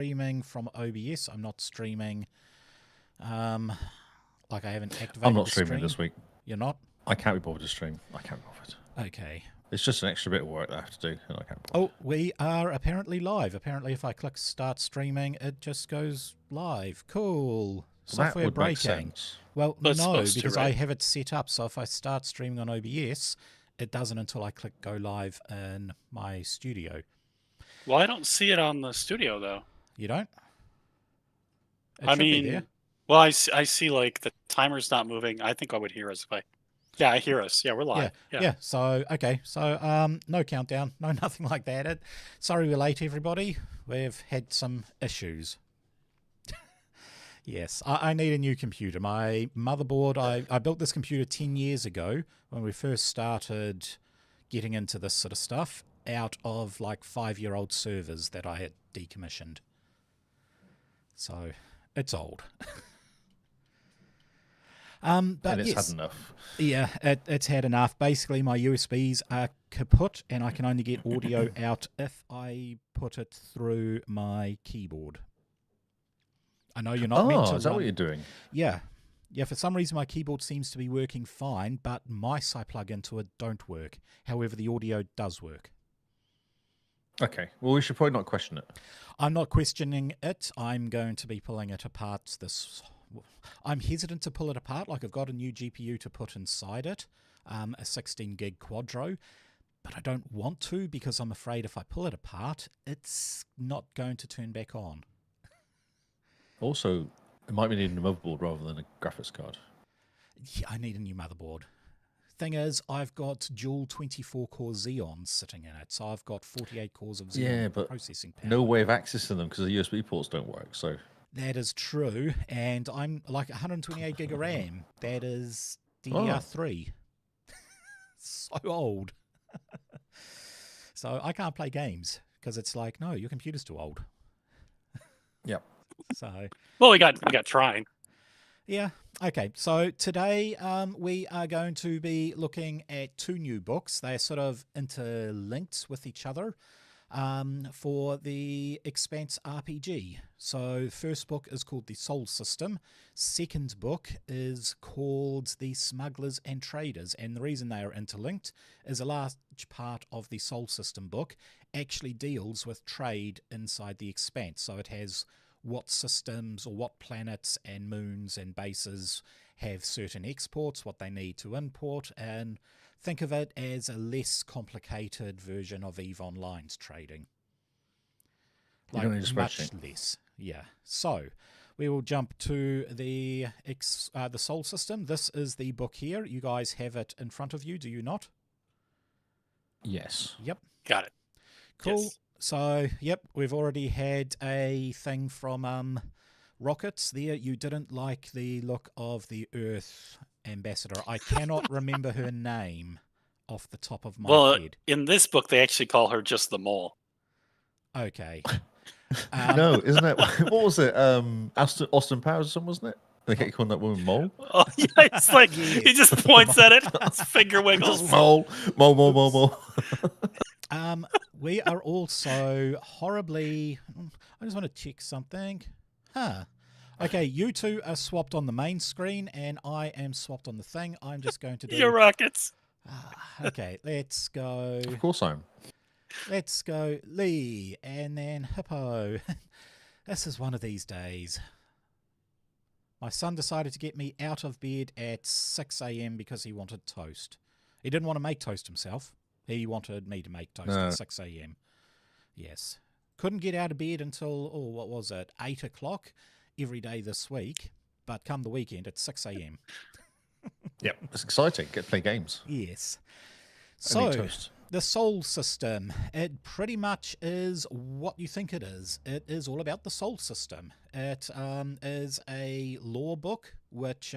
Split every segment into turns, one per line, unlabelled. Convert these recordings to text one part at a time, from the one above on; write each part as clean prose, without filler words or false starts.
streaming from OBS. I'm not streaming. Like I haven't activated.
I'm not
the
streaming
stream.
this week.
You're not?
I can't be bothered to stream. I can't be bothered.
Okay.
It's just an extra bit of work that I have to do, and I can't bother.
Oh, we are apparently live. Apparently, if I click start streaming, it just goes live. Cool. Software
that would make
breaking.
sense.
Well,
But it's
no,
supposed to,
because
right?
I have it set up. So if I start streaming on OBS, it doesn't until I click go live in my studio.
Well, I don't see it on the studio, though.
You don't? It
I
should be
mean,
there.
well, I see like the timer's not moving. I think I would hear us if I. Yeah, I hear us. Yeah, we're live.
Yeah. So okay. So no countdown, no nothing like that. Sorry we're late, everybody. We've had some issues. Yes, I need a new computer. My motherboard. I built this computer 10 years ago when we first started getting into this sort of stuff out of like 5-year-old servers that I had decommissioned. So it's old. But
And it's
yes.
had enough.
Yeah, it's had enough. Basically, my USBs are kaput, and I can only get audio out if I put it through my keyboard. I know you're not meant to
is that
run-
what you're doing?
Yeah. Yeah, for some reason my keyboard seems to be working fine, but mice I plug into it don't work. However, the audio does work.
Okay. Well, we should probably not question it.
I'm not questioning it. I'm going to be pulling it apart I'm hesitant to pull it apart. Like I've got a new GPU to put inside it, a 16 gig Quadro, but I don't want to because I'm afraid if I pull it apart, it's not going to turn back on.
Also, it might be needing a motherboard rather than a graphics card.
Yeah, I need a new motherboard. Thing is, I've got dual 24-core Xeons sitting in it, so I've got 48 cores of Xeon
but
processing power.
no way of accessing them because the USB ports don't work. So
That is true, and I'm like 128 gig of RAM. That is DDR3. So old. So I can't play games because it's like, no, your computer's too old.
Yep.
So
Well, we got trying.
yeah, okay. So today we are going to be looking at 2 new books. They're sort of interlinked with each other. For the Expanse RPG. So first book is called The Soul System. Second book is called The Smugglers and Traders. And the reason they are interlinked is a large part of the Soul System book actually deals with trade inside the Expanse. So it has what systems or what planets and moons and bases have certain exports, what they need to import, and think of it as a less complicated version of EVE Online's trading.
You don't need a
much
spreadsheet.
less. Yeah. So we will jump to the Soul System. This is the book here. You guys have it in front of you, do you not?
Yes.
Yep.
Got it.
Cool.
Yes.
So, yep, we've already had a thing from Rockets there. You didn't like the look of the Earth ambassador. I cannot remember her name off the top of my
Well,
head.
in this book, they actually call her just the mole.
Okay.
No, isn't it? What was it? Austin Powers or something, wasn't it? They kept calling that woman Mole.
Oh, yeah, it's like
Yes.
he just points at it, his finger wiggles.
Just Mole. Mole.
We are also horribly... I just want to check something. Okay, you two are swapped on the main screen, and I am swapped on the thing. I'm just going to do...
Your rockets.
Okay, let's go...
Of course I'm.
Let's go Lee, and then Hippo. This is one of these days. My son decided to get me out of bed at 6 a.m. because he wanted toast. He didn't want to make toast himself. He wanted me to make toast at 6 a.m. Yes. Couldn't get out of bed until, what was it, 8 o'clock every day this week. But come the weekend, it's 6 a.m.
Yep. It's exciting. Get to play games.
Yes.
And eat
So,
toast.
the Soul System, it pretty much is what you think it is. It is all about the Soul System. It is a lore book, which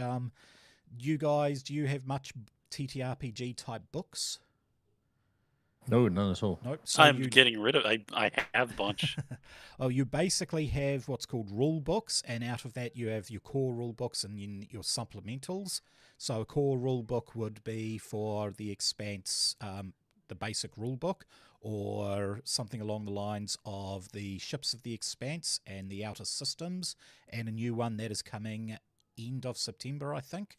you guys, do you have much TTRPG type books?
No, none at all.
Nope. So
I'm
you,
getting rid of. I have a bunch.
oh, you basically have what's called rule books, and out of that you have your core rule books and your supplementals. So a core rule book would be for the Expanse, the basic rule book, or something along the lines of the Ships of the Expanse and the Outer Systems, and a new one that is coming end of September, I think,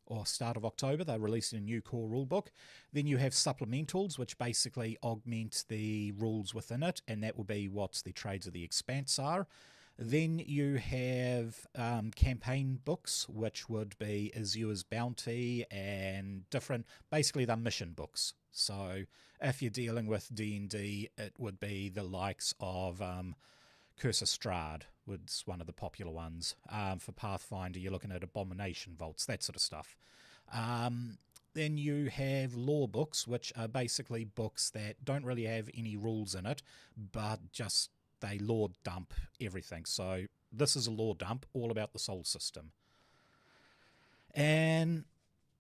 or start of October. They're releasing a new core rulebook. Then you have supplementals, which basically augment the rules within it, and that will be what the Trades of the Expanse are. Then you have campaign books, which would be Azure's Bounty and different, basically they're mission books. So if you're dealing with D&D, it would be the likes of Curse of Strahd was one of the popular ones. For Pathfinder, you're looking at Abomination Vaults, that sort of stuff. Then you have lore books, which are basically books that don't really have any rules in it, but just they lore dump everything. So this is a lore dump all about the soul system. And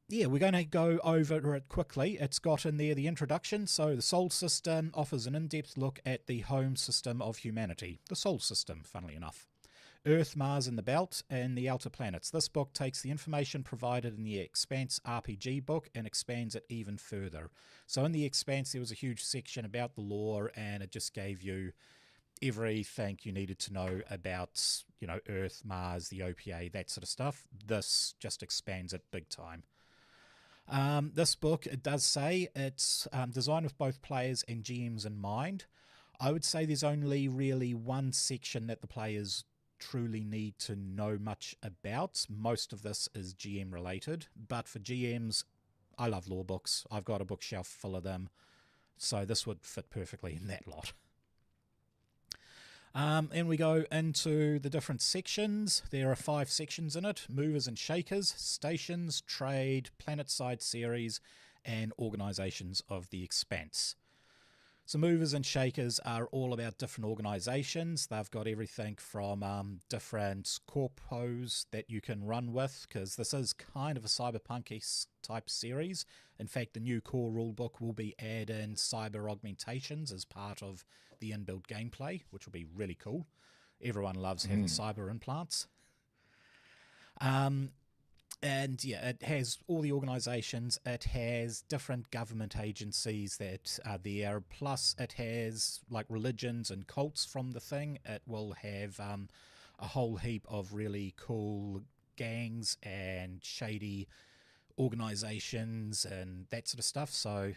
yeah, we're going to go over it quickly. It's got in there the introduction. So the Sol System offers an in-depth look at the home system of humanity. The Sol System, funnily enough. Earth, Mars and the Belt, and the outer planets. This book takes the information provided in the Expanse RPG book and expands it even further. So in the Expanse, there was a huge section about the lore, and it just gave you everything you needed to know about, Earth, Mars, the OPA, that sort of stuff. This just expands it big time. This book, it does say it's designed with both players and GMs in mind. I would say there's only really one section that the players truly need to know much about. Most of this is GM related, but for GMs, I love lore books. I've got a bookshelf full of them, so this would fit perfectly in that lot. And we go into the different sections. There are 5 sections in it: movers and shakers, stations, trade, planet-side series, and organizations of the Expanse. So movers and shakers are all about different organizations. They've got everything from different corpos that you can run with, because this is kind of a cyberpunk type series. In fact, the new core rulebook will be adding cyber augmentations as part of the inbuilt gameplay, which will be really cool. Everyone loves having cyber implants. And yeah, it has all the organizations. It has different government agencies that are there. Plus, it has like religions and cults from the thing. It will have a whole heap of really cool gangs and shady organizations and that sort of stuff. So,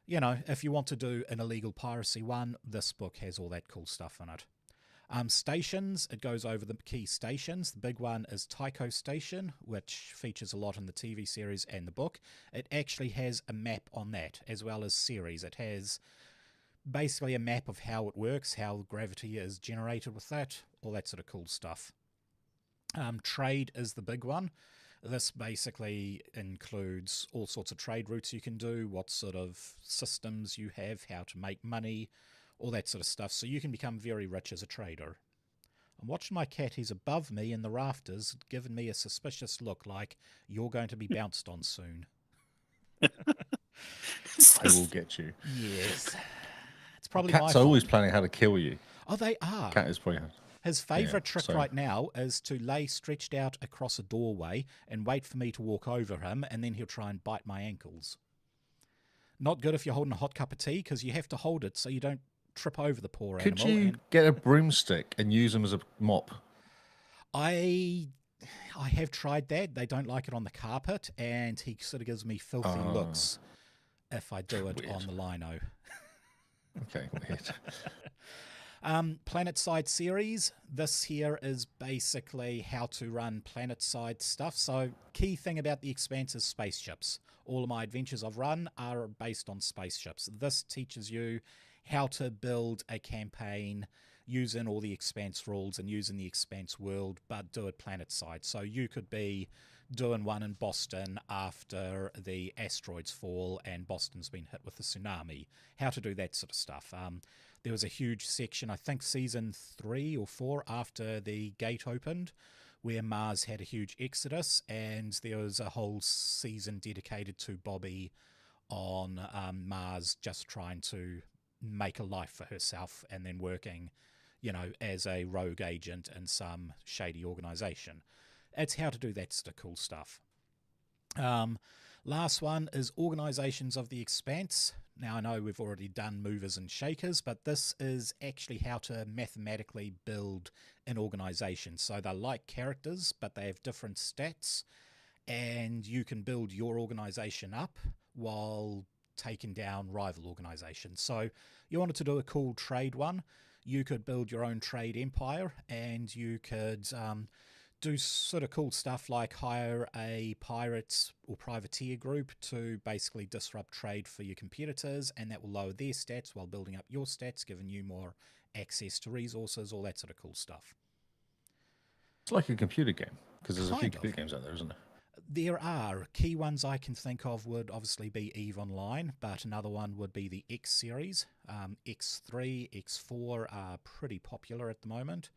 if you want to do an illegal piracy one, this book has all that cool stuff in it. Stations, it goes over the key stations. The big one is Tycho Station, which features a lot in the TV series and the book. It actually has a map on that, as well as series. It has basically a map of how it works, how gravity is generated with that, all that sort of cool stuff. Trade is the big one. This basically includes all sorts of trade routes you can do, what sort of systems you have, how to make money, all that sort of stuff, so you can become very rich as a trader. I'm watching my cat. He's above me in the rafters, giving me a suspicious look like you're going to be bounced on soon.
I will get you.
Yes. It's probably
Cats
my
are
fault.
always planning how to kill you.
Oh, they are.
Cat is probably...
His favourite trick right now is to lay stretched out across a doorway and wait for me to walk over him, and then he'll try and bite my ankles. Not good if you're holding a hot cup of tea, because you have to hold it so you don't trip over the poor animal.
Could you get a broomstick and use them as a mop?
I have tried that. They don't like it on the carpet, and he sort of gives me filthy looks if I do it on the lino.
Okay, weird.
Planet-side series. This here is basically how to run planet-side stuff. So key thing about the Expanse is spaceships. All of my adventures I've run are based on spaceships. This teaches you how to build a campaign using all the Expanse rules and using the Expanse world, but do it planet-side. So you could be doing one in Boston after the asteroids fall and Boston's been hit with a tsunami. How to do that sort of stuff. There was a huge section, I think season 3 or 4 after the gate opened, where Mars had a huge exodus, and there was a whole season dedicated to Bobby on Mars just trying to make a life for herself and then working, as a rogue agent in some shady organization. It's how to do that sort of cool stuff. Last one is Organizations of the Expanse. Now, I know we've already done movers and shakers, but this is actually how to mathematically build an organization. So they're like characters, but they have different stats, and you can build your organization up while taking down rival organizations. So you wanted to do a cool trade one, you could build your own trade empire, and you could do sort of cool stuff like hire a pirate or privateer group to basically disrupt trade for your competitors, and that will lower their stats while building up your stats, giving you more access to resources, all that sort of cool stuff.
It's like a computer game, because there's a few
Kind
computer
of.
games out there, isn't there?
There are. Key ones I can think of would obviously be EVE Online, but another one would be the X series. X3, X4 are pretty popular at the moment.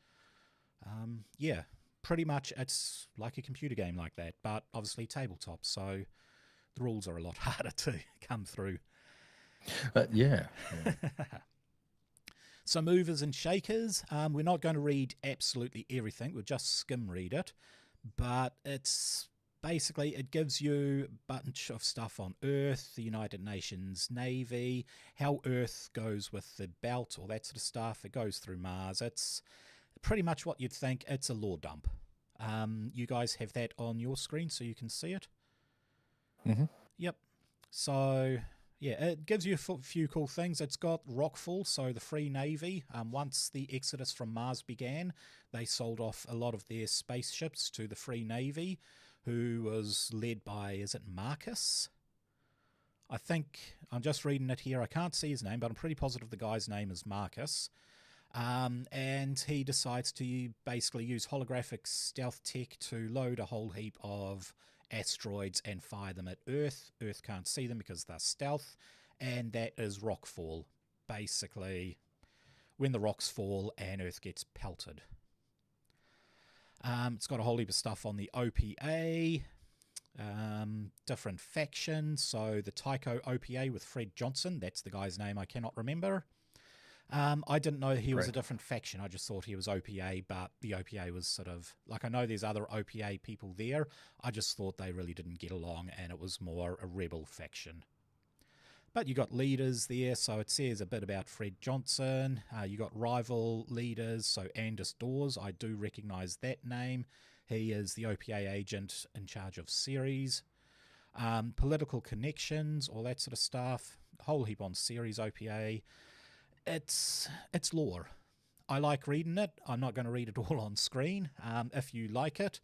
Yeah, pretty much it's like a computer game like that, but obviously tabletop, so the rules are a lot harder to come through.
Yeah.
So movers and shakers, we're not going to read absolutely everything, we'll just skim read it, but it's basically, it gives you a bunch of stuff on Earth, the United Nations Navy, how Earth goes with the belt, all that sort of stuff. It goes through Mars. It's pretty much what you'd think. It's a lore dump. You guys have that on your screen so you can see it?
Mm-hmm.
Yep. So, yeah, it gives you a few cool things. It's got Rockfall, so the Free Navy. Once the exodus from Mars began, they sold off a lot of their spaceships to the Free Navy, who was led by, is it Marcus? I think, I'm just reading it here, I can't see his name, but I'm pretty positive the guy's name is Marcus. And he decides to basically use holographic stealth tech to load a whole heap of asteroids and fire them at Earth. Earth can't see them because they're stealth, and that is rockfall. Basically, when the rocks fall and Earth gets pelted. It's got a whole heap of stuff on the OPA, different factions. So the Tycho OPA with Fred Johnson, that's the guy's name I cannot remember. I didn't know he was a different faction. I just thought he was OPA, but the OPA was sort of, like, I know there's other OPA people there. I just thought they really didn't get along and it was more a rebel faction. But you got leaders there, so it says a bit about Fred Johnson. You got rival leaders, so Anders Dawes, I do recognise that name. He is the OPA agent in charge of Ceres. Political connections, all that sort of stuff. A whole heap on Ceres OPA. It's lore. I like reading it. I'm not going to read it all on screen. If you like it,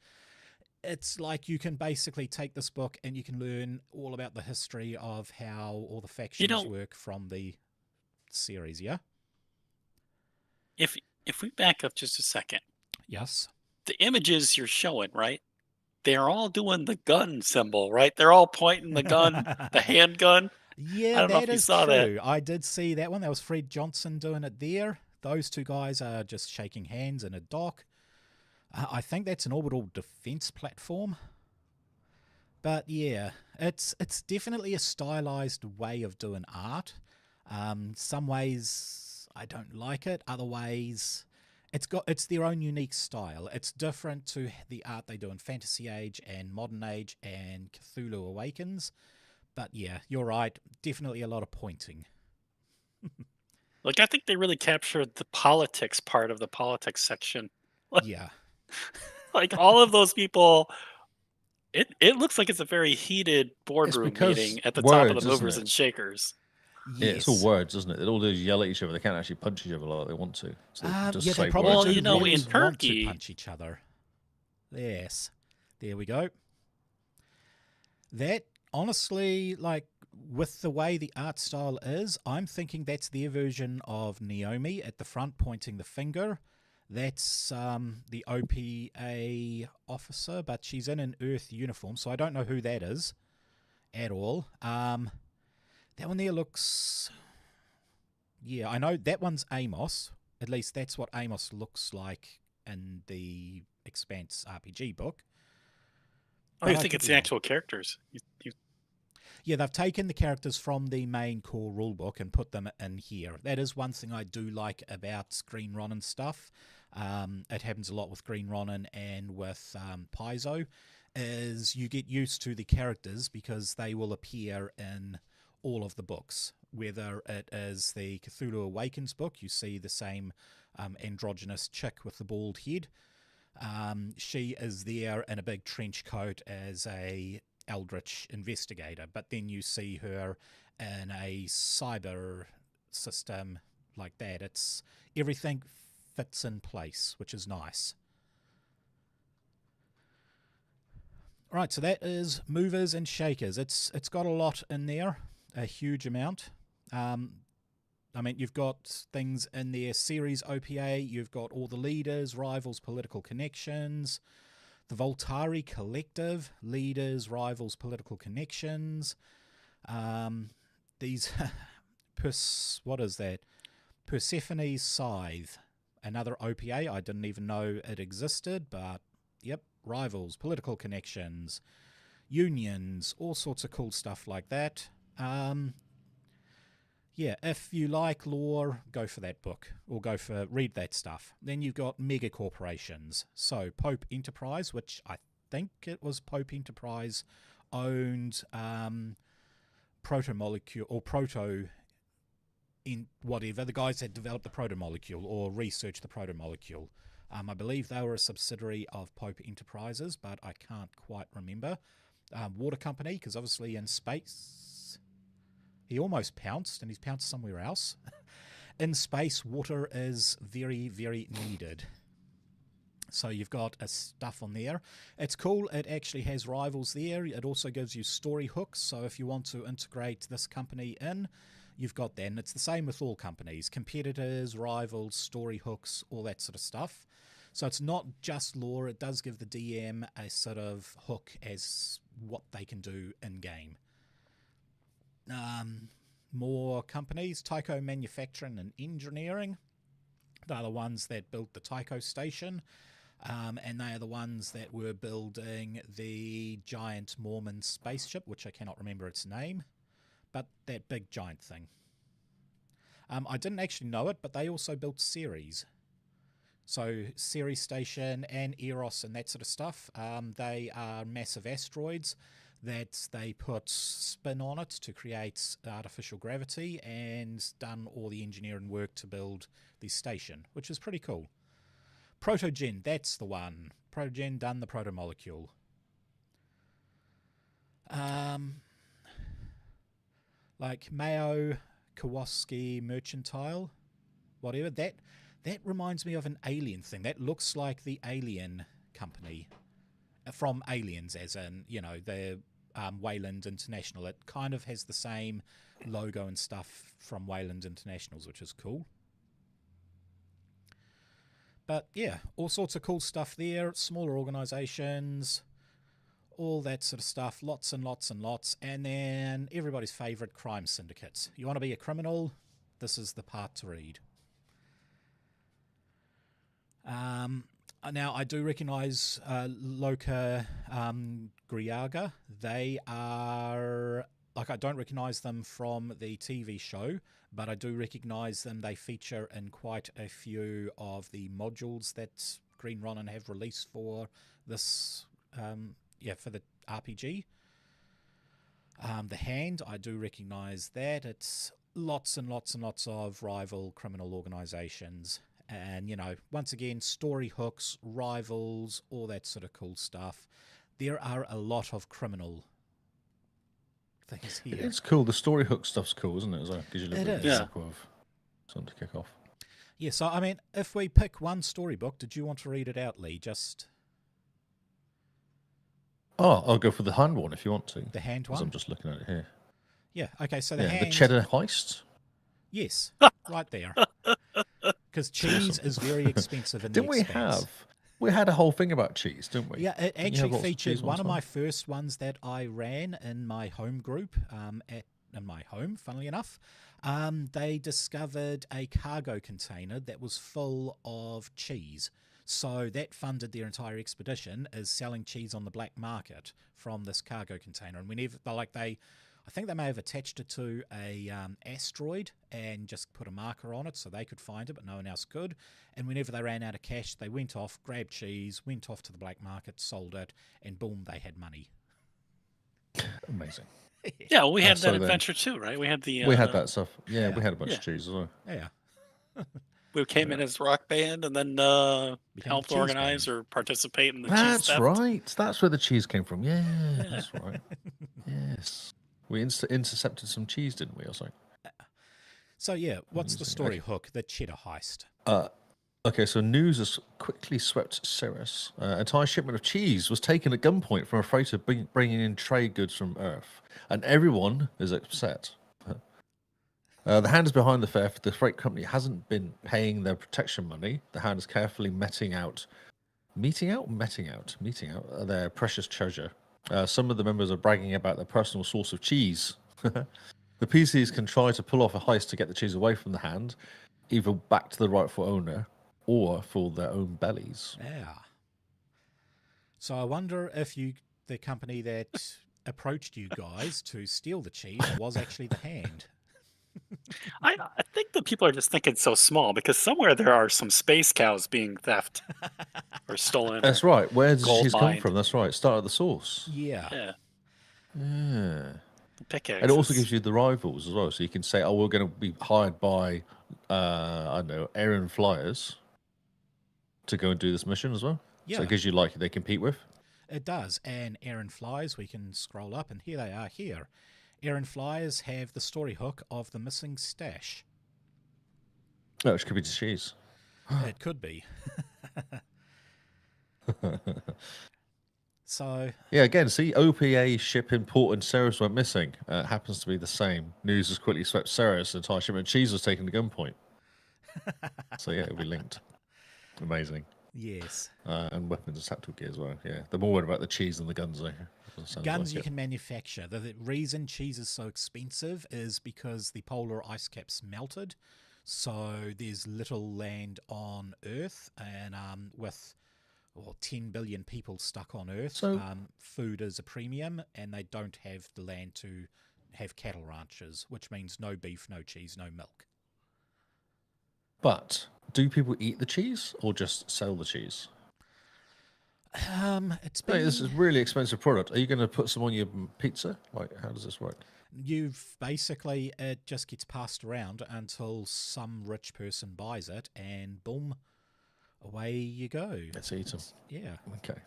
it's like you can basically take this book and you can learn all about the history of how all the factions work from the series, yeah?
If we back up just a second.
Yes.
The images you're showing, right? They're all doing the gun symbol, right? They're all pointing the gun, the handgun.
Yeah,
I don't know if
that
you
is
saw
true.
that.
I did see that one. That was Fred Johnson doing it there. Those two guys are just shaking hands in a dock. I think that's an orbital defense platform. But yeah, it's definitely a stylized way of doing art. Some ways I don't like it. Other ways, it's their own unique style. It's different to the art they do in Fantasy Age and Modern Age and Cthulhu Awakens. But yeah, you're right. Definitely a lot of pointing.
Like, I think they really captured the politics part of the politics section.
Yeah.
Like, all of those people, it looks like it's a very heated boardroom
because
meeting at the top of
words,
the
isn't
movers
it?
and shakers.
Yes.
Yeah, it's all words, isn't it? They all do yell at each other. They can't actually punch each other like they want to. So they just
Yeah,
say
they probably
words.
Well,
do
you know,
really
in
want
Turkey-
to punch each other. Yes. There we go. That, honestly, like, with the way the art style is, I'm thinking that's their version of Naomi at the front pointing the finger. That's the OPA officer, but she's in an Earth uniform, so I don't know who that is at all. That one there looks... Yeah, I know that one's Amos. At least that's what Amos looks like in the Expanse RPG book.
Oh,
But
you
I
think
could
it's
be
the
wrong.
actual characters?
Yeah, they've taken the characters from the main core rulebook and put them in here. That is one thing I do like about Green Ronin stuff. It happens a lot with Green Ronin and with Paizo, is you get used to the characters because they will appear in all of the books. whether it is the Cthulhu Awakens book, you see the same androgynous chick with the bald head. She is there in a big trench coat as a eldritch investigator, but then you see her in a cyber system like that. It's everything fits in place, which is nice. Right, so that is movers and shakers. It's got a lot in there, a huge amount. I mean, you've got things in there, series OPA, you've got all the leaders, rivals, political connections, the Voltari Collective, leaders, rivals, political connections. These, what is that? Persephone's Scythe, another OPA. I didn't even know it existed, but yep, rivals, political connections, unions, all sorts of cool stuff like that. Yeah, if you like lore, go for that book, or read that stuff. Then you've got mega corporations. So Pope Enterprise, which I think it was Pope Enterprise, owned Protomolecule, or Proto, in whatever, the guys that developed the protomolecule or researched the protomolecule. I believe they were a subsidiary of Pope Enterprises, but I can't quite remember. Water Company, because obviously in space, he almost pounced, and he's pounced somewhere else. In space, water is very, very needed. So you've got a stuff on there. It's cool. It actually has rivals there. It also gives you story hooks. So if you want to integrate this company in, you've got that. And it's the same with all companies. Competitors, rivals, story hooks, all that sort of stuff. So it's not just lore. It does give the DM a sort of hook as what they can do in-game. More companies, Tycho Manufacturing and Engineering. They're the ones that built the Tycho station, and they are the ones that were building the giant Mormon spaceship, which I cannot remember its name, but that big giant thing. I didn't actually know it, but they also built Ceres. So Ceres Station and Eros and that sort of stuff. They are massive asteroids that they put spin on it to create artificial gravity, and done all the engineering work to build the station, which is pretty cool. Protogen, that's the one. Protogen done the protomolecule. Like Mayo, Kowalski, Mercantile, whatever. That reminds me of an Alien thing. That looks like the Alien company from Aliens, as in, the Wayland International. It kind of has the same logo and stuff from Wayland Internationals, which is cool. But yeah, all sorts of cool stuff there. Smaller organizations, all that sort of stuff. Lots and lots and lots. And then everybody's favorite, crime syndicates. You want to be a criminal? This is the part to read. Now, I do recognise Loka Griaga. They are, I don't recognise them from the TV show, but I do recognise them. They feature in quite a few of the modules that Green Ronin have released for this, for the RPG. The Hand, I do recognise that. It's lots and lots and lots of rival criminal organisations. And, once again, story hooks, rivals, all that sort of cool stuff. There are a lot of criminal things here.
It's cool. The story hook stuff's cool, isn't it? As well, gives you a little bit
is.
of something to kick off.
Yeah, so, I mean, if we pick one storybook, did you want to read it out, Lee?
Oh, I'll go for the Hand one if you want to.
The Hand one?
I'm just looking at it here.
Yeah, okay, so the Hand...
The Cheddar Heist?
Yes, right there. Because cheese is very expensive in the Expanse.
We had a whole thing about cheese, didn't we?
Yeah, it actually featured one of my first ones that I ran in my home group, in my home, funnily enough. They discovered a cargo container that was full of cheese. So that funded their entire expedition, is selling cheese on the black market from this cargo container. And whenever I think they may have attached it to a asteroid and just put a marker on it so they could find it, but no one else could. And whenever they ran out of cash, they went off, grabbed cheese, went off to the black market, sold it, and boom, they had money.
Amazing.
Yeah, we had
so
that
then-
adventure too, right? We had the
We had that stuff. Yeah,
Yeah.
we had a bunch
Yeah.
of cheese as well.
Yeah.
We came in as rock band and then
Became
helped
the cheese
organize
band.
or participate in the cheese
That's
theft.
right. That's where the cheese came from. Yeah,
Yeah.
that's right. Yes. We intercepted some cheese, didn't we, or something?
So yeah, what's the
Amazing.
story hook? The cheddar heist.
Okay, so news has quickly swept Ceres. An entire shipment of cheese was taken at gunpoint from a freighter bringing in trade goods from Earth, and everyone is upset. The hand is behind the theft. The freight company hasn't been paying their protection money. The hand is carefully meting out their precious treasure. Some of the members are bragging about their personal source of cheese. The PCs can try to pull off a heist to get the cheese away from the hand, either back to the rightful owner or for their own bellies.
Yeah. So I wonder if the company that approached you guys to steal the cheese was actually the hand.
I think the people are just thinking so small because somewhere there are some space cows being theft or stolen.
That's
or
right. Where does
gold
cheese come
mined.
from? That's right. Start at the source.
Yeah.
Yeah,
Yeah.
the pickaxe.
And it also gives you the rivals as well. So you can say, oh, we're going to be hired by, I don't know, Aaron Flyers to go and do this mission as well.
Yeah.
So it gives you like they compete with.
It does. And Aaron Flies, we can scroll up, and here they are here. Aaron Flies have the story hook of the missing stash.
Oh, which could be cheese.
It could be. So,
Yeah, again, see, OPA ship import and Ceres went missing. Happens to be the same. News has quickly swept Ceres. The entire shipment of cheese was taken to gunpoint. So yeah, it'll be linked. Amazing.
yes.
And weapons and tactical gear as well. Yeah, they're more worried about the cheese than the guns, though. Sounds
Guns
like
you
it.
can manufacture. The reason cheese is so expensive is because the polar ice caps melted. So there's little land on Earth, and with 10 billion people stuck on Earth,
So-
food is a premium, and they don't have the land to have cattle ranches, which means no beef, no cheese, no milk.
But do people eat the cheese or just sell the cheese?
It's
Hey,
been
this is a really expensive product. Are you going to put some on your pizza? Like, how does this work?
you've basically it just gets passed around until some rich person buys it, and boom, away you go.
Let's eat them.
Yeah.
Okay.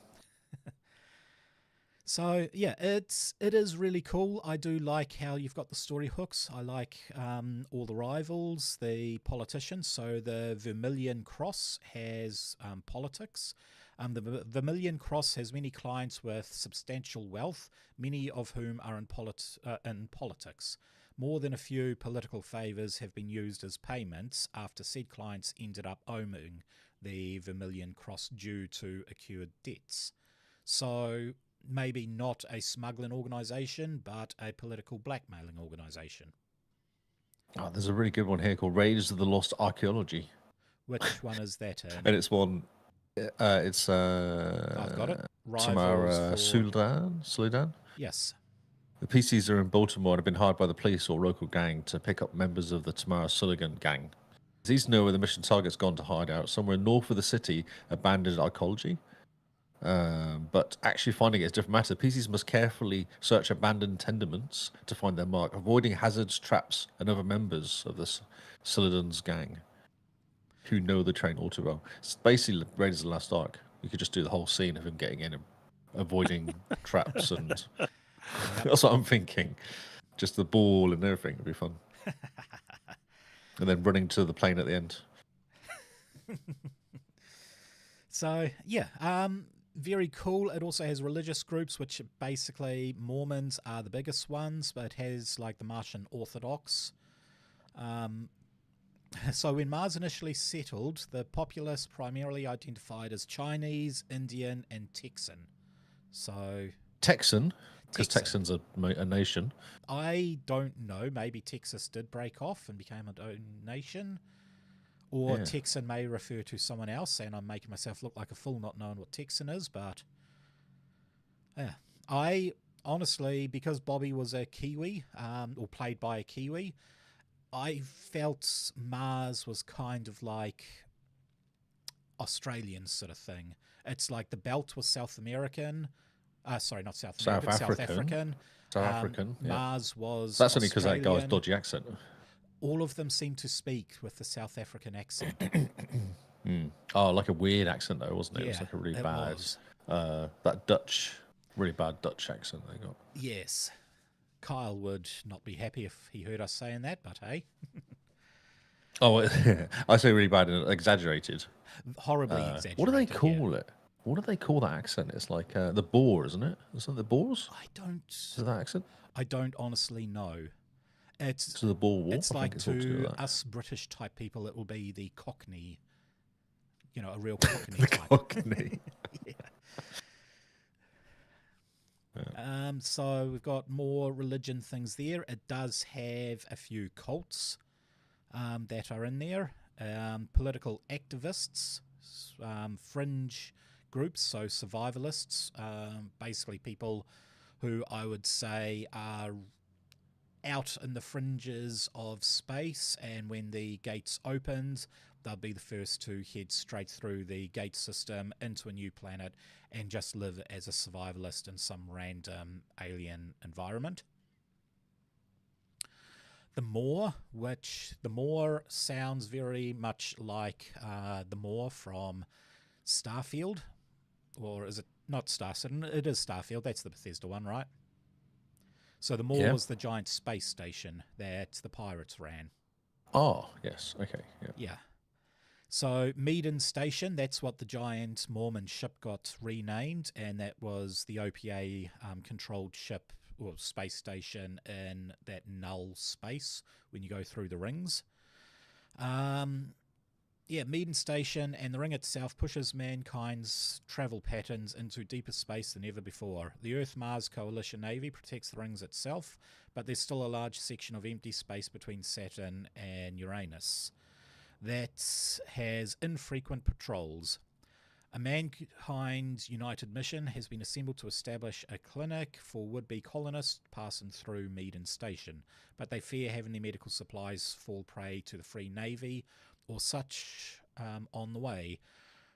So yeah, it is really cool. I do like how you've got the story hooks. I like all the rivals, the politicians. So the Vermilion Cross has politics. The Vermilion Cross has many clients with substantial wealth, many of whom are in politics. More than a few political favours have been used as payments after said clients ended up owing the Vermilion Cross due to accrued debts. So maybe not a smuggling organisation, but a political blackmailing organisation.
Oh, there's a really good one here called Raiders of the Lost Archaeology.
Which one is that in?
And it's one. It's
I've got it.
Tamara
Rivals for...
Sulidan.
Yes.
The PCs are in Baltimore and have been hired by the police or local gang to pick up members of the Tamara Sullivan gang. It's easy to know where the mission target's gone to hide out. Somewhere north of the city, abandoned archaeology. But actually finding it is a different matter. PCs must carefully search abandoned tenements to find their mark, avoiding hazards, traps, and other members of the Sullivan's gang who know the train all too well. It's basically Raiders of the Last Ark. You could just do the whole scene of him getting in and avoiding traps, and that's what I'm thinking. Just the ball and everything would be fun. And then running to the plane at the end.
So yeah, very cool. It also has religious groups, which basically Mormons are the biggest ones, but it has like the Martian Orthodox. So when Mars initially settled, the populace primarily identified as Chinese, Indian, and Texan. So
Texan, because
Texan.
Texans are a nation.
I don't know. Maybe Texas did break off and became its own nation. Or
Yeah.
Texan may refer to someone else, and I'm making myself look like a fool not knowing what Texan is, but yeah. I honestly, because Bobby was a Kiwi, or played by a Kiwi, I felt Mars was kind of like Australian sort of thing. It's like the belt was South American, Sorry, not South
South
American, South
African.
African.
South African, yeah.
Mars was
That's only because that guy's
Australian.
dodgy accent.
All of them seem to speak with the South African accent.
Oh, like a weird accent though, wasn't it? It was
Yeah,
like a really
it
bad,
was.
that Dutch, really bad Dutch accent they got.
Yes. Kyle would not be happy if he heard us saying that, but hey.
Oh, I say really bad and exaggerated.
Horribly exaggerated.
What do they
yeah.
call it? What do they call that accent? It's like the Boer, isn't it? Isn't it the Boers? Is it that accent?
I don't honestly know. It's
To the Boer War?
It's
I
like
think it's all to do
to
with that.
us British type people, it will be the Cockney, a real Cockney type.
Cockney.
So we've got more religion things there. It does have a few cults that are in there. Political activists, fringe groups, so survivalists, basically people who I would say are out in the fringes of space, and when the gates opened, they'll be the first to head straight through the gate system into a new planet and just live as a survivalist in some random alien environment. The Moor sounds very much like the Moor from Starfield, or is it not Starfield? It is Starfield. That's the Bethesda one, right? So the Moor was the giant space station that the pirates ran.
Oh, yes. Okay. Yeah.
Yeah. So Meaden Station, that's what the giant Mormon ship got renamed, and that was the OPA controlled ship or space station in that null space when you go through the rings. Meaden Station and the ring itself pushes mankind's travel patterns into deeper space than ever before. The Earth-Mars Coalition Navy protects the rings itself, but there's still a large section of empty space between Saturn and Uranus that has infrequent patrols. A Mankind United mission has been assembled to establish a clinic for would-be colonists passing through Meaden Station, but they fear having their medical supplies fall prey to the Free Navy or such on the way.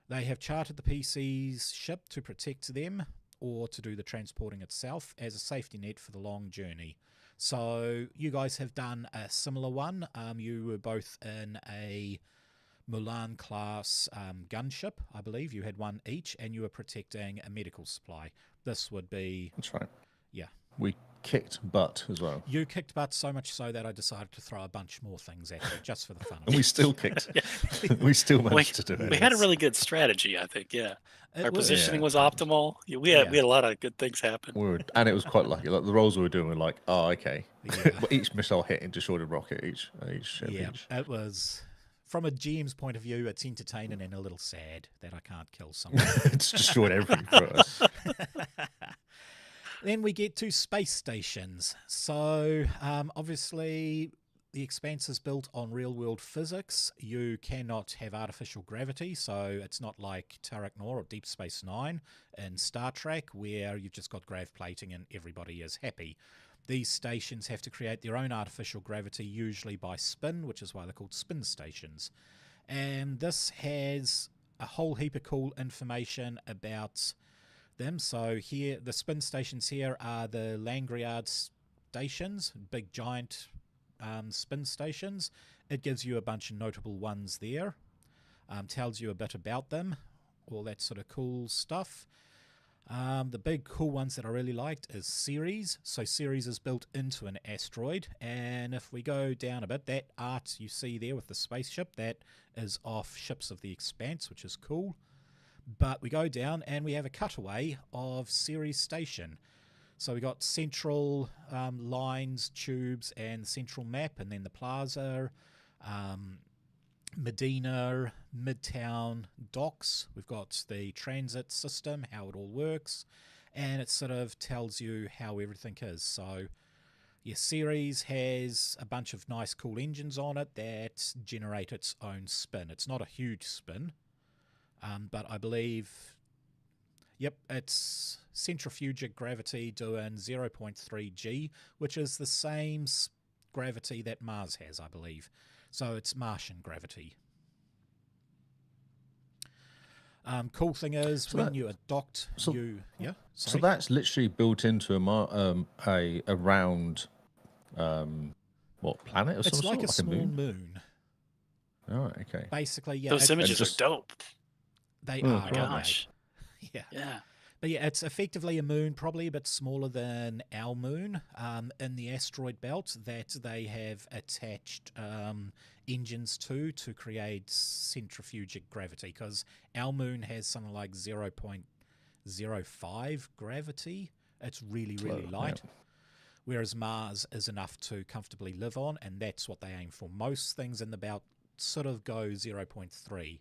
They have chartered the PC's ship to protect them or to do the transporting itself as a safety net for the long journey. So you guys have done a similar one. You were both in a Mulan class gunship, I believe. You had one each, and you were protecting a medical supply. This would be...
That's right.
Yeah.
We kicked butt as well.
You kicked butt so much so that I decided to throw a bunch more things at you, just for the fun of it.
And we still kicked. We still managed to do it.
We had a really good strategy, I think, yeah. Our positioning was optimal. We had a lot of good things happen.
And it was quite lucky. Like the rolls we were doing were like, oh, okay.
Yeah.
But each missile hit into shorted rocket each ship.
Yeah, it was... From a GM's point of view, it's entertaining and a little sad that I can't kill someone.
It's destroyed everything for us.
Then we get to space stations. So, obviously, the Expanse is built on real-world physics. You cannot have artificial gravity, so it's not like Tarak Nor or Deep Space Nine in Star Trek, where you've just got grav plating and everybody is happy. These stations have to create their own artificial gravity, usually by spin, which is why they're called spin stations. And this has a whole heap of cool information about them. So here, the spin stations here are the Langriard stations, big giant spin stations. It gives you a bunch of notable ones there, tells you a bit about them, all that sort of cool stuff. The big cool ones that I really liked is Ceres. So Ceres is built into an asteroid, and if we go down a bit, that art you see there with the spaceship, that is off Ships of the Expanse, which is cool. But we go down and we have a cutaway of Ceres Station. So we got central lines, tubes, and the central map, and then the plaza, Medina, Midtown, docks. We've got the transit system, how it all works, and it sort of tells you how everything is. So, yeah, Ceres has a bunch of nice, cool engines on it that generate its own spin. It's not a huge spin, but I believe, it's centrifugal gravity doing 0.3 G, which is the same gravity that Mars has, I believe. So it's Martian gravity. Cool thing is
So
when
that-
you adopt
so-
yeah.
So
Sorry.
that's literally built into a round, what, planet of some
It's like
sort,
a
like a
small
moon.
moon.
All right, okay.
Basically, yeah.
Those images
just-
are dope.
They
Oh,
are, aren't
Gosh.
they? Yeah.
Yeah.
But yeah, it's effectively a moon, probably a bit smaller than our moon, in the asteroid belt that they have attached engines to create centrifugic gravity. Because our moon has something like 0.05 gravity. It's really, really
Slow,
light.
yeah.
Whereas Mars is enough to comfortably live on, and that's what they aim for. Most things in the belt sort of go 0.3.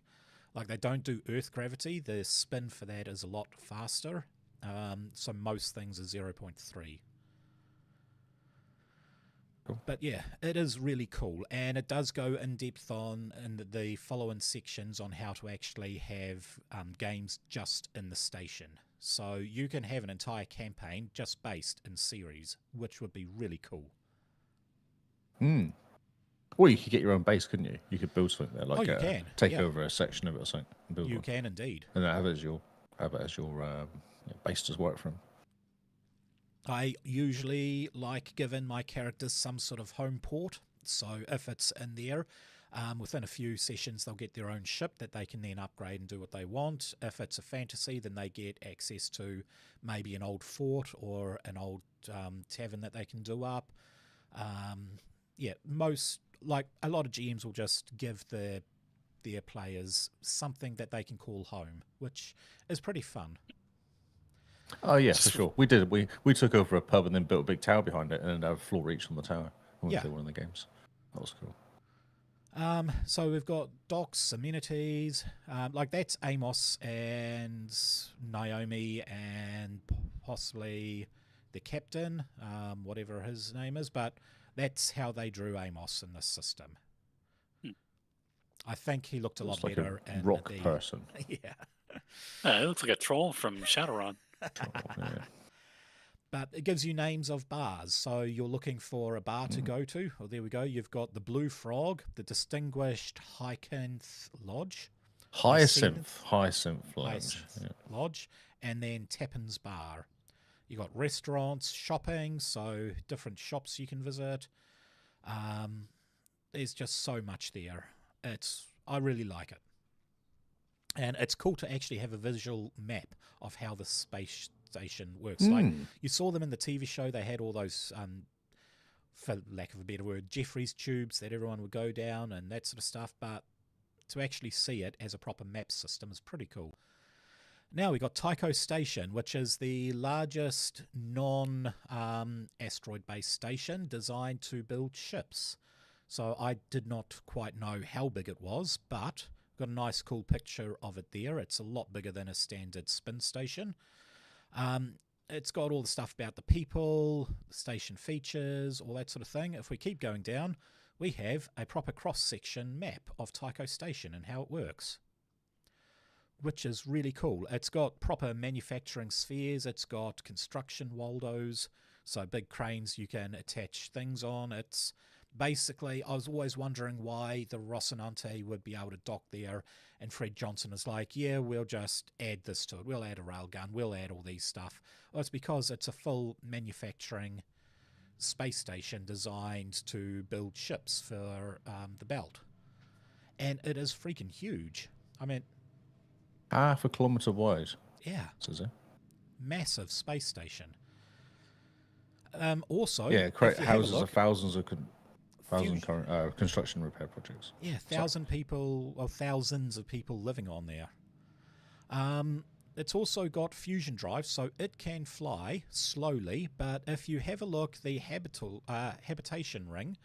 Like they don't do Earth gravity. The spin for that is a lot faster. So most things are 0.3.
Cool.
But yeah, it is really cool. And it does go in depth on in the following sections on how to actually have games just in the station. So you can have an entire campaign just based in series, which would be really cool.
Hmm. Or you could get your own base, couldn't you? You could build something there, like
you can,
take
yeah.
over a section of it or something, and build
You
one,
can indeed.
and then have it as your base to work from.
I usually like giving my characters some sort of home port. So if it's in there, within a few sessions, they'll get their own ship that they can then upgrade and do what they want. If it's a fantasy, then they get access to maybe an old fort or an old tavern that they can do up. Like a lot of GMs will just give their players something that they can call home, which is pretty fun.
Oh yeah, for sure. We did. We took over a pub and then built a big tower behind it, and had a floor each on the tower. When we played one of the games. That was cool.
So we've got docks, amenities, like that's Amos and Naomi and possibly the captain, whatever his name is, but that's how they drew Amos in this system. I think he looked a lot
Like
better.
a rock person.
Yeah.
It looks like a troll from Shadowrun.
Yeah.
But it gives you names of bars. So you're looking for a bar to go to. Well, there we go. You've got the Blue Frog, the Distinguished Hyacinth Lodge.
Hyacinth
Lodge, and then Tappin's Bar. You got restaurants, shopping, so different shops you can visit. There's just so much there. I really like it. And it's cool to actually have a visual map of how the space station works. Like you saw them in the TV show, they had all those, for lack of a better word, Jeffrey's tubes that everyone would go down and that sort of stuff. But to actually see it as a proper map system is pretty cool. Now we got Tycho Station, which is the largest non-asteroid-based station designed to build ships. So I did not quite know how big it was, but got a nice cool picture of it there. It's a lot bigger than a standard spin station. It's got all the stuff about the people, station features, all that sort of thing. If we keep going down, we have a proper cross-section map of Tycho Station and how it works, which is really cool. It's got proper manufacturing spheres. It's got construction waldos, so big cranes you can attach things on. It's basically, I was always wondering why the Rocinante would be able to dock there, and Fred Johnson is like, yeah, we'll just add this to it. We'll add a railgun. We'll add all these stuff. Well, it's because it's a full manufacturing space station designed to build ships for the belt. And it is freaking huge. I mean,
half a kilometre wide.
yeah.
Says it.
Massive space station. Also,
Yeah,
if you have a
houses
look,
of thousands of construction repair projects.
yeah, thousands of people living on there. It's also got fusion drive, so it can fly slowly, but if you have a look, the habitation ring,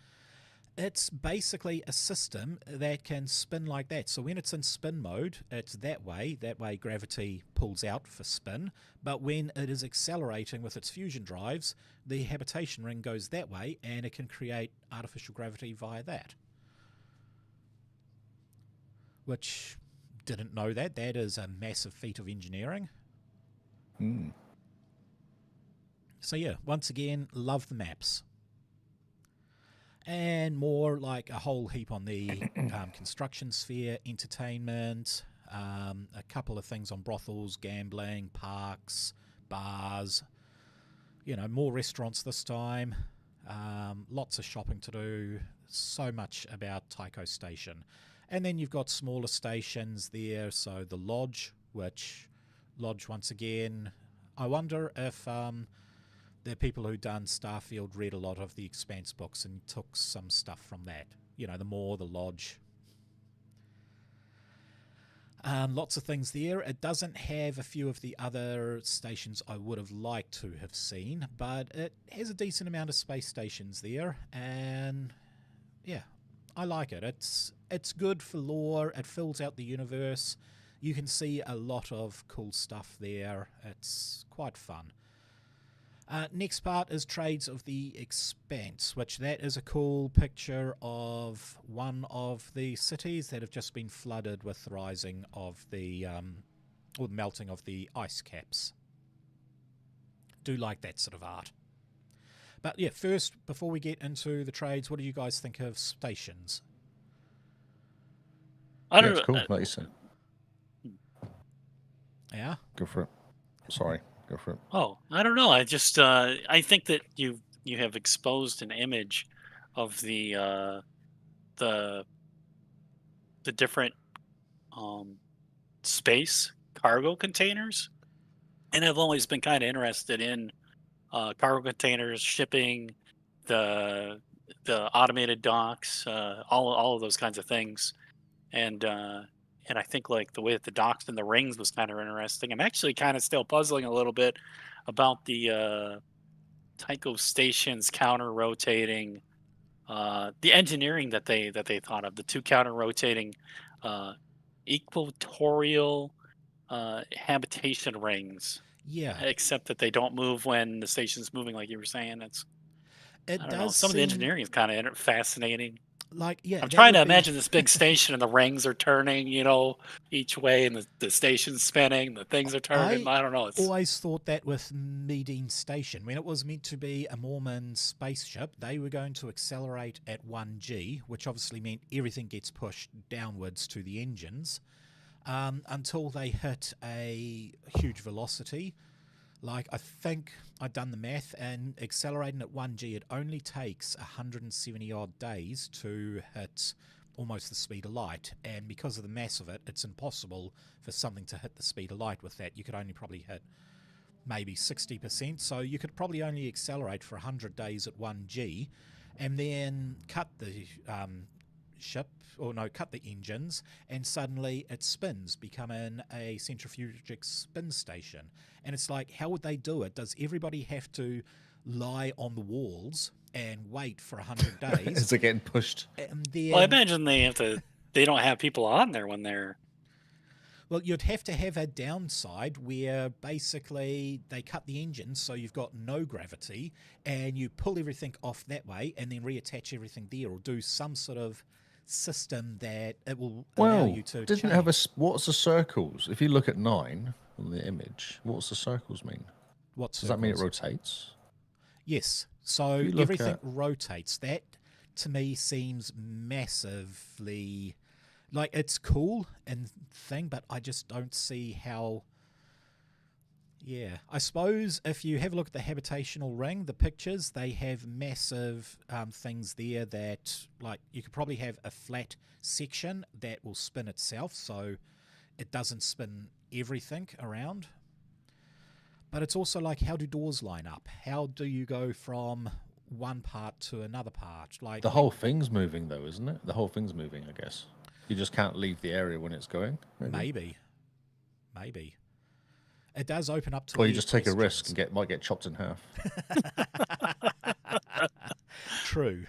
it's basically a system that can spin like that. So when it's in spin mode, it's that way gravity pulls out for spin, but when it is accelerating with its fusion drives, the habitation ring goes that way, and it can create artificial gravity via that. Which, didn't know that. That is a massive feat of engineering. So yeah, once again, love the maps. And more, like a whole heap on the construction sphere, entertainment, A couple of things on brothels, gambling, parks, bars. More restaurants this time. Lots of shopping to do. So much about Taiko Station. And then you've got smaller stations there. So the Lodge, once again, I wonder if the people who done Starfield read a lot of the Expanse books and took some stuff from that. The Moor, the Lodge. Lots of things there. It doesn't have a few of the other stations I would have liked to have seen, but it has a decent amount of space stations there, and yeah, I like it. It's good for lore. It fills out the universe. You can see a lot of cool stuff there. It's quite fun. Next part is Trades of the Expanse, which that is a cool picture of one of the cities that have just been flooded with the rising of the or the melting of the ice caps. Do like that sort of art. But yeah, first, before we get into the trades, what do you guys think of stations?
I don't
It's
know.
cool, like you said.
Yeah?
Go for it. Sorry, go for it.
Oh, I don't know. I just I think that you have exposed an image of the different space cargo containers, and I've always been kind of interested in cargo containers, shipping, the automated docks, all of those kinds of things, and I think like the way that the docks and the rings was kind of interesting. I'm actually kind of still puzzling a little bit about the Tycho stations counter rotating, the engineering that they thought of, the two counter rotating equatorial habitation rings,
Yeah.
except that they don't move when the station's moving, like you were saying. I don't know.
does
Some of the
seem
engineering is kind of fascinating.
like, yeah,
I'm
that
trying
would
to
be.
imagine this big station and the rings are turning, each way, and the station's spinning, the things are turning.
I
I don't know. It's
always thought that with Meadine Station, when it was meant to be a Mormon spaceship, they were going to accelerate at 1G, which obviously meant everything gets pushed downwards to the engines until they hit a huge velocity. Like, I think I'd done the math, and accelerating at 1G, it only takes 170 odd days to hit almost the speed of light. And because of the mass of it, it's impossible for something to hit the speed of light with that. You could only probably hit maybe 60%. So you could probably only accelerate for 100 days at 1G and then cut the cut the engines, and suddenly it spins, becoming a centrifugic spin station. And it's like, how would they do it? Does everybody have to lie on the walls and wait for 100 days?
Is it getting pushed?
And then,
well, I imagine they don't have people on there when they're.
well, you'd have to have a downside where basically they cut the engine so you've got no gravity and you pull everything off that way and then reattach everything there, or do some sort of system that it will allow you to
didn't
change.
have a. What's the circles? If you look at 9 on the image, what's the circles mean?
What
Does that mean it
circles?
rotates?
Yes. So
If you look
everything
at-
rotates. That to me seems massively like, it's cool and thing, but I just don't see how. Yeah, I suppose if you have a look at the habitational ring, the pictures, they have massive things there that, like, you could probably have a flat section that will spin itself, so it doesn't spin everything around. But it's also like, how do doors line up? How do you go from one part to another part? Like,
The whole thing's moving, though, isn't it? The whole thing's moving, I guess. You just can't leave the area when it's going.
maybe. It does open up to.
Or you
weird
just take a risk
questions.
and might get chopped in half.
True.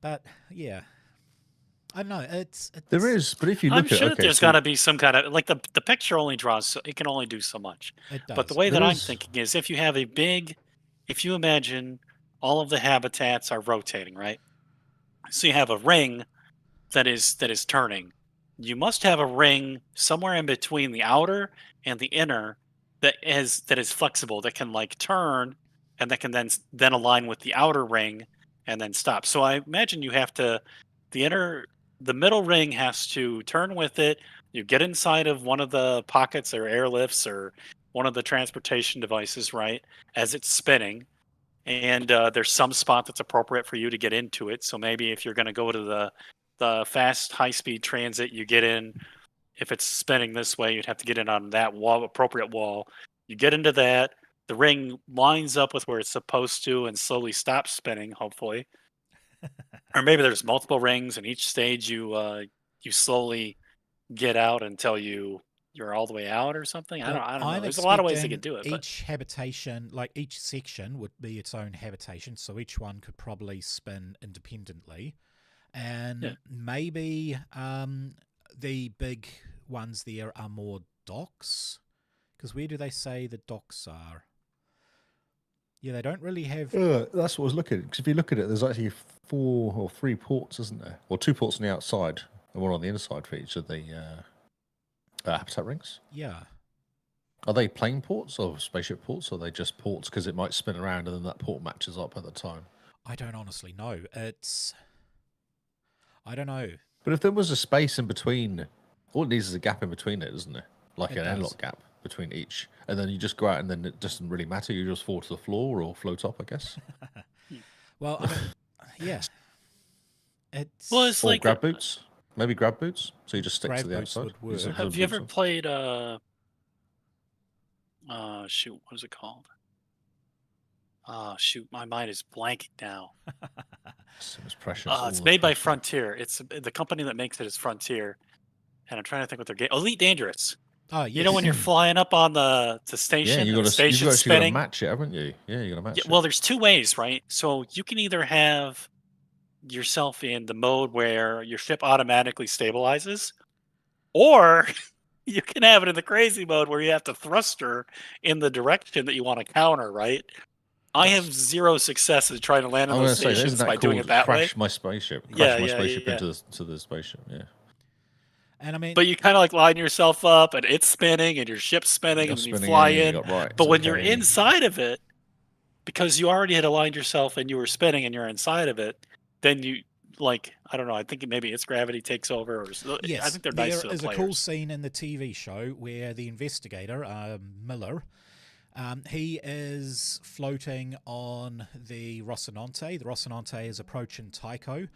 But yeah, I don't know.
There is, but if you look
I'm
at
sure
it,
that
okay,
there's
so
got to be some kind of like the picture only draws, so it can only do so much.
It does.
But the way that
There
I'm
is-
thinking is, if you imagine all of the habitats are rotating, right? So you have a ring that is turning. You must have a ring somewhere in between the outer and the inner that is flexible, that can like turn, and that can then align with the outer ring and then stop. So I imagine you have to the the middle ring has to turn with it. You get inside of one of the pockets or airlifts or one of the transportation devices, right, as it's spinning. And there's some spot that's appropriate for you to get into it. So maybe if you're going to go to the fast high speed transit, you get in. If it's spinning this way, you'd have to get in on that wall, appropriate wall. You get into that. The ring lines up with where it's supposed to and slowly stops spinning, hopefully. Or maybe there's multiple rings, and each stage you slowly get out until you're all the way out or something.
Well,
I don't know.
I'm
There's a lot of ways they
expecting
could do it, but
each habitation, like each section, would be its own habitation, so each one could probably spin independently.
yeah.
And maybe the big ones there are more docks. Because where do they say the docks are? Yeah, they don't really have.
That's what I was looking at. Because if you look at it, there's actually 4 or 3 ports, isn't there? Or 2 ports on the outside and one on the inside for each of the habitat rings.
Yeah.
Are they plane ports or spaceship ports? Or are they just ports because it might spin around and then that port matches up at the time?
I don't honestly know. I don't know.
But if there was a space in between, all it needs is a gap in between it, isn't it? Like
It
an
does.
airlock gap between each. And then you just go out and then it doesn't really matter. You just fall to the floor or float up, I guess.
Well, I mean, yeah. It's
Well, it's
Or
like
grab boots. Maybe grab boots. So you just stick
grab
to the
boots
outside.
would
Use
work.
some
have you
boots
ever
on.
played shoot, what is it called? Shoot, my mind is blanking now.
It was precious. all
It's
the
made by
pressure.
Frontier. It's the company that makes it is Frontier, and I'm trying to think what their game. Elite Dangerous.
Oh,
You know
yes.
when you're flying up on the
Yeah,
station
you
and the
you've
station's
actually got to
spinning?
match it, haven't you? Yeah, you got to match
Yeah,
it.
well, there's 2 ways, right? So you can either have yourself in the mode where your ship automatically stabilizes, or you can have it in the crazy mode where you have to thruster in the direction that you want to counter, right? I have
That's-
0 success in trying to land on
I'm going
those
to say, isn't
stations
that
by doing it
called
that way.
crash my spaceship?
Yeah,
Crash my
yeah, yeah,
spaceship
yeah.
into the spaceship. Yeah,
And I mean,
But you kind of like line yourself up, and it's spinning, and your ship's spinning,
you're
and then you
spinning
fly
in. You
in.
got right.
But
It's
when you're
okay.
inside of it, because you already had aligned yourself and you were spinning and you're inside of it, then you like I don't know. I think maybe its gravity takes over, or I
yes,
think they're nice
there
to the
is a cool
players.
scene in the TV show where the investigator, Miller, he is floating on the Rocinante. The Rocinante is approaching Tycho.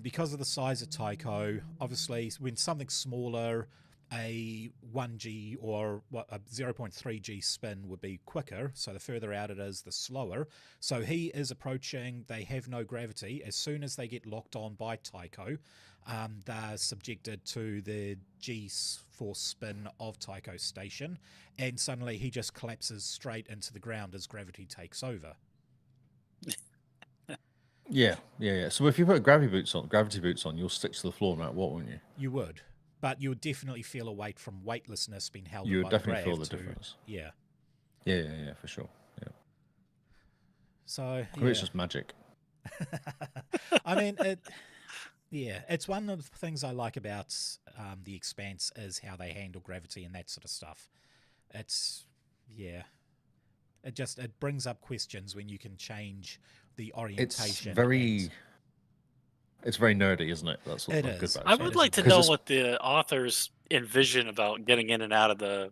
Because of the size of Tycho, obviously, when something smaller, a 1G or a 0.3G spin would be quicker. So the further out it is, the slower. So he is approaching. They have no gravity. As soon as they get locked on by Tycho, they're subjected to the G force spin of Tycho's station, and suddenly he just collapses straight into the ground as gravity takes over.
Yeah. So if you put gravity boots on, you'll stick to the floor no matter what, won't you?
You would, but you would definitely feel a weight from weightlessness being held
You
in
would
by
definitely
the
feel
grav
the
to,
difference.
yeah.
Yeah, for sure. Yeah.
So
Maybe it's
yeah,
just magic.
I mean it's one of the things I like about the Expanse is how they handle gravity and that sort of stuff. It's yeah, it brings up questions when you can change the orientation.
It's very nerdy, isn't it? That's
It
what's good
is.
about
I
it.
would
It is
like to
very.
know what the authors envision about getting in and out of the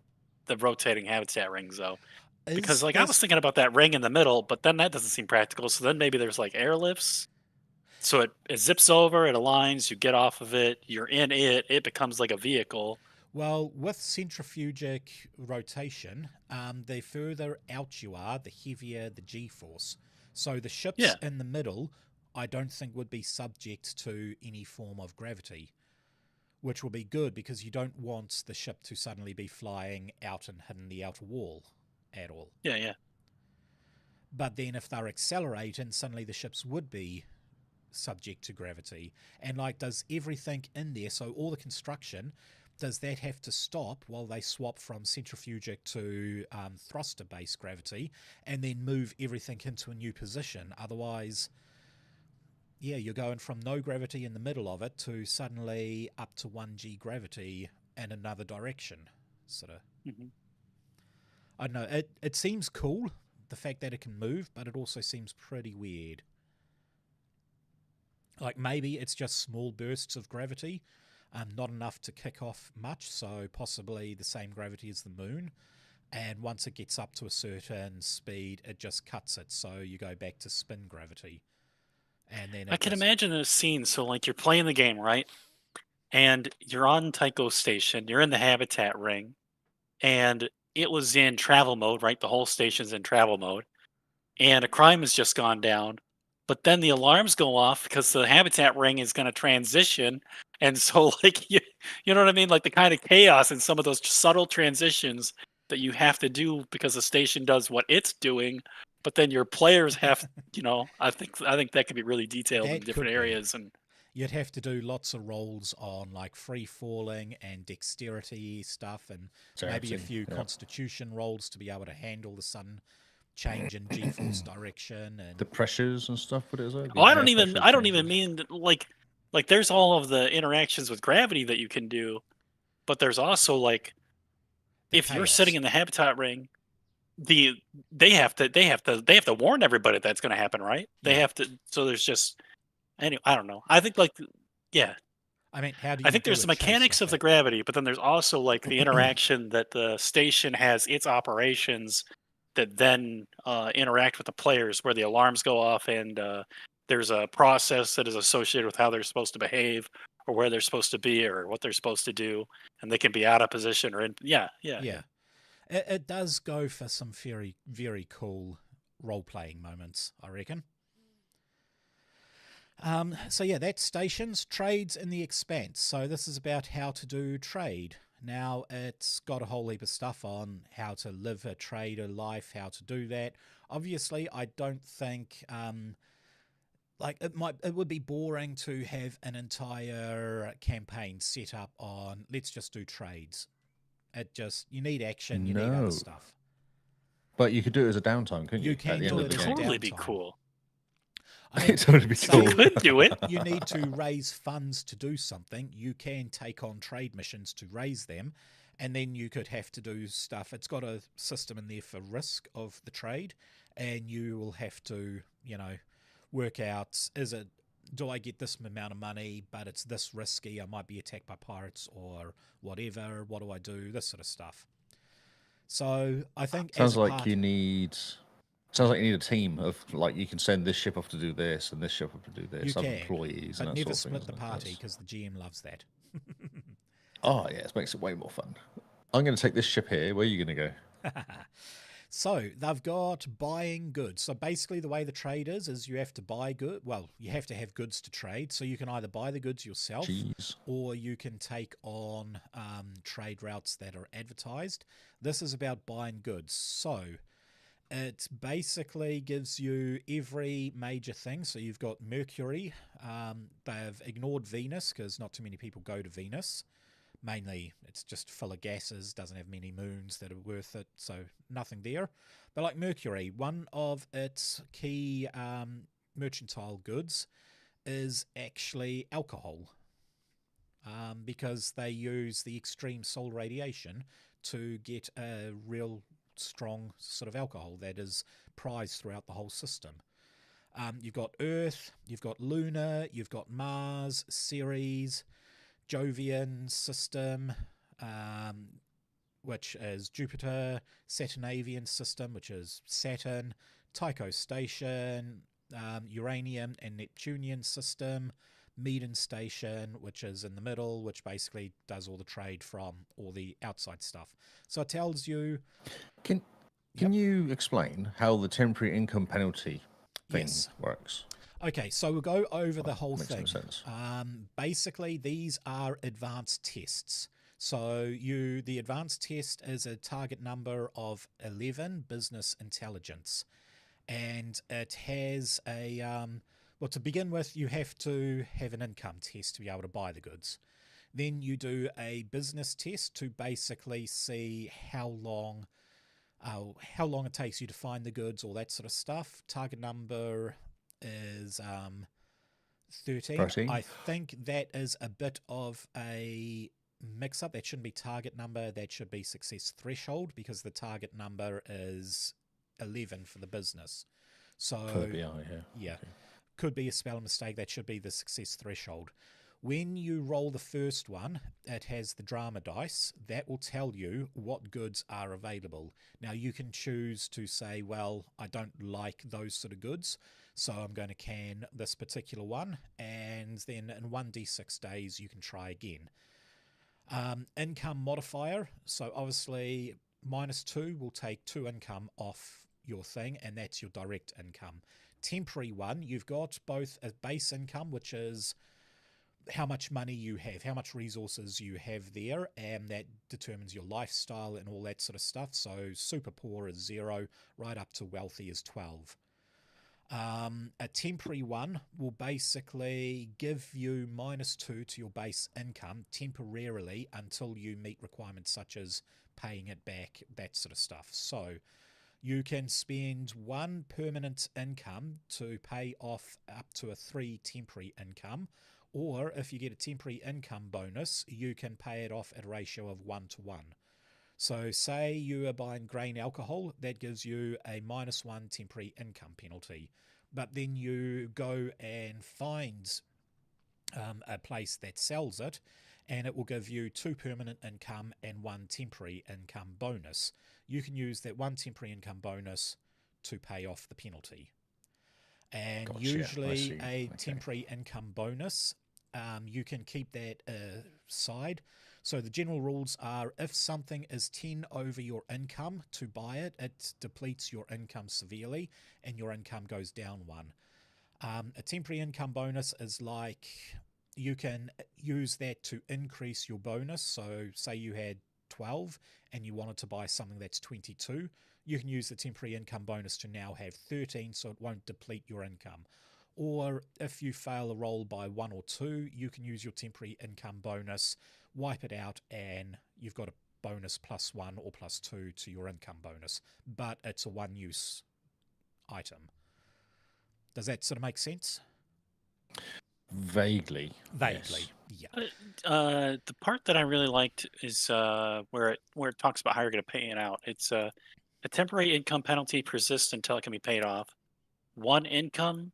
rotating habitat rings, though. Because
Is
like I was
this
thinking about that ring in the middle, but then that doesn't seem practical. So then maybe there's like airlifts. So it zips over, it aligns, you get off of it, you're in it, it becomes like a vehicle.
well with centrifugic rotation? The further out you are, the heavier the G-force. So the ships
Yeah.
in the middle, I don't think would be subject to any form of gravity, which will be good because you don't want the ship to suddenly be flying out and hitting the outer wall at all.
Yeah.
But then if they're accelerating, suddenly the ships would be subject to gravity. And like, does everything in there, so all the construction, does that have to stop while they swap from centrifugic to thruster based gravity and then move everything into a new position? Otherwise, yeah, you're going from no gravity in the middle of it to suddenly up to 1G gravity in another direction. Sort of,
Hmm.
I don't know, it seems cool, the fact that it can move, but it also seems pretty weird. Like maybe it's just small bursts of gravity, not enough to kick off much, so possibly the same gravity as the moon. And once it gets up to a certain speed, it just cuts it, so you go back to spin gravity. And then
I
it
can
just.
imagine a scene. So, like, you're playing the game, right? And you're on Tycho Station. You're in the habitat ring, and it was in travel mode, right? The whole station's in travel mode, and a crime has just gone down. But then the alarms go off because the habitat ring is going to transition, and so like you know what I mean? Like the kind of chaos and some of those subtle transitions that you have to do because the station does what it's doing, but then your players have, I think that could be really detailed in
That
different
could be.
areas and
You'd have to do lots of rolls on like free falling and dexterity stuff, and maybe a
Charity.
few
Yeah.
constitution rolls to be able to handle the sudden change in G-force direction. And
The pressures and stuff. What is it?
oh,
The air pressure
I don't even
changes.
mean like there's all of the interactions with gravity that you can do, but there's also like
the
if you're sitting
chaos.
in the habitat ring, the they have to warn everybody that's going to happen, right? They
Yeah.
have to. So there's just anyway. I don't know. I think like yeah,
I mean, how do
I
you
think
do
there's
a
the
chase
mechanics
with
of the
that?
gravity, but then there's also like the interaction that the station has its operations that then interact with the players, where the alarms go off and there's a process that is associated with how they're supposed to behave or where they're supposed to be or what they're supposed to do, and they can be out of position or in. Yeah, yeah, yeah.
Yeah. It does go for some very, very cool role-playing moments, I reckon. So yeah, that's stations, trades in the Expanse. So this is about how to do trade. Now it's got a whole heap of stuff on how to live a trader life, how to do that. Obviously, I don't think like it would be boring to have an entire campaign set up on let's just do trades. It just you need action, you need other
No.
stuff.
But you could do it as a downtime, couldn't
You
you? At
can
the
It
end
do
of
would
it
the
as a
game.
totally be
downtime.
cool.
I mean,
It's going to be
say
You
cool.
could do it.
you need to raise funds to do something, you can take on trade missions to raise them, and then you could have to do stuff. It's got a system in there for risk of the trade, and you will have to, work out do I get this amount of money, but it's this risky, I might be attacked by pirates or whatever, what do I do, this sort of stuff. So I think as
Sounds
a
like
part,
you need. Sounds like you need a team of like you can send this ship off to do this and this ship off to do
you
this. Have
can,
employees and
but
that
never
sort of thing,
split the
isn't it?
party because the GM loves that.
Oh yeah, it makes it way more fun. I'm going to take this ship here. Where are you going to go?
So they've got buying goods. So basically, the way the trade is you have to buy good. Well, you have to have goods to trade. So you can either buy the goods yourself,
Jeez.
or you can take on trade routes that are advertised. This is about buying goods. So it basically gives you every major thing. So you've got Mercury. They've ignored Venus because not too many people go to Venus. Mainly, it's just full of gases, doesn't have many moons that are worth it, so nothing there. But like Mercury, one of its key mercantile goods is actually alcohol, because they use the extreme solar radiation to get a real strong sort of alcohol that is prized throughout the whole system. You've got Earth, you've got Luna, you've got Mars, Ceres, Jovian system, which is Jupiter, Saturnavian system, which is Saturn, Tycho station, Uranium and Neptunian system, Medan station, which is in the middle, which basically does all the trade from all the outside stuff. So it tells you.
Can
Yep.
you explain how the temporary income penalty thing
Yes.
works?
Okay, so we'll go over the whole
Makes
thing.
some sense.
Basically, these are advanced tests. So the advanced test is a target number of 11 business intelligence, and it has a well, to begin with, you have to have an income test to be able to buy the goods. Then you do a business test to basically see how long it takes you to find the goods, all that sort of stuff. Target number is 13.
13.
I think that is a bit of a mix up. That shouldn't be target number, that should be success threshold, because the target number is 11 for the business. So
For the BI, yeah.
yeah.
Okay.
could be a spell mistake. That should be the success threshold. When you roll the first one, it has the drama dice. That will tell you what goods are available. Now, you can choose to say, well, I don't like those sort of goods, so I'm going to can this particular one, and then in 1d6 days, you can try again. Income modifier, so obviously -2 will take 2 income off your thing, and that's your direct income. Temporary one, you've got both a base income, which is how much money you have, how much resources you have there, and that determines your lifestyle and all that sort of stuff. So super poor is 0, right up to wealthy is 12. A temporary one will basically give you -2 to your base income temporarily until you meet requirements such as paying it back, that sort of stuff. So you can spend 1 permanent income to pay off up to a 3 temporary income, or if you get a temporary income bonus, you can pay it off at a ratio of 1:1. So say you are buying grain alcohol, that gives you a -1 temporary income penalty. But then you go and find a place that sells it, and it will give you 2 permanent income and 1 temporary income bonus. You can use that 1 temporary income bonus to pay off the penalty. And
Gotcha, I
usually
see.
a
Okay.
temporary income bonus, you can keep that aside. So the general rules are, if something is 10 over your income to buy it, it depletes your income severely and your income goes down 1. A temporary income bonus is like, you can use that to increase your bonus. So say you had 12 and you wanted to buy something that's 22, you can use the temporary income bonus to now have 13, so it won't deplete your income. Or if you fail a roll by 1 or 2, you can use your temporary income bonus, wipe it out, and you've got a bonus +1 or +2 to your income bonus. But it's a one-use item. Does that sort of make sense?
Vaguely.
Vaguely,
Yes.
yeah.
The part that I really liked is where it talks about how you're going to pay it out. It's a temporary income penalty persists until it can be paid off. 1 income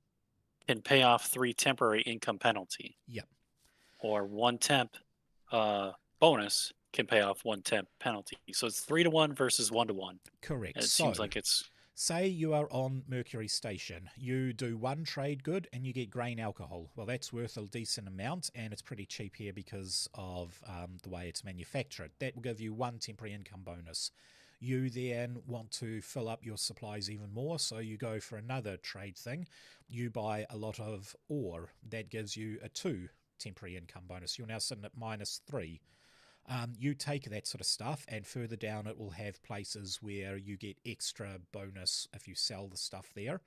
can pay off 3 temporary income penalty,
Yep.
or 1 temp bonus can pay off 1 temp penalty. So it's 3-to-1 versus 1-to-1.
Correct.
It
So
seems like it's
say you are on Mercury Station. You do 1 trade good and you get grain alcohol. Well, that's worth a decent amount, and it's pretty cheap here because of the way it's manufactured. That will give you 1 temporary income bonus. You then want to fill up your supplies even more, so you go for another trade thing. You buy a lot of ore. That gives you a 2 temporary income bonus. You're now sitting at -3. You take that sort of stuff, and further down it will have places where you get extra bonus if you sell the stuff there.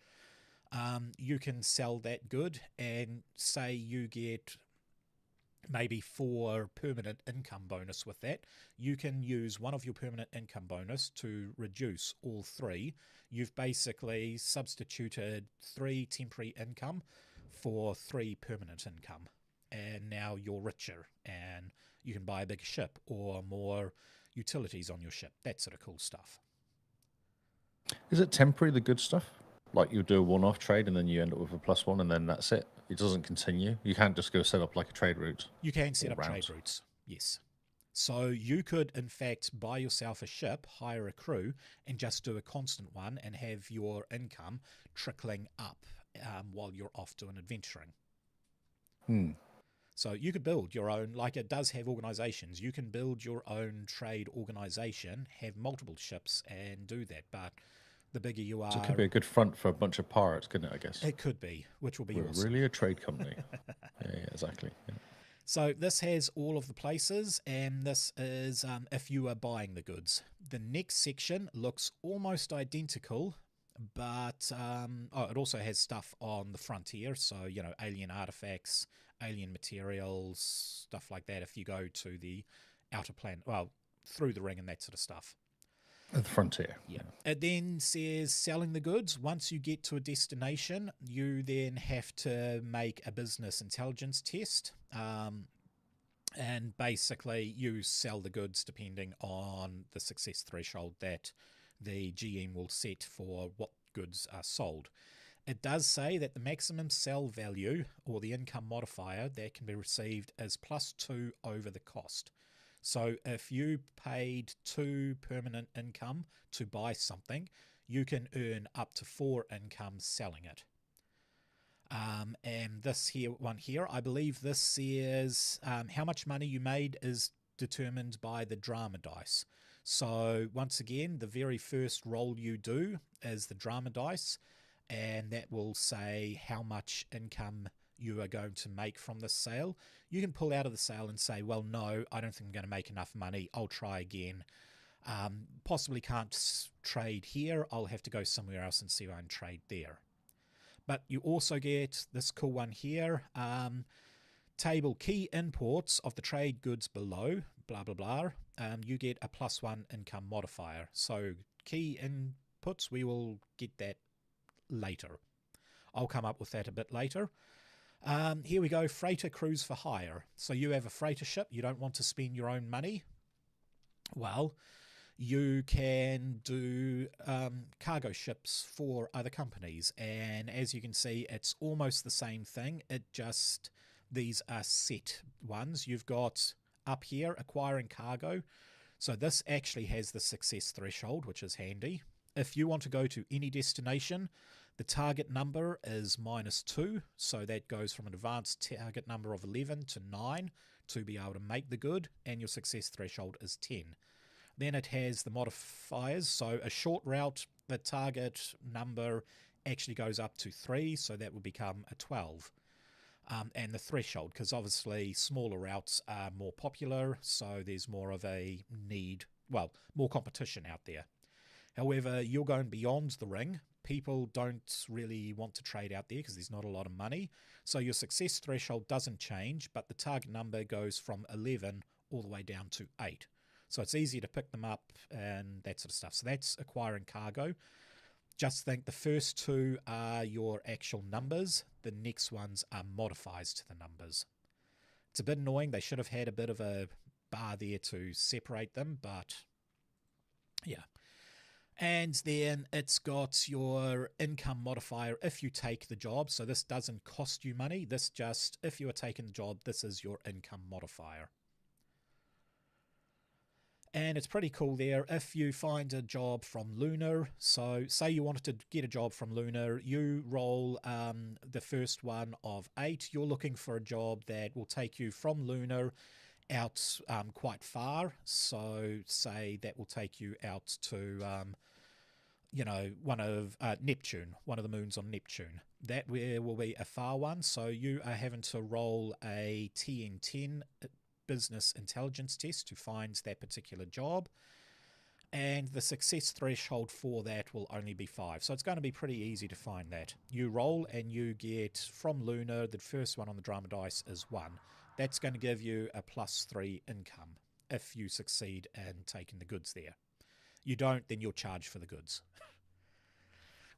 You can sell that good, and say you get maybe 4 permanent income bonus with that. You can use one of your permanent income bonus to reduce all 3. You've basically substituted 3 temporary income for 3 permanent income, and now you're richer, and you can buy a bigger ship or more utilities on your ship, that sort of cool stuff.
Is it temporary, the good stuff? Like you do a one-off trade and then you end up with a +1 and then that's it? It doesn't continue? You can't just go set up like a trade route?
You can set
Or
up trade
routes.
routes, yes. So you could, in fact, buy yourself a ship, hire a crew, and just do a constant one and have your income trickling up while you're off doing adventuring. So you could build your own, like it does have organizations. You can build your own trade organization, have multiple ships, and do that. But the bigger you are,
So it could be a good front for a bunch of pirates, couldn't it, I guess?
it could be, which will be
We're
awesome.
really a trade company. Yeah, exactly. Yeah.
So this has all of the places, and this is if you are buying the goods. The next section looks almost identical, but it also has stuff on the frontier. So, alien artifacts, alien materials, stuff like that if you go to the outer planet, well, through the ring and that sort of stuff.
At the frontier.
Yeah. It then says selling the goods. Once you get to a destination, you then have to make a business intelligence test. And basically, you sell the goods depending on the success threshold that the GM will set for what goods are sold. It does say that the maximum sell value, or the income modifier, that can be received is +2 over the cost. So if you paid 2 permanent income to buy something, you can earn up to 4 income selling it. And this one here, I believe this says how much money you made is determined by the drama dice. So once again, the very first roll you do is the drama dice, and that will say how much income you are going to make from this sale. You can pull out of the sale and say, well, no, I don't think I'm going to make enough money. I'll try again. Possibly can't trade here. I'll have to go somewhere else and see if I can trade there. But you also get this cool one here. Table key imports of the trade goods below, blah, blah, blah. You get a +1 income modifier. So key inputs, we will get that later. I'll come up with that a bit later. Here we go, freighter cruise for hire. So you have a freighter ship, you don't want to spend your own money. Well, you can do cargo ships for other companies, and as you can see, it's almost the same thing. These are set ones. You've got up here acquiring cargo, so this actually has the success threshold, which is handy. If you want to go to any destination, the target number is -2, so that goes from an advanced target number of 11 to 9 to be able to make the good, and your success threshold is 10. Then it has the modifiers, so a short route, the target number actually goes up to 3, so that would become a 12. And the threshold, because obviously smaller routes are more popular, so there's more of a need, well, more competition out there. However, you're going beyond the ring. People don't really want to trade out there because there's not a lot of money. So your success threshold doesn't change, but the target number goes from 11 all the way down to 8. So it's easier to pick them up and that sort of stuff. So that's acquiring cargo. Just think the first two are your actual numbers. The next ones are modifiers to the numbers. It's a bit annoying. They should have had a bit of a bar there to separate them, but yeah. And then it's got your income modifier if you take the job. So this doesn't cost you money. This just, if you are taking the job, this is your income modifier. And it's pretty cool there. If you find a job from Lunar, so say you wanted to get a job from Lunar, you roll the first one of 8. You're looking for a job that will take you from Lunar out quite far. So say that will take you out to, one of Neptune, one of the moons on Neptune. That will be a far one. So you are having to roll a TN10 business intelligence test to find that particular job, and the success threshold for that will only be 5, so it's going to be pretty easy to find that. You roll and you get from Lunar, the first one on the drama dice is 1. That's going to give you a +3 income if you succeed in taking the goods there. You don't, then you'll charge for the goods.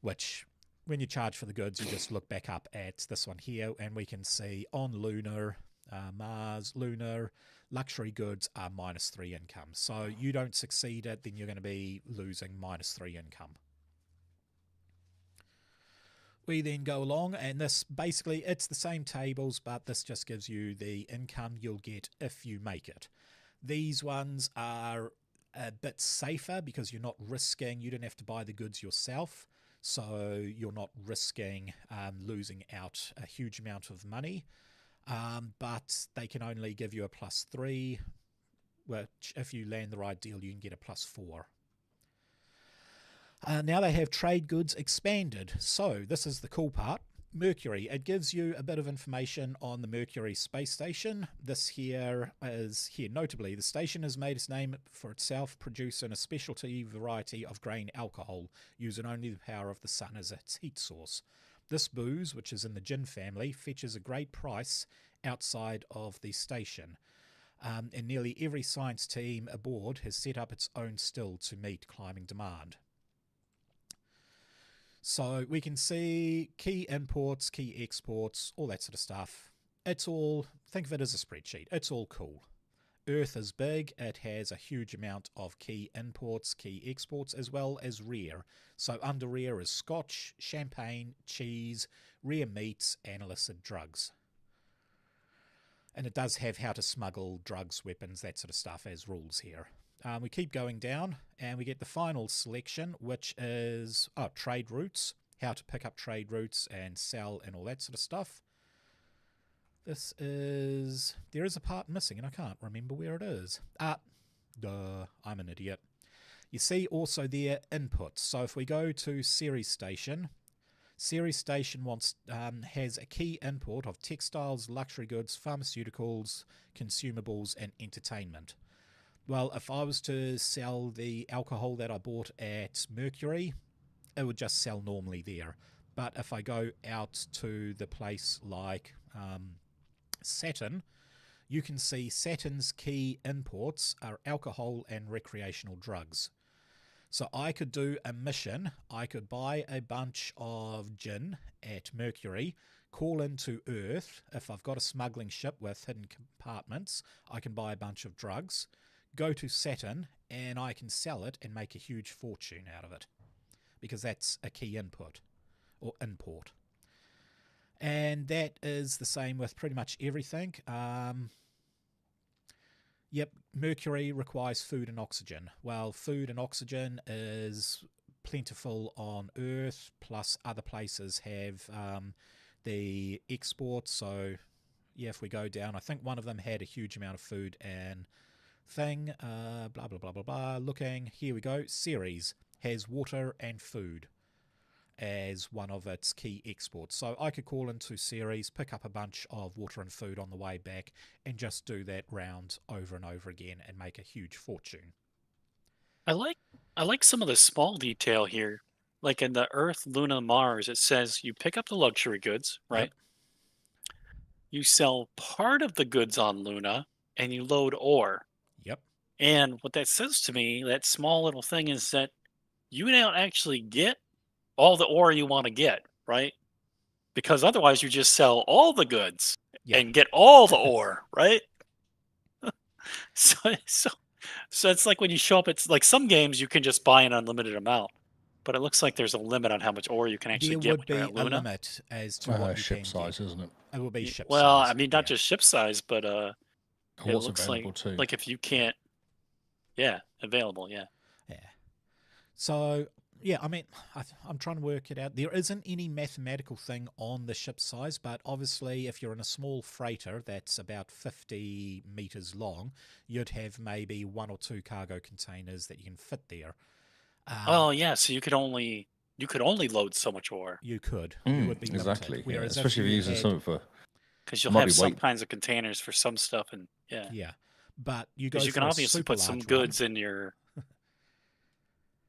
Which, when you charge for the goods, you just look back up at this one here, and we can see on Lunar, Mars, Lunar, luxury goods are -3 income. So you don't succeed it, then you're going to be losing -3 income. We then go along, and this basically, it's the same tables, but this just gives you the income you'll get if you make it. These ones are a bit safer because you're not risking, you don't have to buy the goods yourself, so you're not risking losing out a huge amount of money. But they can only give you a +3, which if you land the right deal, you can get a +4. Now they have trade goods expanded. So this is the cool part. Mercury. It gives you a bit of information on the Mercury space station. This here is here. Notably, the station has made its name for itself, producing a specialty variety of grain alcohol, using only the power of the sun as its heat source. This booze, which is in the gin family, fetches a great price outside of the station. And nearly every science team aboard has set up its own still to meet climbing demand. So we can see key imports, key exports, all that sort of stuff. It's all, think of it as a spreadsheet. It's all cool. Earth is big, it has a huge amount of key imports, key exports, as well as rare. So under rare is scotch, champagne, cheese, rare meats, and illicit drugs. And it does have how to smuggle drugs, weapons, that sort of stuff as rules here. We keep going down and we get the final selection, which is trade routes, how to pick up trade routes and sell and all that sort of stuff. There is a part missing and I can't remember where it is. I'm an idiot. You see also their inputs. So if we go to Series Station has a key import of textiles, luxury goods, pharmaceuticals, consumables, and entertainment. Well, if I was to sell the alcohol that I bought at Mercury, it would just sell normally there. But if I go out to the place like Saturn, you can see Saturn's key imports are alcohol and recreational drugs. So I could do a mission, I could buy a bunch of gin at Mercury, call into Earth. If I've got a smuggling ship with hidden compartments, I can buy a bunch of drugs, go to Saturn, and I can sell it and make a huge fortune out of it. Because that's a key input, or import. And that is the same with pretty much everything. Yep, Mercury requires food and oxygen. Well, food and oxygen is plentiful on Earth, plus other places have the exports. So, yeah, if we go down, I think one of them had a huge amount of food and thing. Blah, blah, blah, blah, blah. Looking, here we go. Ceres has water and food as one of its key exports. So I could call into Ceres, pick up a bunch of water and food on the way back, and just do that round over and over again and make a huge fortune.
I like some of the small detail here. Like in the Earth, Luna, Mars, it says you pick up the luxury goods, right?
Yep.
You sell part of the goods on Luna and you load ore.
Yep.
And what that says to me, that small little thing, is that you don't actually get all the ore you want to get, right? Because otherwise you just sell all the goods
Yep.
and get all the ore, right? So it's like when you show up, it's like some games you can just buy an unlimited amount, but it looks like there's a limit on how much ore you can actually
There
get
would
when you're
be
at
a
Luna.
limit as to what you
Ship
can
size,
get.
isn't it?
It will be ship
Well,
size.
I mean, not
yeah.
just ship size, but
And
it
what's
looks
available
like
too.
like if you can't, yeah, available, yeah.
Yeah. So, yeah, I mean, I'm trying to work it out. There isn't any mathematical thing on the ship size, but obviously if you're in a small freighter that's about 50 meters long, you'd have maybe 1 or 2 cargo containers that you can fit there.
Oh yeah, so you could only load so much ore
You could. You would be limited.
Exactly. Yeah.
Whereas
Especially if
if
you're
you
using
had,
something for.
because you'll
Might
have
be
some
weight.
kinds of containers for some stuff, and yeah,
yeah, but you go
because you can
for a
obviously
super
put some
large
goods
one.
in your,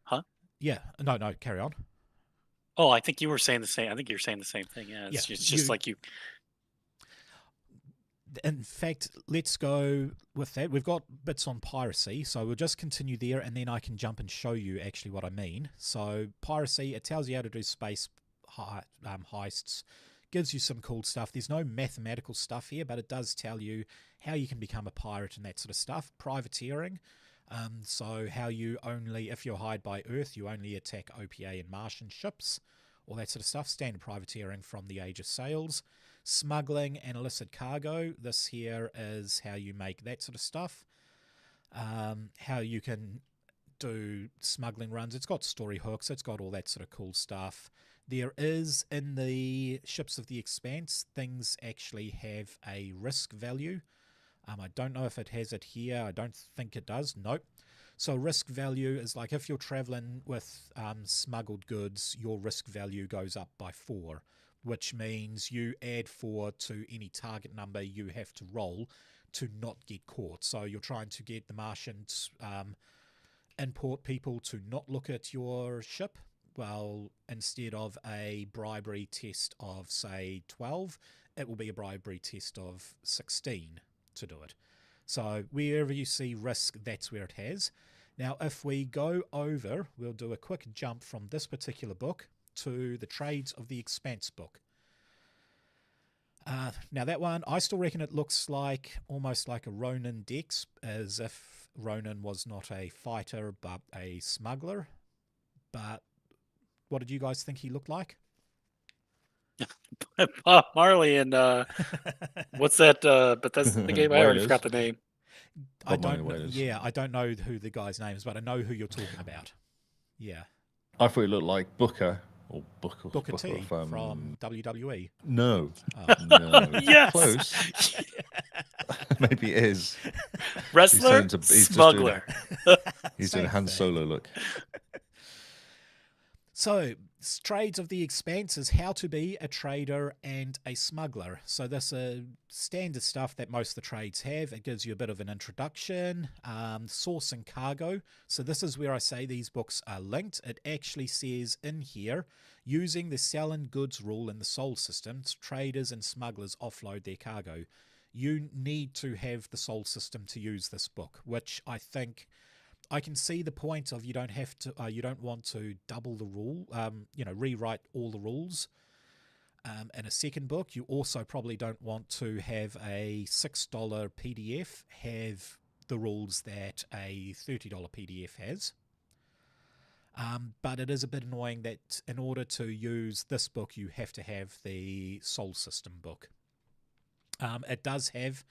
huh?
Yeah, no, carry on.
Oh, I think you were saying the same. I think you're saying the same thing. Yeah,
Yeah,
it's just like you.
In fact, let's go with that. We've got bits on piracy, so we'll just continue there and then I can jump and show you actually what I mean. So piracy, it tells you how to do space heists, gives you some cool stuff. There's no mathematical stuff here, but it does tell you how you can become a pirate and that sort of stuff. Privateering, so how you only, if you're hired by Earth, you only attack OPA and Martian ships, all that sort of stuff. Standard privateering from the Age of Sails. Smuggling and illicit cargo, this here is how you make that sort of stuff. How you can do smuggling runs. It's got story hooks, it's got all that sort of cool stuff. There is, in the ships of the Expanse, things actually have a risk value. I don't know if it has it here. I don't think it does. Nope. So risk value is like if you're traveling with smuggled goods, your risk value goes up by 4, which means you add 4 to any target number you have to roll to not get caught. So you're trying to get the Martians import people to not look at your ship. Well, instead of a bribery test of, say, 12, it will be a bribery test of 16 to do it. So wherever you see risk, that's where it has. Now, if we go over, we'll do a quick jump from this particular book to the Trades of the Expanse book. Now that one, I still reckon it looks like almost like a Ronin Dex, as if Ronin was not a fighter but a smuggler. But what did you guys think he looked like?
Bob Marley and what's that? But that's the game. I already
Whalers.
forgot the name.
I
Bob Marley
don't know.
Whalers.
Yeah, I don't know who the guy's name is, but I know who you're talking about. Yeah,
I thought he looked like Booker or
Booker T
from
from WWE.
No,
Oh.
no,
Yes!
close. Maybe it is.
Wrestler,
He's just
smuggler.
He's doing a
Same
Han
thing.
Solo look.
So, trades of the Expanse is how to be a trader and a smuggler. So this is standard stuff that most of the trades have. It gives you a bit of an introduction, source and cargo. So this is where I say these books are linked. It actually says in here, using the sell and goods rule in the Sol system, traders and smugglers offload their cargo. You need to have the Sol system to use this book, which I think... I can see the point of you don't have to, you don't want to double the rule, rewrite all the rules in a second book. You also probably don't want to have a $6 PDF have the rules that a $30 PDF has. But it is a bit annoying that in order to use this book, you have to have the Sol System book. It does have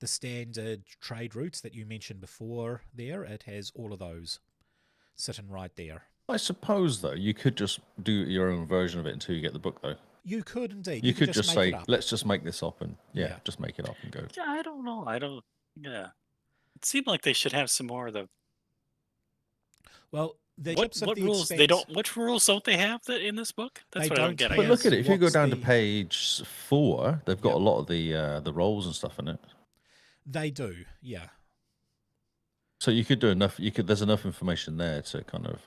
the standard trade routes that you mentioned before there. It has all of those sitting right there.
I suppose, though, you could just do your own version of it until you get the book, though.
You could indeed.
You could just
make
say,
it up.
let's just make this up and,
Yeah.
just make it up and go.
Yeah, I don't know. Yeah. It seemed like they should have some more of the...
Well, the
what
ships of the
rules
Expanse,
they don't? Which rules don't they have that in this book? That's
They
what I don't
don't
get. I
have-
But look at it. If you go
what's
down to
the-
page 4, they've got
Yep.
a lot of the roles and stuff in it.
They do, yeah.
So you could do enough. There's enough information there to kind of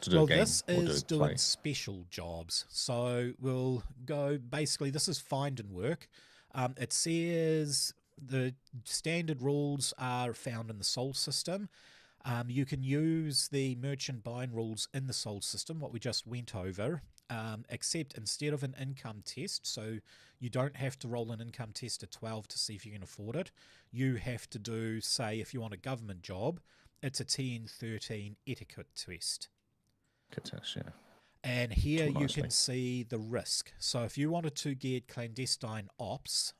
to do
Well,
a game
this
or do
is
a play.
doing special jobs. So we'll go, basically, this is find and work. It says the standard rules are found in the Sol system. You can use the merchant buying rules in the Sol system, what we just went over, except instead of an income test, so you don't have to roll an income test at 12 to see if you can afford it. You have to do, say, if you want a government job, it's a 10, 13 etiquette test.
Good test, yeah.
And here
Talk
you
nicely.
can see the risk. So if you wanted to get clandestine ops,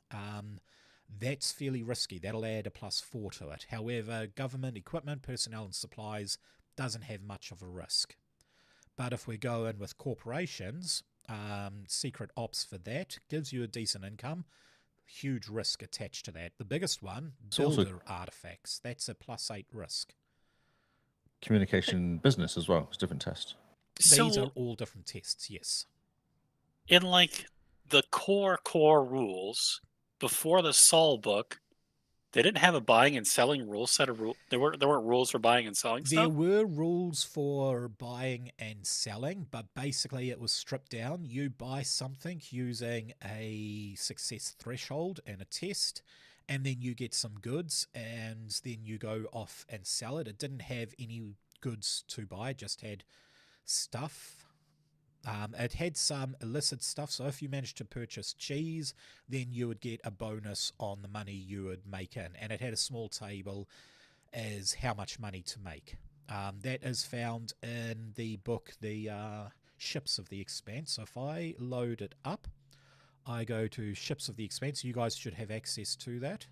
that's fairly risky. That'll add a +4 to it. However, government equipment, personnel and supplies doesn't have much of a risk. But if we go in with corporations, secret ops for that gives you a decent income. Huge risk attached to that. The biggest one,
It's also-
builder artifacts. That's a +8 risk.
Communication business as well. It's a different test.
So
These are all different tests, yes.
in like the core rules before the Sol book, they didn't have a buying and selling rule set of rule. There weren't rules for buying and selling
There
stuff.
were rules for buying and selling, but basically it was stripped down. You buy something using a success threshold and a test, and then you get some goods, and then you go off and sell it. It didn't have any goods to buy, it just had stuff. It had some illicit stuff, so if you managed to purchase cheese, then you would get a bonus on the money you would make in, and it had a small table as how much money to make. That is found in the book, The Ships of the Expanse. So if I load it up, I go to Ships of the Expanse. You guys should have access to that.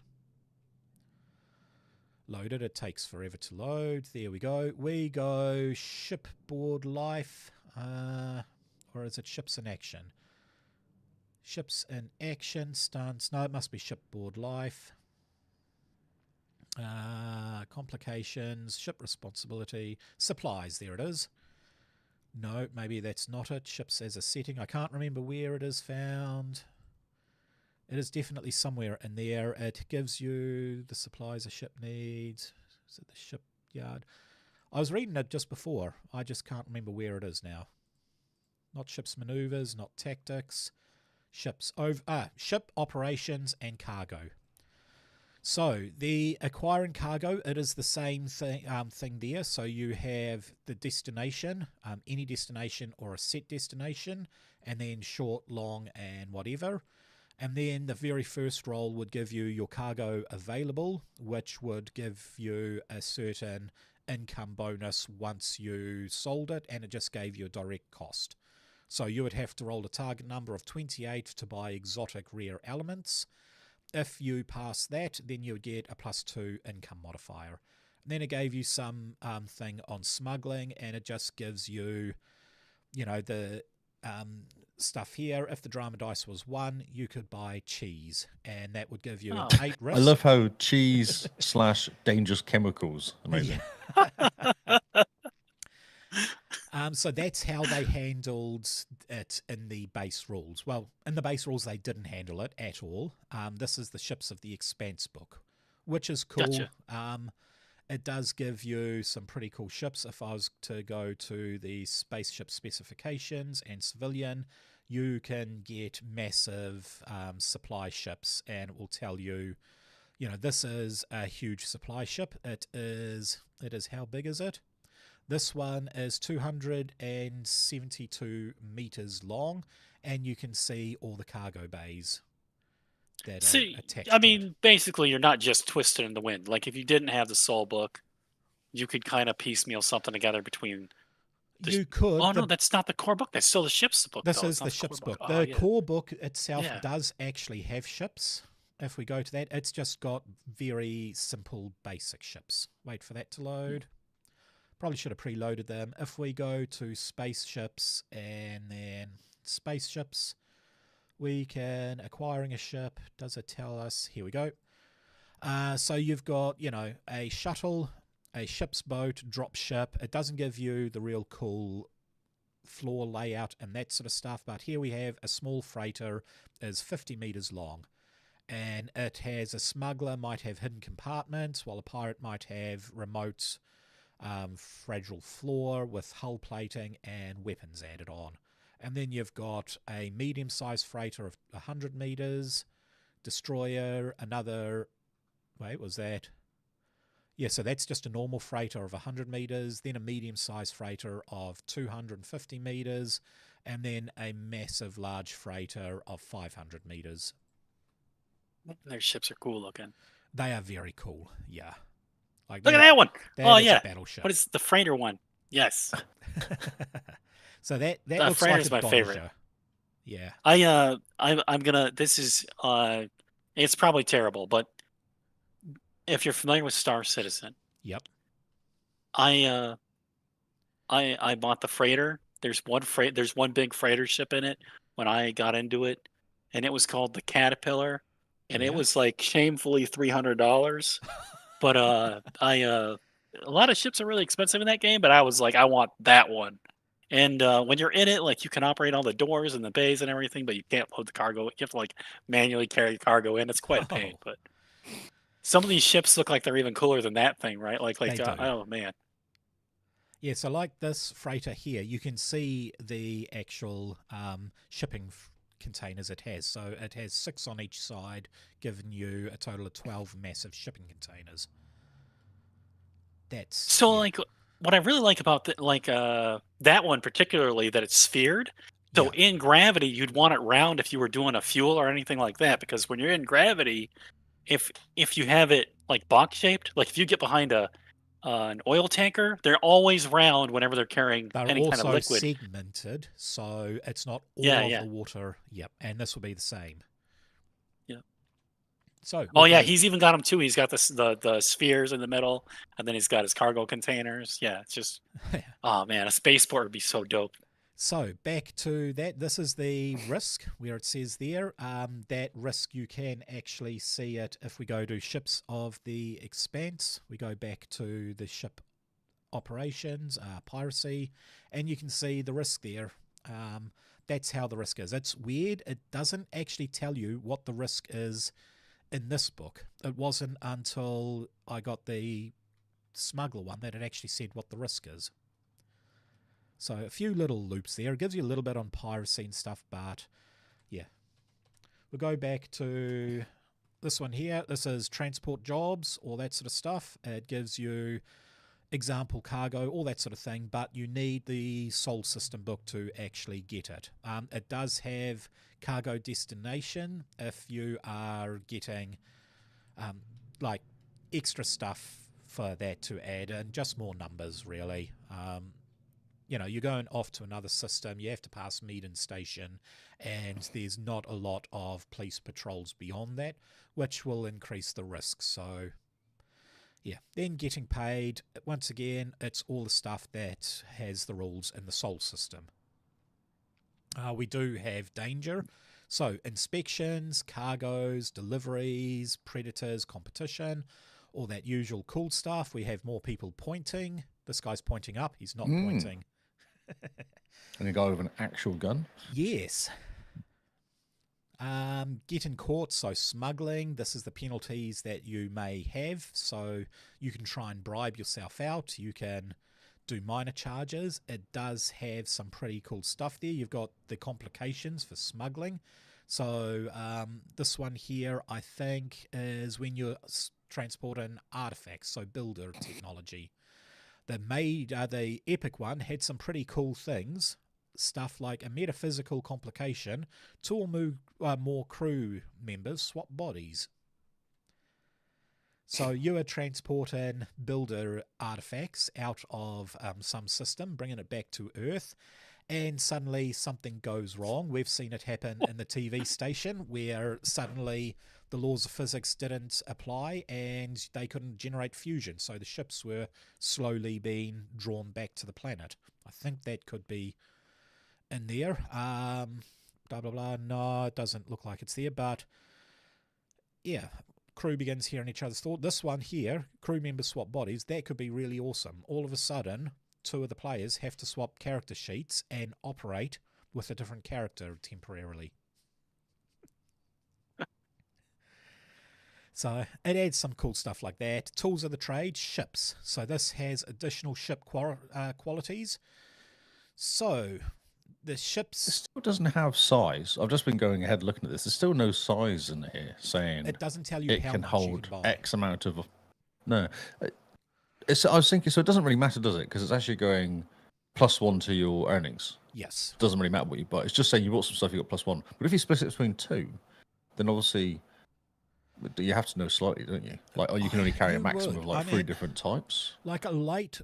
Loaded. It takes forever to load. There we go. We go Shipboard Life. Or is it Ships in Action? Ships in Action, stunts. No, it must be Shipboard Life. Complications, ship responsibility, supplies. There it is. No, maybe that's not it. Ships as a setting. I can't remember where it is found. It is definitely somewhere in there. It gives you the supplies a ship needs. Is it the shipyard? I was reading it just before. I just can't remember where it is now. Not ships maneuvers, not tactics. Ship operations and cargo. So the acquiring cargo, it is the same thing there. So you have the destination, any destination or a set destination, and then short, long, and whatever. And then the very first roll would give you your cargo available, which would give you a certain income bonus once you sold it, and it just gave you a direct cost. So you would have to roll a target number of 28 to buy exotic rare elements. If you pass that, then you would get a +2 income modifier. And then it gave you some thing on smuggling, and it just gives you, the stuff here. If the drama dice was 1, you could buy cheese, and that would give you an 8 risk.
I love how cheese / dangerous chemicals. Amazing.
So that's how they handled it in the base rules. Well, in the base rules, they didn't handle it at all. This is the Ships of the Expanse book, which is cool.
Gotcha.
It does give you some pretty cool ships. If I was to go to the spaceship specifications and civilian, you can get massive supply ships, and it will tell you, this is a huge supply ship. It is how big is it? This one is 272 meters long, and you can see all the cargo bays that are attached to it.
Basically, you're not just twisted in the wind. Like, if you didn't have the soul book, you could kind of piecemeal something together between...
You could.
Oh, no, that's not the core book. That's still the ship's book,
This
though.
is the ship's book.
Oh,
The
yeah.
core book itself does actually have ships. If we go to that, it's just got very simple basic ships. Wait for that to load. Probably should have preloaded them. If we go to spaceships and then spaceships, we can acquiring a ship. Does it tell us? Here we go. So you've got, a shuttle, a ship's boat, drop ship. It doesn't give you the real cool floor layout and that sort of stuff, but here we have a small freighter, is 50 meters long, and it has a smuggler, might have hidden compartments, while a pirate might have remote fragile floor with hull plating and weapons added on. And then you've got a medium-sized freighter of 100 meters, destroyer, another... Wait, was that... Yeah, so that's just a normal freighter of 100 meters, then a medium-sized freighter of 250 meters, and then a massive large freighter of 500 meters.
Their ships are cool looking.
They are very cool, yeah.
Look at that one!
That is
yeah.
a battleship.
What is the freighter one? Yes.
So that
The
looks
freighter's
like a
my favorite.
Dodger. Yeah.
I'm gonna... This is... it's probably terrible, but if you're familiar with Star Citizen...
Yep.
I bought the freighter. There's one big freighter ship in it when I got into it, and it was called the Caterpillar, and it was like shamefully $300. But a lot of ships are really expensive in that game, but I was like, I want that one. And when you're in it, like, you can operate all the doors and the bays and everything, but you can't load the cargo. You have to like manually carry cargo in. It's quite a pain, but some of these ships look like they're even cooler than that thing, right?
They do.
Oh man.
Yeah, so like this freighter here, you can see the actual shipping containers it has. So it has 6 on each side, giving you a total of 12 massive shipping containers. That's...
So, like, what I really like about that one particularly, that it's sphered. So in gravity, you'd want it round if you were doing a fuel or anything like that, because when you're in gravity, if you have it like box shaped, like if you get behind an oil tanker, they're always round whenever they're carrying any kind of liquid.
They're also segmented, so it's not all of the water. Yep, and this will be the same.
Yeah.
So.
He's even got them too. He's got the spheres in the middle, and then he's got his cargo containers. Yeah, it's just... Oh man, a spaceport would be so dope.
So back to that, this is the risk where it says there. That risk, you can actually see it if we go to Ships of the Expanse. We go back to the ship operations, piracy, and you can see the risk there. That's how the risk is. It's weird. It doesn't actually tell you what the risk is in this book. It wasn't until I got the smuggler one that it actually said what the risk is. So a few little loops there. It gives you a little bit on piracy and stuff, but yeah. We'll go back to this one here. This is transport jobs, all that sort of stuff. It gives you example cargo, all that sort of thing, but you need the Sol system book to actually get it. It does have cargo destination if you are getting like extra stuff for that to add in, just more numbers really. You're going off to another system, you have to pass Meaden Station, and there's not a lot of police patrols beyond that, which will increase the risk. So yeah, then getting paid, once again, it's all the stuff that has the rules in the Sol system. We do have danger, so inspections, cargoes, deliveries, predators, competition, all that usual cool stuff. We have more people pointing. This guy's pointing up, he's not pointing.
And a guy with an actual gun?
Yes. Getting caught, so smuggling, this is the penalties that you may have. So you can try and bribe yourself out. You can do minor charges. It does have some pretty cool stuff there. You've got the complications for smuggling. So this one here, I think, is when you're transporting artifacts, so builder technology. The epic one had some pretty cool things. Stuff like a metaphysical complication, two or more crew members swap bodies. So you are transporting builder artifacts out of some system, bringing it back to Earth, and suddenly something goes wrong. We've seen it happen in the TV station where suddenly the laws of physics didn't apply and they couldn't generate fusion. So the ships were slowly being drawn back to the planet. I think that could be in there. Blah, blah, blah. No, it doesn't look like it's there, but yeah, crew begins hearing each other's thought. This one here, crew members swap bodies, that could be really awesome. All of a sudden, two of the players have to swap character sheets and operate with a different character temporarily. So it adds some cool stuff like that. Tools of the trade, ships. So this has additional ship qualities. So the ships...
It still doesn't have size. I've just been going ahead looking at this. There's still no size in here saying
it doesn't tell you
it
how
can
much
hold
you can buy.
X amount of... No. I was thinking, so it doesn't really matter, does it? Because it's actually going +1 to your earnings.
Yes.
It doesn't really matter what you buy. It's just saying you bought some stuff, you got +1. But if you split it between two, then obviously you have to know slightly, don't you? Like, you can only carry a maximum of like 3 different types.
Like a light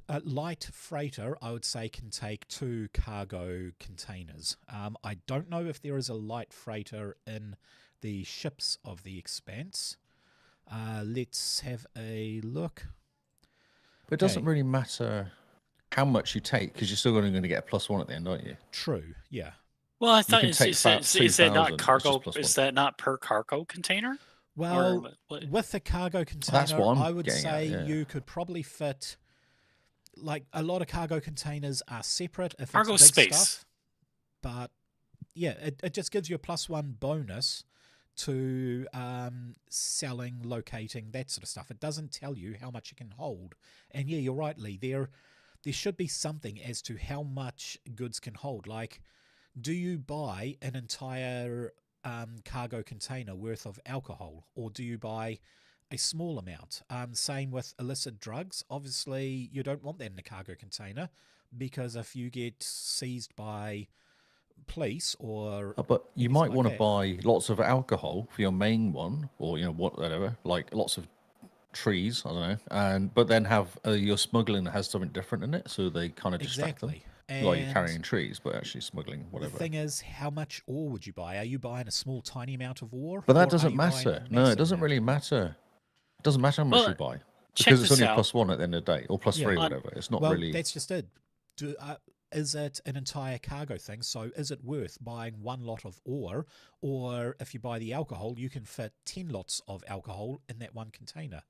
freighter, I would say, can take 2 cargo containers. I don't know if there is a light freighter in the ships of the Expanse. Let's have a look.
But it doesn't really matter how much you take, because you're still only going to get a +1 at the end, aren't you?
True, yeah.
Well, I thought is that not cargo? Is that not per cargo container?
Well, with the cargo container, I would say you could probably fit, like, a lot of cargo containers are separate if
cargo
it's big
space
stuff. But yeah, it just gives you a +1 bonus to selling, locating, that sort of stuff. It doesn't tell you how much it can hold. And yeah, you're right, Lee. There should be something as to how much goods can hold. Like, do you buy an entire cargo container worth of alcohol, or do you buy a small amount? Same with illicit drugs. Obviously, you don't want that in a cargo container, because if you get seized by police or...
But you might want to buy lots of alcohol for your main one, or whatever, like lots of trees, I don't know, but then have your smuggling that has something different in it, so they kind of distract them. Like you're carrying trees, but actually smuggling whatever.
The thing is, how much ore would you buy? Are you buying a small, tiny amount of ore?
But that doesn't matter. No, it doesn't really matter. It doesn't matter how much you buy, because it's only a +1 at the end of the day, or +3, whatever. It's not really...
That's just it. Is it an entire cargo thing? So is it worth buying 1 lot of ore? Or if you buy the alcohol, you can fit 10 lots of alcohol in that one container.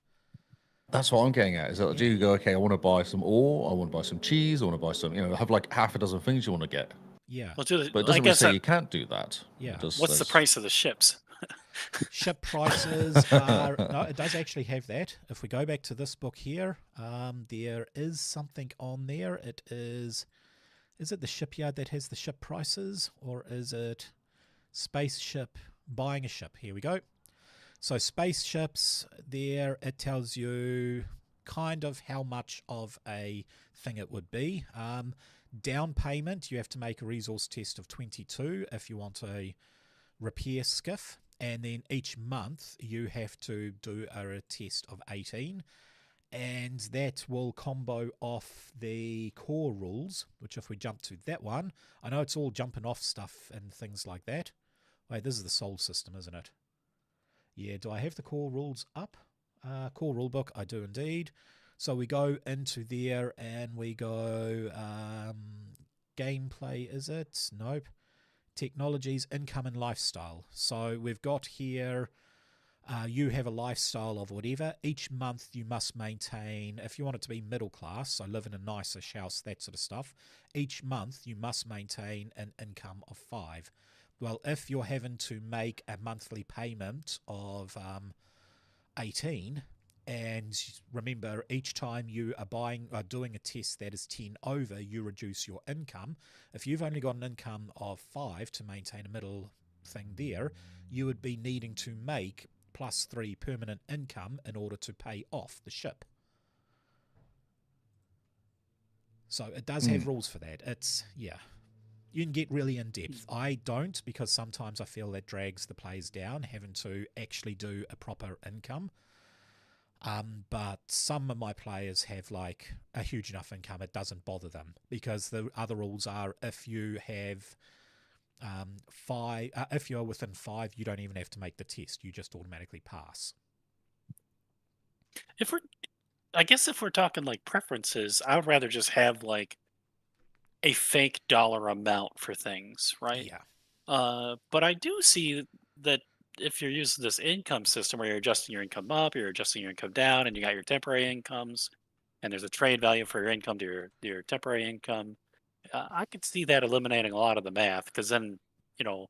That's what I'm getting at. Is that do you go, okay, I want to buy some ore, I want to buy some cheese, I want to buy some, have like half a dozen things you want to get.
Yeah.
Well,
but it doesn't really say you can't do that.
Yeah.
What's the price of the ships?
Ship prices are... No, it does actually have that. If we go back to this book here, there is something on there. It is... Is it the shipyard that has the ship prices, or is it spaceship, buying a ship? Here we go. So spaceships, there it tells you kind of how much of a thing it would be. Down payment, you have to make a resource test of 22 if you want a repair skiff, and then each month you have to do a test of 18, and that will combo off the core rules, which if we jump to that one, I know it's all jumping off stuff and things like that. Wait, this is the soul system, isn't it? Yeah, do I have the core rules up? Core rulebook, I do indeed. So we go into there and we go gameplay, is it? Nope. Technologies, income and lifestyle. So we've got here, you have a lifestyle of whatever. Each month you must maintain, if you want it to be middle class, so live in a nice-ish house, that sort of stuff, each month you must maintain an income of 5. Well, if you're having to make a monthly payment of 18, and remember, each time you are doing a test that is 10 over, you reduce your income. If you've only got an income of 5 to maintain a middle thing there, you would be needing to make +3 permanent income in order to pay off the ship. So it does have rules for that. It's, yeah. You can get really in depth. I don't, because sometimes I feel that drags the players down, having to actually do a proper income. But some of my players have like a huge enough income, it doesn't bother them, because the other rules are if you have 5, if you're within 5, you don't even have to make the test. You just automatically pass.
I guess if we're talking like preferences, I would rather just have like a fake dollar amount for things, right?
Yeah.
But I do see that if you're using this income system where you're adjusting your income up, you're adjusting your income down, and you got your temporary incomes, and there's a trade value for your income to your temporary income, I could see that eliminating a lot of the math, because then, you know,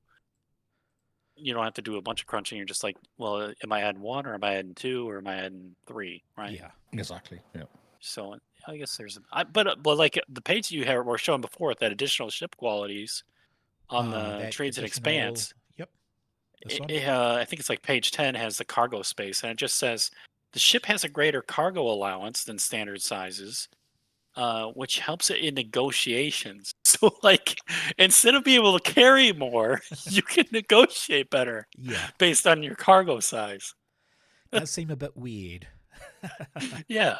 you don't have to do a bunch of crunching. You're just like, well, am I adding 1 or am I adding 2 or am I adding 3, right?
Yeah.
Exactly. Yeah.
So I guess but like the page you were showing before with that additional ship qualities on the
That
trades and
additional,
Expanse.
yep. This one?
I think it's like page 10 has the cargo space, and it just says the ship has a greater cargo allowance than standard sizes, which helps it in negotiations. So, like, instead of being able to carry more, you can negotiate better
Yeah.
based on your cargo size.
Does seem a bit weird.
Yeah.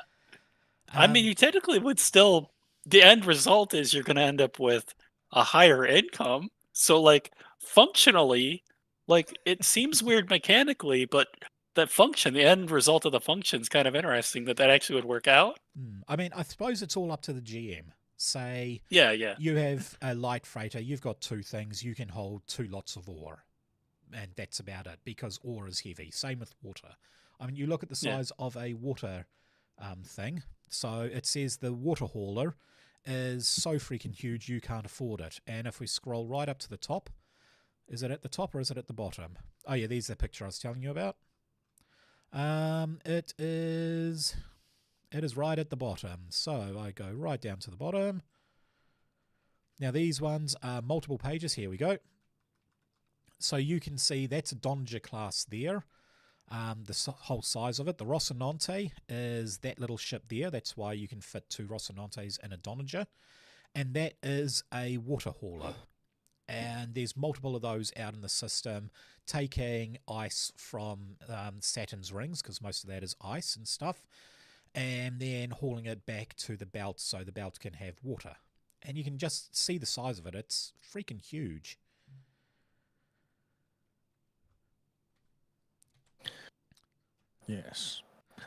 I mean, you technically would still, the end result is you're going to end up with a higher income. So, like, functionally, like, it seems weird mechanically, but that function, the end result of the function is kind of interesting that actually would work out.
I mean, I suppose it's all up to the GM. Say,
Yeah.
you have a light freighter, you've got 2 things, you can hold 2 lots of ore. And that's about it, because ore is heavy. Same with water. I mean, you look at the size of a water thing. So it says the water hauler is so freaking huge you can't afford it. And if we scroll right up to the top, is it at the top or is it at the bottom? Oh yeah, there's the picture I was telling you about. It is right at the bottom. So I go right down to the bottom. Now these ones are multiple pages. Here we go. So you can see that's a Doninger class there. The whole size of it. The Rocinante is that little ship there. That's why you can fit 2 Rocinantes in a Doninger. And that is a water hauler. And there's multiple of those out in the system, taking ice from Saturn's rings, because most of that is ice and stuff, and then hauling it back to the belt so the belt can have water. And you can just see the size of it. It's freaking huge.
Yes.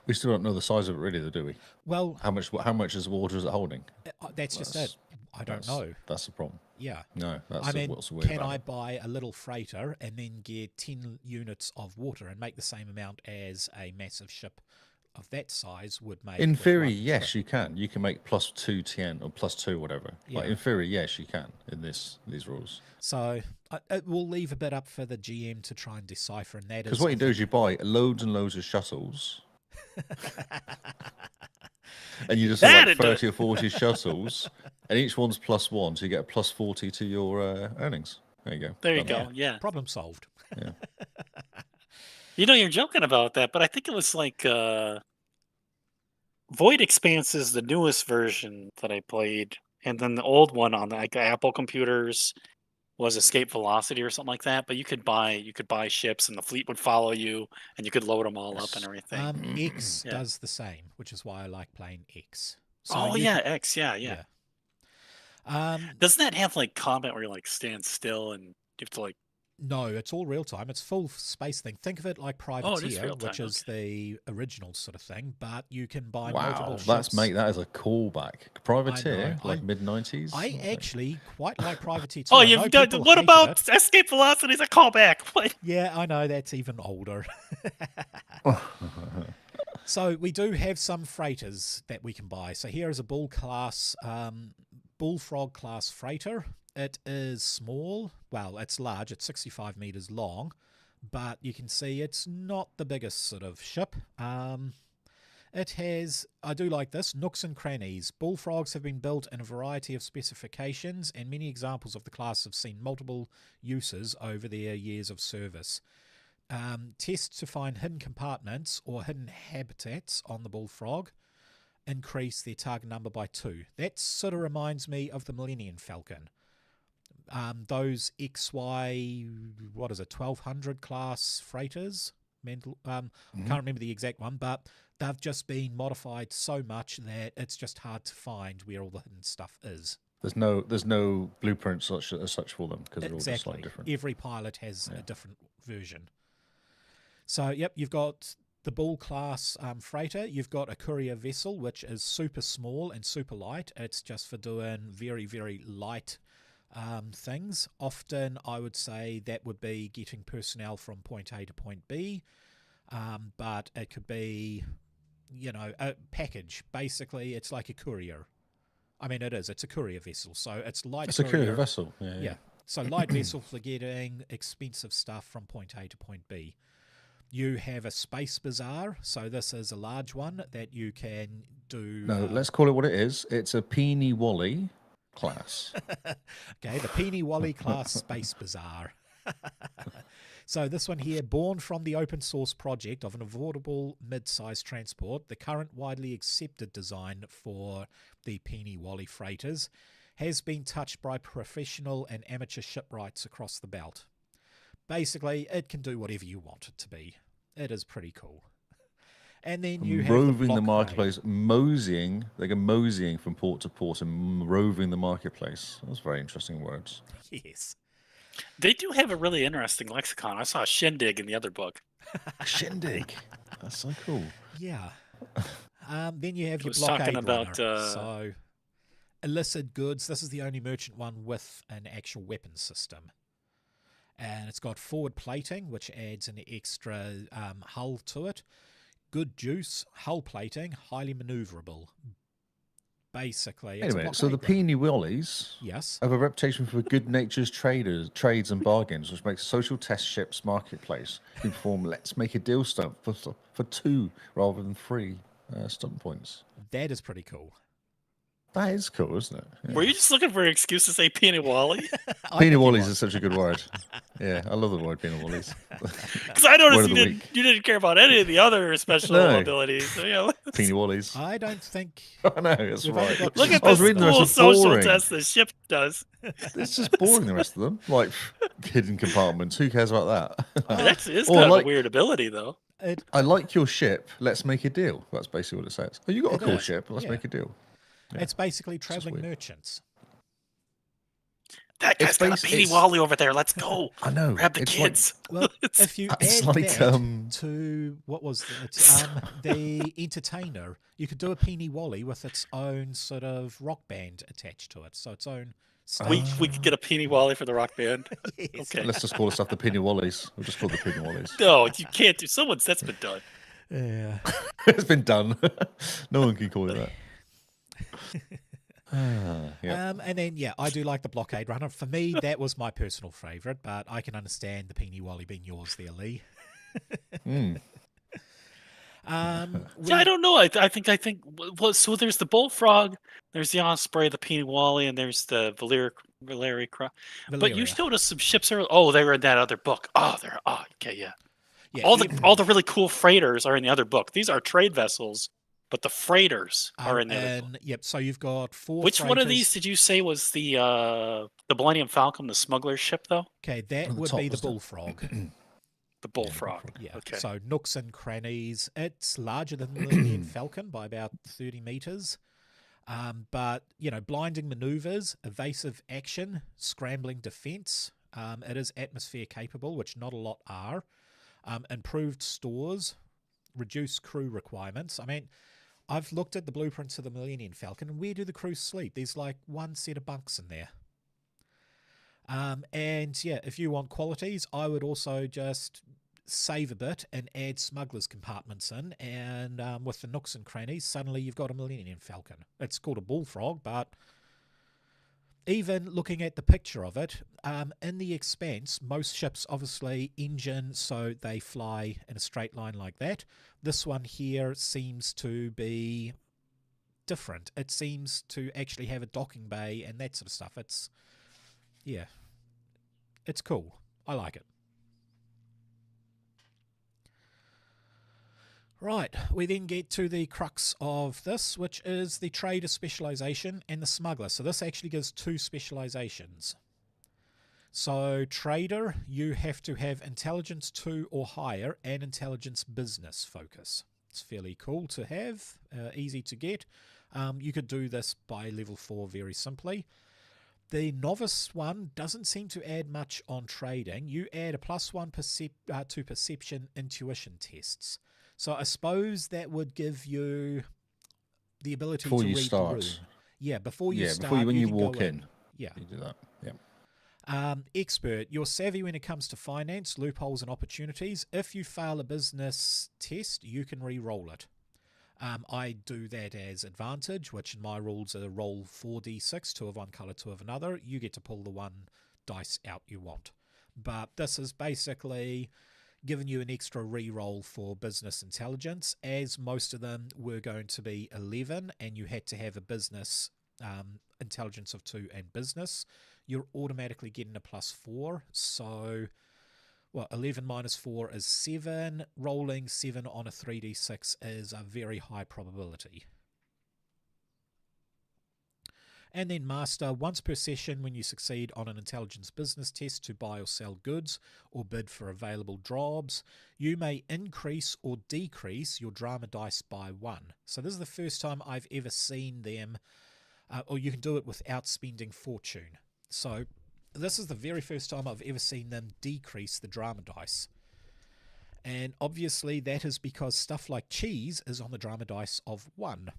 We still don't know the size of it, really, though, do we?
Well,
how much is water is it holding?
That's just it. I don't know.
That's the problem.
Yeah.
No, that's what's weird
can
about
I
it.
buy a little freighter and then get 10 units of water and make the same amount as a massive ship of that size would make?
In theory, yes, you can. You can make +2 TN or +2 whatever.
Yeah.
Like, in theory, yes, you can in these rules.
So it will leave a bit up for the GM to try and decipher, and that is
because what you do is you buy loads and loads of shuttles. And you just have like 30 or 40 shuttles, and each one's +1, so you get a +40 to your earnings. There you go.
There you go. Yeah.
Problem solved.
Yeah.
You know, you're joking about that, but I think it was like Void Expanse is the newest version that I played, and then the old one on the like, Apple computers was Escape Velocity or something like that. But you could buy ships, and the fleet would follow you, and you could load them all up and
Yes.
everything.
X
Yeah.
does the same, which is why I like playing X. So
Oh
you
yeah,
can,
X. Yeah.
yeah.
Doesn't that have like combat where you like stand still and you have to like?
No, it's all real time. It's full space thing. Think of it like
Oh, it is
Privateer,
real time.
which is the original sort of thing, but you can buy
Wow,
multiple
that's
ships.
mate. That is a callback. Privateer,
I
like mid-90s.
I actually quite like Privateer too.
Oh,
I know
you've done.
people
What
hated
about
it.
Escape Velocity? Is a callback. What?
Yeah, I know that's even older. So we do have some freighters that we can buy. So here is a bullfrog class freighter. It is small. Well, it's large. It's 65 meters long, but you can see it's not the biggest sort of ship. It has, I do like this, nooks and crannies. Bullfrogs have been built in a variety of specifications, and many examples of the class have seen multiple uses over their years of service. Tests to find hidden compartments or hidden habitats on the bullfrog increase their target number by 2. That sort of reminds me of the Millennium Falcon. Those XY, 1200 class freighters. Can't remember the exact one, but they've just been modified so much that it's just hard to find where all the hidden stuff is.
There's no blueprint as such for them because they're all just slightly different.
Every pilot has a different version. So, yep, you've got the Bull class freighter. You've got a courier vessel, which is super small and super light. It's just for doing very, very light things. Often, I would say that would be getting personnel from point A to point B, but it could be, a package. Basically, it's like a courier. I mean, it is. It's a courier vessel, so it's light.
It's a courier vessel. Yeah.
So light vessel for getting expensive stuff from point A to point B. You have a space bazaar, so this is a large one that you can do.
No, let's call it what it is. It's a Peeny Wally class.
Okay, the Peeny Wally class space bazaar. So this one here, born from the open source project of an affordable mid-sized transport, the current widely accepted design for the Peeny Wally freighters has been touched by professional and amateur shipwrights across the belt. Basically, it can do whatever you want it to be. It is pretty cool. And then you have
roving the marketplace, moseying. They go moseying from port to port and roving the marketplace. Those very interesting words.
Yes.
They do have a really interesting lexicon. I saw shindig in the other book.
Shindig. That's so cool.
Yeah. Then you have your
was
blockade
talking about,
runner. So illicit goods. This is the only merchant one with an actual weapon system. And it's got forward plating, which adds an extra hull to it. Good juice, hull plating, highly maneuverable. Basically, it's
anyway, so the Peeny Willies have a reputation for good-natured trades and bargains, which makes a social test ships marketplace who perform let's make a deal stunt for 2 rather than 3 stunt points.
That is pretty cool.
That is cool, isn't it?
Yeah. Were you just looking for an excuse to say Peeny Wally?
Peeny Wallies is such a good word. Yeah, I love the word Peeny Wallies.
Because I noticed you didn't care about any of the other special abilities. So, yeah.
Peeny Wallies.
I don't think.
I know, that's right.
Look at this cool social test the ship does.
It's just boring, the rest of them. Like hidden compartments. Who cares about that?
That is kind of a weird ability, though.
I like your ship. Let's make a deal. That's basically what it says. Oh, you got a cool ship. Let's make a deal.
Yeah. It's basically traveling merchants.
That guy's got a Peeny Wally over there. Let's go.
I know.
Grab the kids.
Well, if you add that to what was the Entertainer, you could do a Peeny Wally with its own sort of rock band attached to it. So its own.
We could get a Peeny Wally for the rock band.
Yes.
Okay.
Let's just call this stuff the Peeny Wallies. We'll just call it the Peeny Wallies.
No, you can't do. That's been done.
Yeah.
It's been done. No one can call it that.
Yeah. And then, I do like the blockade runner. For me, that was my personal favourite, but I can understand the Peeny Wally being yours there, Lee.
I don't know. I think. Well, so there's the Bullfrog, there's the Osprey, the Peeny Wally, and there's the Valeria. But you showed us some ships earlier. Oh, they were in that other book. Oh, okay, yeah. All the really cool freighters are in the other book. These are trade vessels, but the freighters are
Are
in the other book.
in, yep. So you've got 4
Which one of
freighters.
these did you say was the Millennium Falcon, the smuggler's ship, though?
Okay, that
On the
would
top
be the
was the-
Bullfrog.
The Bullfrog.
Bullfrog.
Yeah.
Okay.
So nooks and crannies. It's larger than the Millennium Falcon by about 30 meters. But, blinding maneuvers, evasive action, scrambling defense. It is atmosphere capable, which not a lot are. Improved stores, reduced crew requirements. I mean, I've looked at the blueprints of the Millennium Falcon, and where do the crew sleep? There's like one set of bunks in there. And yeah, if you want qualities, I would also just save a bit and add smugglers compartments in, and with the nooks and crannies, suddenly you've got a Millennium Falcon. It's called a Bullfrog, but even looking at the picture of it, in the Expanse, most ships obviously engine, so they fly in a straight line like that. This one here seems to be different. It seems to actually have a docking bay and that sort of stuff. It's cool. I like it. Right, we then get to the crux of this, which is the trader specialization and the smuggler. So this actually gives 2 specializations. So trader, you have to have intelligence 2 or higher and intelligence business focus. It's fairly cool to have, easy to get. You could do this by level 4 very simply. The novice one doesn't seem to add much on trading. You add a +1 to perception intuition tests. So I suppose that would give you the ability
Before
to
you
read
start.
the room. Yeah, before you start.
Before you, when you
can
walk
go
in.
Yeah.
You do that. Yeah.
Expert, you're savvy when it comes to finance, loopholes and opportunities. If you fail a business test, you can re-roll it. I do that as advantage, which in my rules are roll 4d6, 2 of one colour, 2 of another. You get to pull the one dice out you want. But this is basically giving you an extra re-roll for business intelligence, as most of them were going to be 11, and you had to have a business intelligence of 2 and business. You're automatically getting a +4, so 11 minus 4 is 7. Rolling 7 on a 3d6 is a very high probability. And then master, once per session when you succeed on an intelligence business test to buy or sell goods or bid for available jobs, you may increase or decrease your drama dice by 1. So this is the first time I've ever seen them, or you can do it without spending fortune. So this is the very first time I've ever seen them decrease the drama dice. And obviously that is because stuff like cheese is on the drama dice of 1.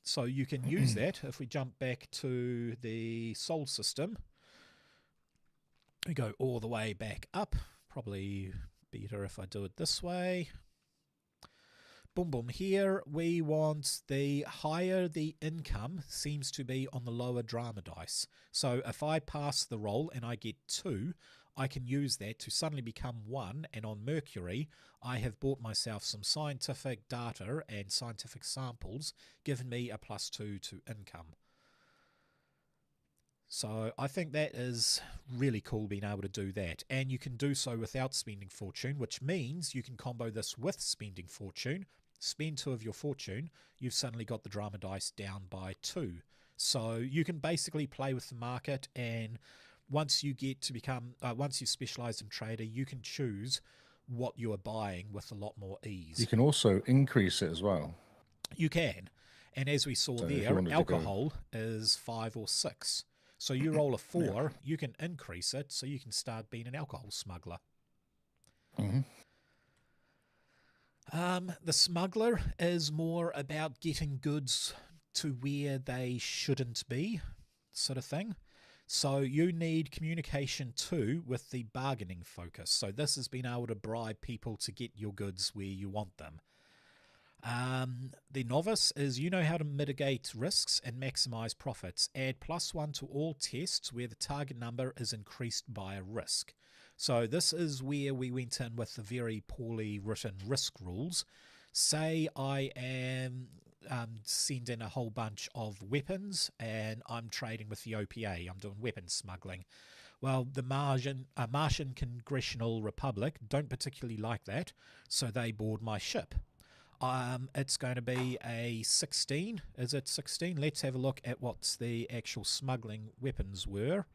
So you can use that. If we jump back to the soul system, we go all the way back up. Probably better if I do it this way. Boom, boom. Here we want the higher the income seems to be on the lower drama dice. So if I pass the roll and I get 2, I can use that to suddenly become 1. And on Mercury, I have bought myself some scientific data and scientific samples, giving me a +2 to income. So I think that is really cool being able to do that. And you can do so without spending fortune, which means you can combo this with spending fortune. Spend 2 of your fortune, you've suddenly got the drama dice down by 2. So you can basically play with the market, and once you get to become, once you specialize in trader, you can choose what you are buying with a lot more ease.
You can also increase it as well.
You can. And as we saw
So
there, alcohol is 5 or 6. So you roll a 4, you can increase it, so you can start being an alcohol smuggler.
Mm-hmm.
The smuggler is more about getting goods to where they shouldn't be, sort of thing. So you need communication 2 with the bargaining focus. So this has been able to bribe people to get your goods where you want them. The novice is you know how to mitigate risks and maximize profits. Add +1 to all tests where the target number is increased by a risk. So this is where we went in with the very poorly written risk rules. Say I am sending a whole bunch of weapons and I'm trading with the OPA. I'm doing weapons smuggling. Well, the Martian Congressional Republic don't particularly like that, so they board my ship. It's going to be a 16. Is it 16? Let's have a look at what the actual smuggling weapons were.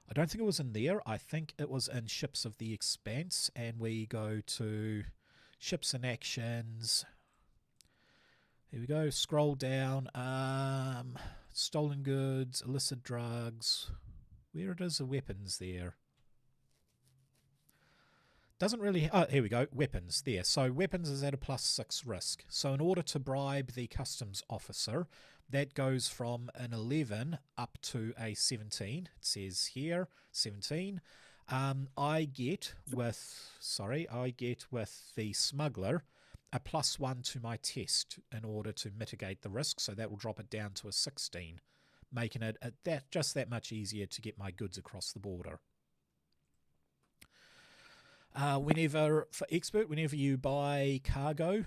I don't think it was in there. I think it was in Ships of the Expanse. And we go to Ships and Actions. Here we go. Scroll down. Stolen goods, illicit drugs. Where it is the weapons there? Doesn't really... Oh, here we go. Weapons there. So weapons is at a +6 risk. So in order to bribe the customs officer, that goes from an 11 up to a 17. It says here 17. I get with the smuggler a +1 to my test in order to mitigate the risk. So that will drop it down to a 16, making it just that much easier to get my goods across the border. For expert, whenever you buy cargo,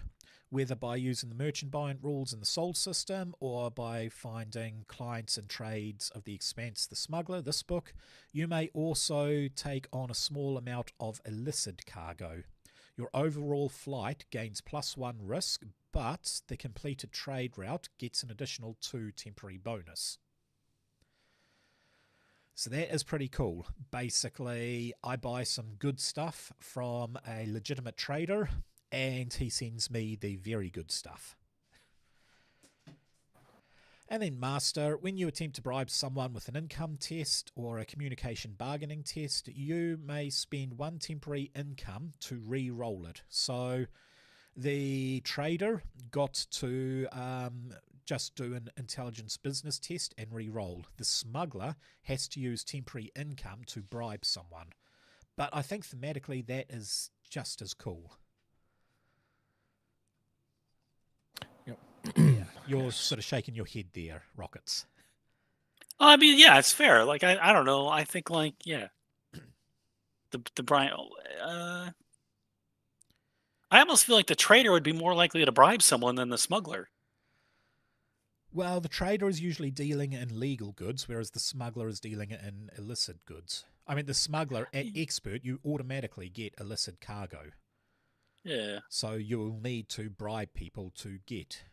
whether by using the merchant buying rules in the sold system or by finding clients and trades of the Expanse the Smuggler, this book, you may also take on a small amount of illicit cargo. Your overall flight gains +1 risk, but the completed trade route gets an additional 2 temporary bonus. So that is pretty cool. Basically, I buy some good stuff from a legitimate trader, and he sends me the very good stuff. And then Master, when you attempt to bribe someone with an income test or a communication bargaining test, you may spend 1 temporary income to re-roll it. So the trader got to just do an intelligence business test and re-roll. The smuggler has to use temporary income to bribe someone. But I think thematically that is just as cool.
Yep.
Yeah, you're sort of shaking your head there, Rockets.
I mean, yeah, it's fair. Like, I don't know. I think, like, yeah. The Brian... I almost feel like the trader would be more likely to bribe someone than the smuggler.
Well, the trader is usually dealing in legal goods, whereas the smuggler is dealing in illicit goods. I mean, the smuggler at expert, you automatically get illicit cargo.
Yeah.
So you'll need to bribe people to get...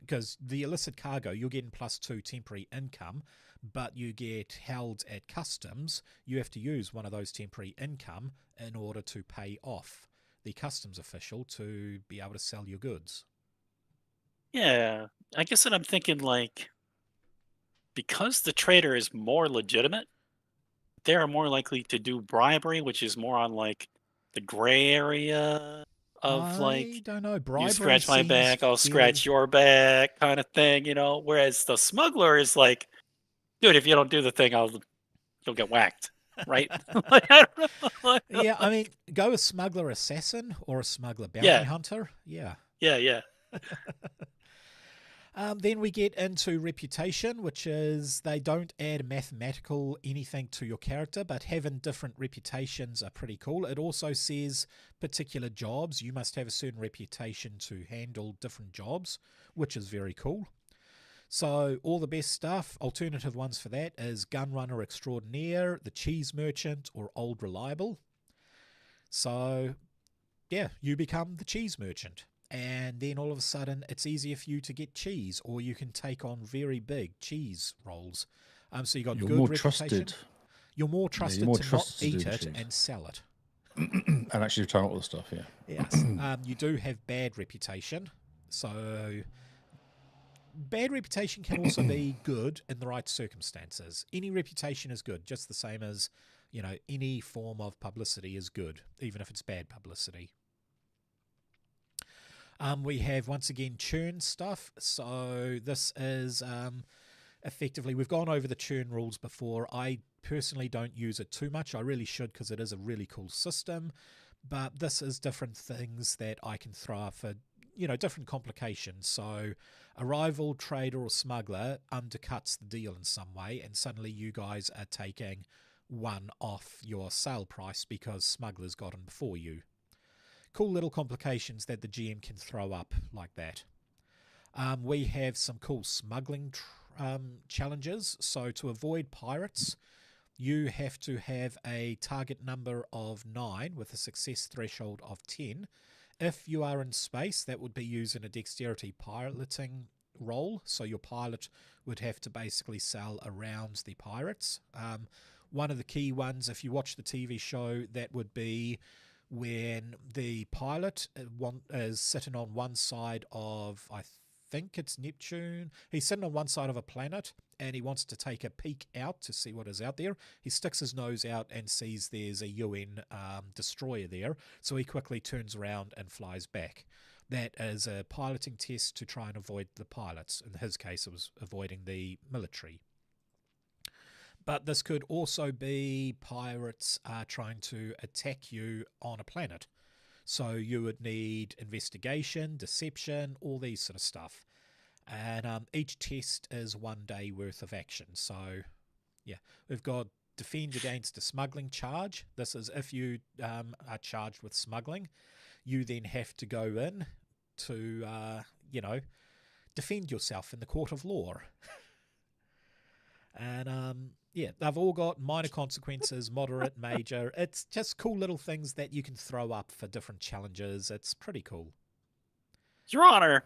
Because the illicit cargo, you're getting +2 temporary income, but you get held at customs. You have to use one of those temporary income in order to pay off the customs official to be able to sell your goods.
Yeah. I guess that I'm thinking, like, because the trader is more legitimate, they're more likely to do bribery, which is more on, like, the gray area of,
I
like,
don't know.
you
Bribery
scratch my
seems
back, I'll
very...
scratch your back kind of thing, whereas the smuggler is like, dude, if you don't do the thing, you'll get whacked, right? Like, I don't know.
Yeah, I mean, go a smuggler assassin or a smuggler bounty
Yeah.
hunter. Yeah.
Yeah.
Then we get into reputation, which is they don't add mathematical anything to your character, but having different reputations are pretty cool. It also says particular jobs. You must have a certain reputation to handle different jobs, which is very cool. So all the best stuff, alternative ones for that is Gunrunner Extraordinaire, the Cheese Merchant, or Old Reliable. So, yeah, you become the Cheese Merchant. And then all of a sudden, it's easier for you to get cheese, or you can take on very big cheese rolls. So you got
You're
good
more
reputation.
trusted.
You're more trusted
you're more
to
trusted
not
to do
eat
the
it
cheese.
and sell it.
And actually try out all the stuff, yeah.
Yes. You do have bad reputation. So bad reputation can also be good in the right circumstances. Any reputation is good, just the same as, any form of publicity is good, even if it's bad publicity. We have, once again, churn stuff. So this is effectively, we've gone over the churn rules before. I personally don't use it too much. I really should, because it is a really cool system. But this is different things that I can throw up for, different complications. So a rival trader or smuggler undercuts the deal in some way, and suddenly you guys are taking one off your sale price because smugglers got in before you. Cool little complications that the GM can throw up like that. We have some cool smuggling challenges. So to avoid pirates, you have to have a target number of 9 with a success threshold of 10. If you are in space, that would be using a dexterity piloting role. So your pilot would have to basically sail around the pirates. One of the key ones, if you watch the TV show, that would be when the pilot is sitting on one side of, I think it's Neptune. He's sitting on one side of a planet and he wants to take a peek out to see what is out there. He sticks his nose out and sees there's a UN destroyer there, so he quickly turns around and flies back. That is a piloting test to try and avoid the pilots. In his case, it was avoiding the military. But this could also be pirates trying to attack you on a planet. So you would need investigation, deception, all these sort of stuff. And each test is 1 day worth of action. So, yeah, we've got defend against a smuggling charge. This is if you are charged with smuggling, you then have to go in to, defend yourself in the court of law. And, yeah, they've all got minor consequences, moderate, major. It's just cool little things that you can throw up for different challenges. It's pretty cool.
Your Honor,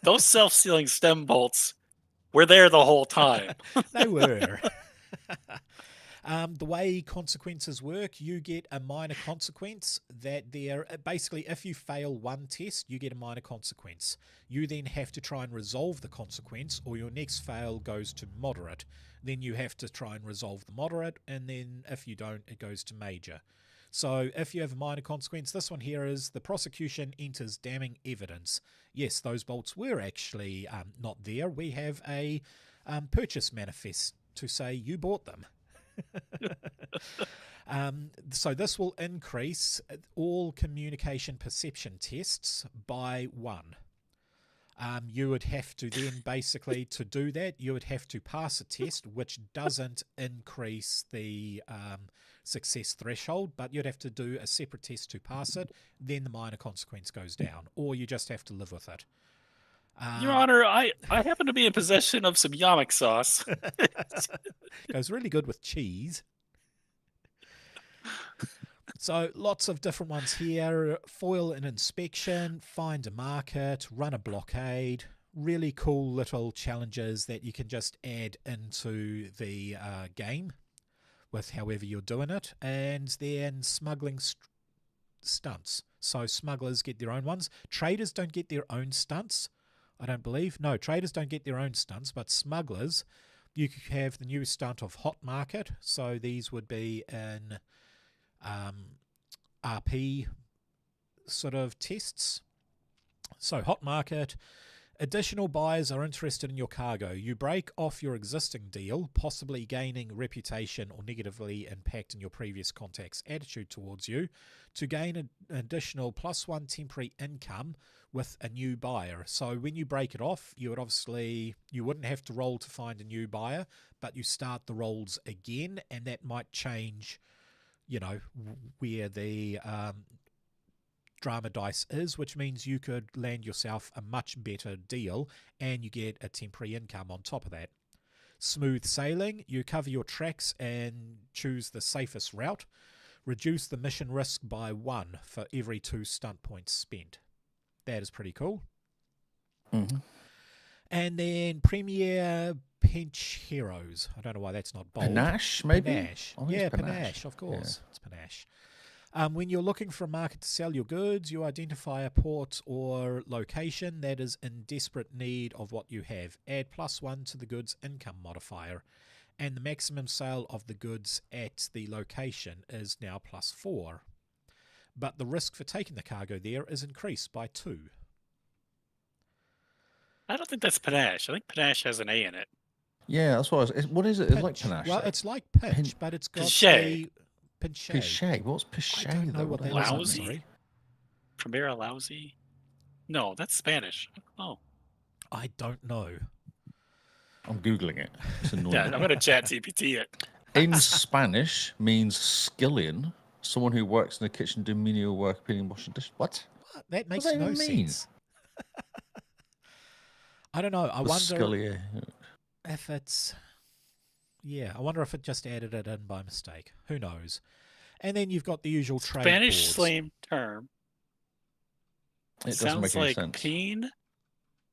those self-sealing stem bolts were there the whole time.
They were. The way consequences work, you get a minor consequence that they're basically, if you fail one test, you get a minor consequence. You then have to try and resolve the consequence, or your next fail goes to moderate. Then you have to try and resolve the moderate, and then if you don't, it goes to major. So if you have a minor consequence, this one here is the prosecution enters damning evidence. Yes, those bolts were actually not there. We have a purchase manifest to say you bought them. So this will increase all communication perception tests by 1. You would have to then basically, to do that, you would have to pass a test which doesn't increase the success threshold, but you'd have to do a separate test to pass it. Then the minor consequence goes down, or you just have to live with it.
Your Honor, I happen to be in possession of some yamik sauce.
Goes really good with cheese. So lots of different ones here. Foil an inspection, find a market, run a blockade. Really cool little challenges that you can just add into the game with however you're doing it. And then smuggling stunts. So smugglers get their own ones. Traders don't get their own stunts, I don't believe. No, traders don't get their own stunts, but smugglers, you have the new stunt of hot market. So these would be in RP sort of tests. So hot market, additional buyers are interested in your cargo. You break off your existing deal, possibly gaining reputation or negatively impacting your previous contact's attitude towards you, to gain an additional +1 temporary income with a new buyer. So when you break it off, you wouldn't have to roll to find a new buyer, but you start the rolls again, and that might change, where the drama dice is, which means you could land yourself a much better deal and you get a temporary income on top of that. Smooth sailing, you cover your tracks and choose the safest route. Reduce the mission risk by 1 for every 2 stunt points spent. That is pretty cool.
Mm-hmm.
And then Premier Pinch Heroes. I don't know why that's not bold.
Panache, maybe?
Panache. Yeah, Panache, of course. Yeah. It's Panache. When you're looking for a market to sell your goods, you identify a port or location that is in desperate need of what you have. Add +1 to the goods income modifier, and the maximum sale of the goods at the location is now +4. But the risk for taking the cargo there is increased by 2.
I don't think that's Panache. I think Panache has an A in it.
Yeah, that's what what is it? It's like Panache.
Well,
though.
it's like Pinch, but it's got
Pichet.
Pinche.
Pichet. What's Pichet?
I don't know what that is.
Lousy? Primera lousy? No, that's Spanish. Oh.
I don't know.
I'm Googling it. It's annoying.
Yeah, I'm going to chat GPT it.
In Spanish means skillion, someone who works in the kitchen doing menial work, peeling, washing dishes. What?
That makes
does that
no
even mean?
sense. I don't know. I wonder
Scullier.
if it's... Yeah, I wonder if it just added it in by mistake. Who knows? And then you've got the usual trade
Spanish
boards.
slang term.
It doesn't make
Sounds
any
like
sense.
Peen.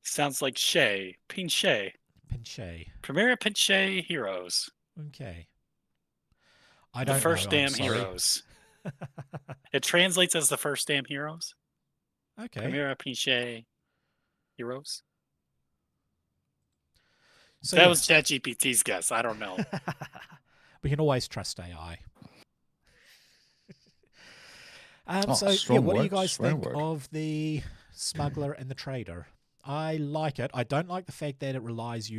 Sounds like Shay. Pinche.
Pinche.
Primera Pinche Heroes.
Okay. I
The
don't know.
first
I'm
damn
sorry.
heroes. It translates as the first damn heroes.
Okay.
Primera Pinche Heroes.
So
That
yeah.
was ChatGPT's guess. I don't know.
We can always trust AI. So yeah,
strong
what do you
word,
guys
swear
think
word.
of the smuggler and the trader? I like it. I don't like the fact that it relies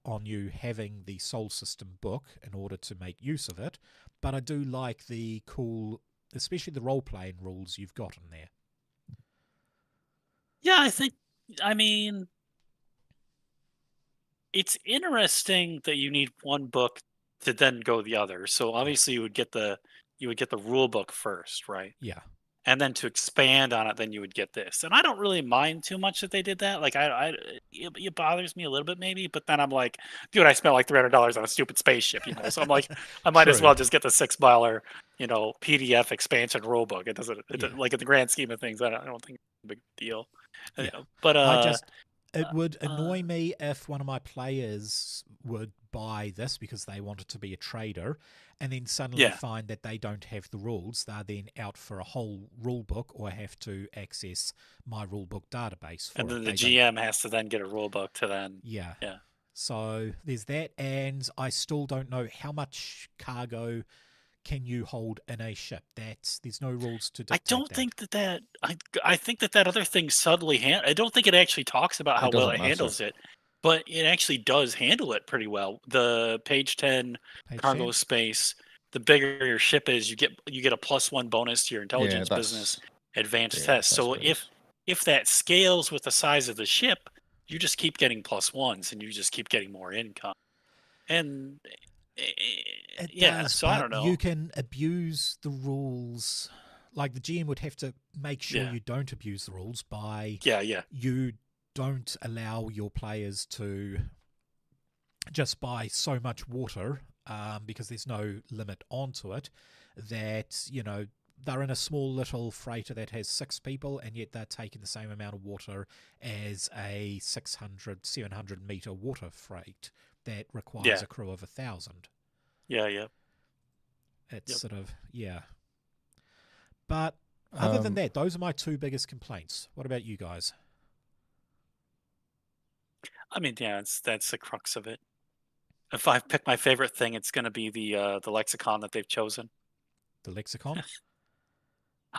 on you having the soul system book in order to make use of it, but I do like the cool, especially the role-playing rules you've got in there.
Yeah, I mean, it's interesting that you need one book to then go the other. So obviously you would get the rule book first, right?
Yeah.
And then to expand on it, then you would get this. And I don't really mind too much that they did that. Like it bothers me a little bit maybe, but then I'm like, dude, I spent like $300 on a stupid spaceship, So I'm like, I might as
True.
well just get the $6, PDF expansion rule book. It doesn't,
Yeah.
like in the grand scheme of things, I don't think it's a big deal.
Yeah.
But
it would annoy me if one of my players would buy this because they wanted to be a trader and then suddenly find that they don't have the rules. They're then out for a whole rule book or have to access my rule book database for
and then
it.
the GM has to then get a rule book to then.
Yeah.
Yeah.
So there's that, and I still don't know how much cargo can you hold in a ship. There's no rules to dictate
I don't
that.
think that I think that other thing subtly I don't think it actually talks about how well
doesn't
it
matter.
handles it, but it actually does handle it pretty well. The page 10
Page
cargo
10?
space, the bigger your ship is, you get a +1 bonus to your intelligence business advanced test. So if that scales with the size of the ship, you just keep getting +1s and you just keep getting more income. And
It
yeah,
does,
so I
but
don't know.
you can abuse the rules. Like the GM would have to make sure you don't abuse the rules by you don't allow your players to just buy so much water because there's no limit onto it that, they're in a small little freighter that has 6 people and yet they're taking the same amount of water as a 600, 700 meter water freight that requires a crew of 1,000.
Yeah.
It's sort of, But other than that, those are my 2 biggest complaints. What about you guys?
I mean, that's the crux of it. If I pick my favorite thing, it's going to be the lexicon that they've chosen.
The lexicon?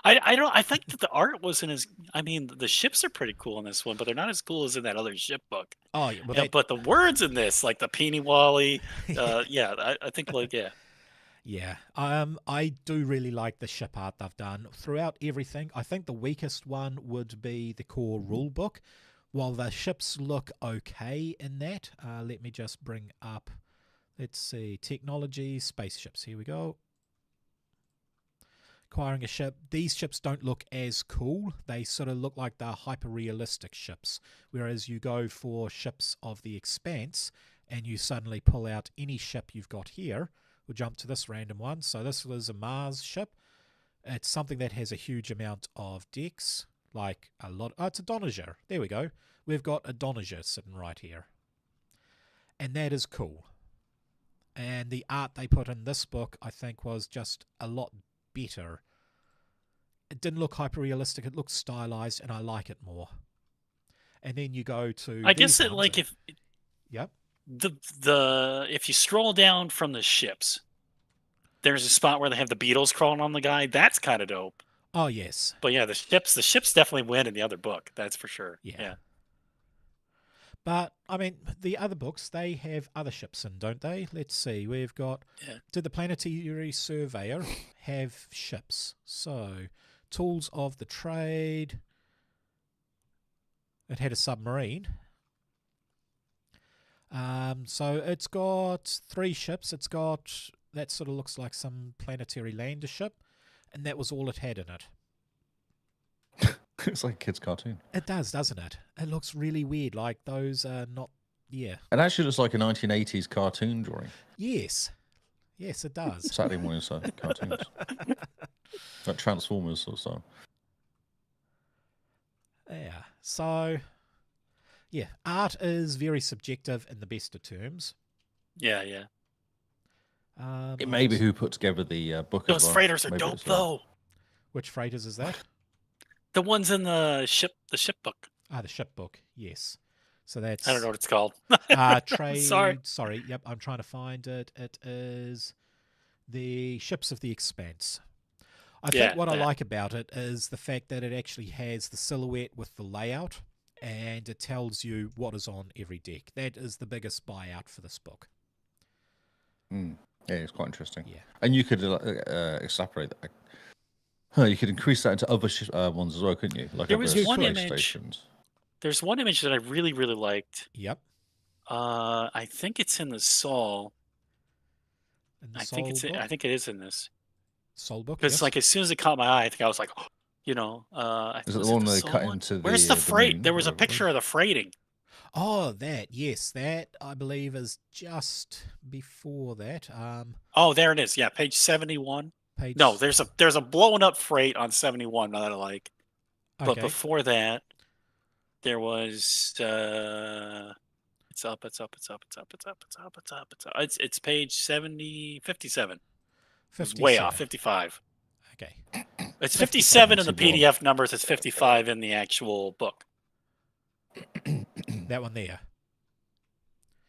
I think that the art wasn't as. I mean, the ships are pretty cool in this one, but they're not as cool as in that other ship book.
Oh yeah, well,
but the words in this, like the Peeny Wally, I think
Yeah, I do really like the ship art they've done throughout everything. I think the weakest one would be the core rule book. While the ships look okay in that, let me just bring up, let's see, technology, spaceships. Here we go. Acquiring a ship. These ships don't look as cool. They sort of look like they're hyper-realistic ships. Whereas you go for ships of the Expanse and you suddenly pull out any ship you've got here. We'll jump to this random one. So this was a Mars ship. It's something that has a huge amount of decks. Like a lot. Oh, it's a Donager. There we go. We've got a Donager sitting right here. And that is cool. And the art they put in this book, I think, was just a lot better. It didn't look hyper realistic. It looked stylized, and I like it more. And then you go to.
I guess it like if.
Yep.
The if you scroll down from the ships, there's a spot where they have the beetles crawling on the guy. That's kind of dope.
Oh yes.
But yeah, the ships definitely win in the other book. That's for sure. Yeah.
But, I mean, the other books, they have other ships in, don't they? Let's see. We've got... Did the Planetary Surveyor have ships? So, Tools of the Trade. It had a submarine. So, it's got 3 ships. It's got... That sort of looks like some planetary lander ship. And that was all it had in it.
It's like a kid's cartoon.
It does, doesn't it? It looks really weird. Like those are not... Yeah.
It actually looks like a 1980s cartoon drawing.
Yes. Yes, it does.
Saturday morning cartoons. Like Transformers or so.
Yeah. So, yeah, art is very subjective in the best of terms.
Yeah, yeah.
It may be who put together the book as
Those
well.
freighters are
Maybe
dope
it's that.
though.
Which freighters is that?
The ones in the ship book.
Ah, the ship book. Yes. So
I don't
that's
know what it's called.
trade.
Sorry.
Sorry. Yep, I'm trying to find it. It is the ships of the Expanse. I think
Yeah,
what I
that.
like about it is the fact that it actually has the silhouette with the layout, and it tells you what is on every deck. That is the biggest buyout for this book.
Yeah, it's quite interesting.
Yeah.
And you could extrapolate that. You could increase that into other ones as well, couldn't you? Like
There
other
was
You
one
could.
space
image.
stations.
There's one image that I really, really liked.
Yep.
I think it's in the Soul.
In the
I think
Soul book.
I think it is in this.
Soul book.
Because
Yes.
like as soon as it caught my eye, I think I was like,
Is it
was
the one
the
they
Soul
cut
one?
into
Where's the freight?
moon,
There was a
whatever it
picture of the freighting.
Oh, that. Yes, that I believe is just before that.
Oh, there it is. Yeah, page 71.
Page.
No, there's a blown up freight on 71 that I like. But
Okay.
before that, there was it's up. It's page 57. It's way off, 55.
Okay.
It's
57
57 in the
71.
PDF numbers, it's 55 in the actual book.
That one there.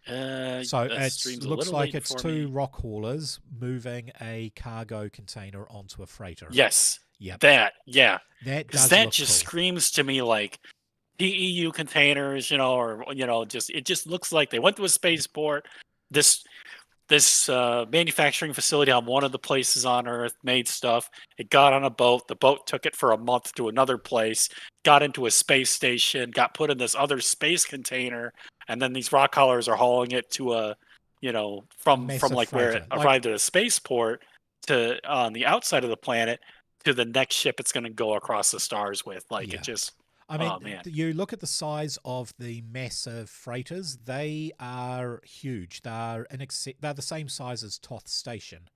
So
So it looks like it's two rock haulers moving a cargo container onto a freighter.
Yes.
Yep.
That, yeah.
That does
That
look
just
cool.
screams to me like PEU containers, or it just looks like they went to a spaceport. This manufacturing facility on one of the places on Earth made stuff. It got on a boat. The boat took it for a month to another place, got into a space station, got put in this other space container, and then these rock haulers are hauling it to from
Massive
like where it
freighter.
arrived at a spaceport to on the outside of the planet to the next ship it's going to go across the stars with. Like
Yeah.
it just.
I mean,
oh, man.
You look at the size of the massive freighters; they are huge. They're the same size as Toth Station.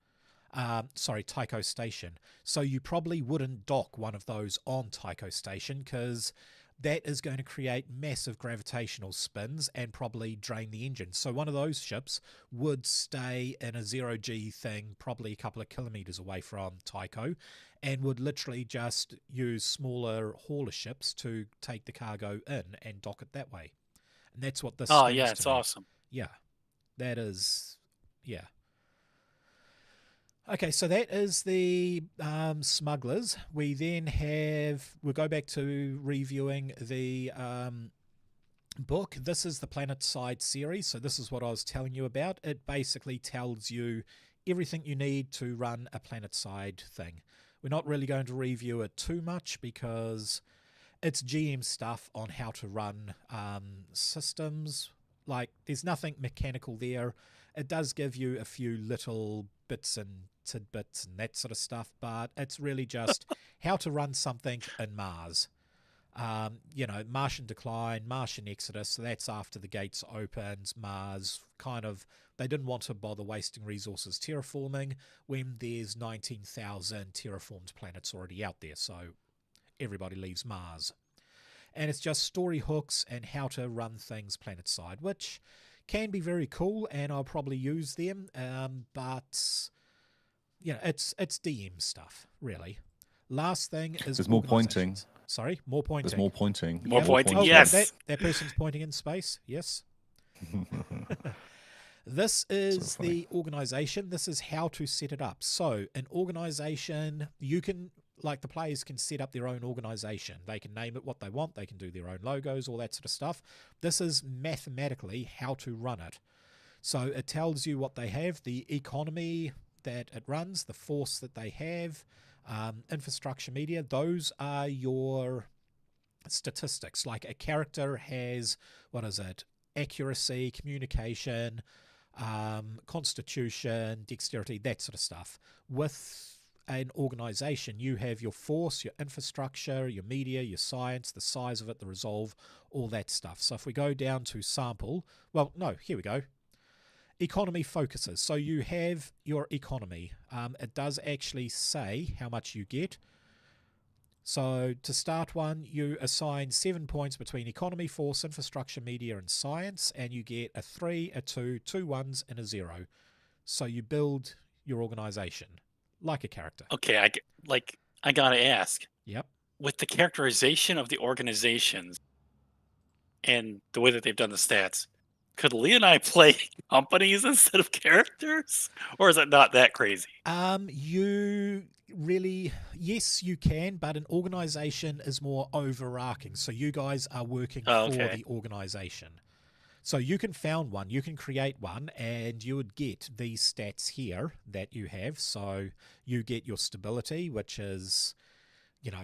Tycho Station. So you probably wouldn't dock one of those on Tycho Station because that is going to create massive gravitational spins and probably drain the engine. So one of those ships would stay in a 0G thing probably a couple of kilometers away from Tycho and would literally just use smaller hauler ships to take the cargo in and dock it that way. And that's what this
Oh,
screams
yeah,
to
it's
me.
awesome.
Yeah. That is... Yeah. Okay, so that is the smugglers. We'll go back to reviewing the book. This is the Planet Side series, so this is what I was telling you about. It basically tells you everything you need to run a Planet Side thing. We're not really going to review it too much because it's GM stuff on how to run systems. Like, there's nothing mechanical there. It does give you a few little bits and tidbits and that sort of stuff, but it's really just how to run something in Mars. Martian decline, Martian exodus, so that's after the gates opens. Mars they didn't want to bother wasting resources terraforming when there's 19,000 terraformed planets already out there, so everybody leaves Mars. And it's just story hooks and how to run things planet side, which can be very cool, and I'll probably use them, but it's DM stuff, really. Last thing is
there's more pointing.
Sorry, more pointing.
There's more pointing.
More pointing,
Oh,
yes.
That person's pointing in space, yes. This is the organization. This is how to set it up. So an organization, the players can set up their own organization. They can name it what they want. They can do their own logos, all that sort of stuff. This is mathematically how to run it. So it tells you what they have, the economy that it runs, the force that they have, infrastructure media. Those are your statistics. Like a character has, accuracy, communication, constitution, dexterity, that sort of stuff. With an organization, you have your force, your infrastructure, your media, your science, the size of it, the resolve, all that stuff. So if we go down to sample, here we go. Economy focuses. So you have your economy. It does actually say how much you get. So to start one, you assign 7 points between economy, force, infrastructure, media, and science, and you get a 3, a 2, 2 ones, and a 0. So you build your organization like a character.
Okay, I gotta ask,
Yep.
with the characterization of the organizations and the way that they've done the stats, could Lee and I play companies instead of characters, or is it not that crazy?
You really, yes, you can, but an organization is more overarching. So you guys are working
Oh,
for
okay.
the organization. So you can found one, you can create one, and you would get these stats here that you have. So you get your stability, which is,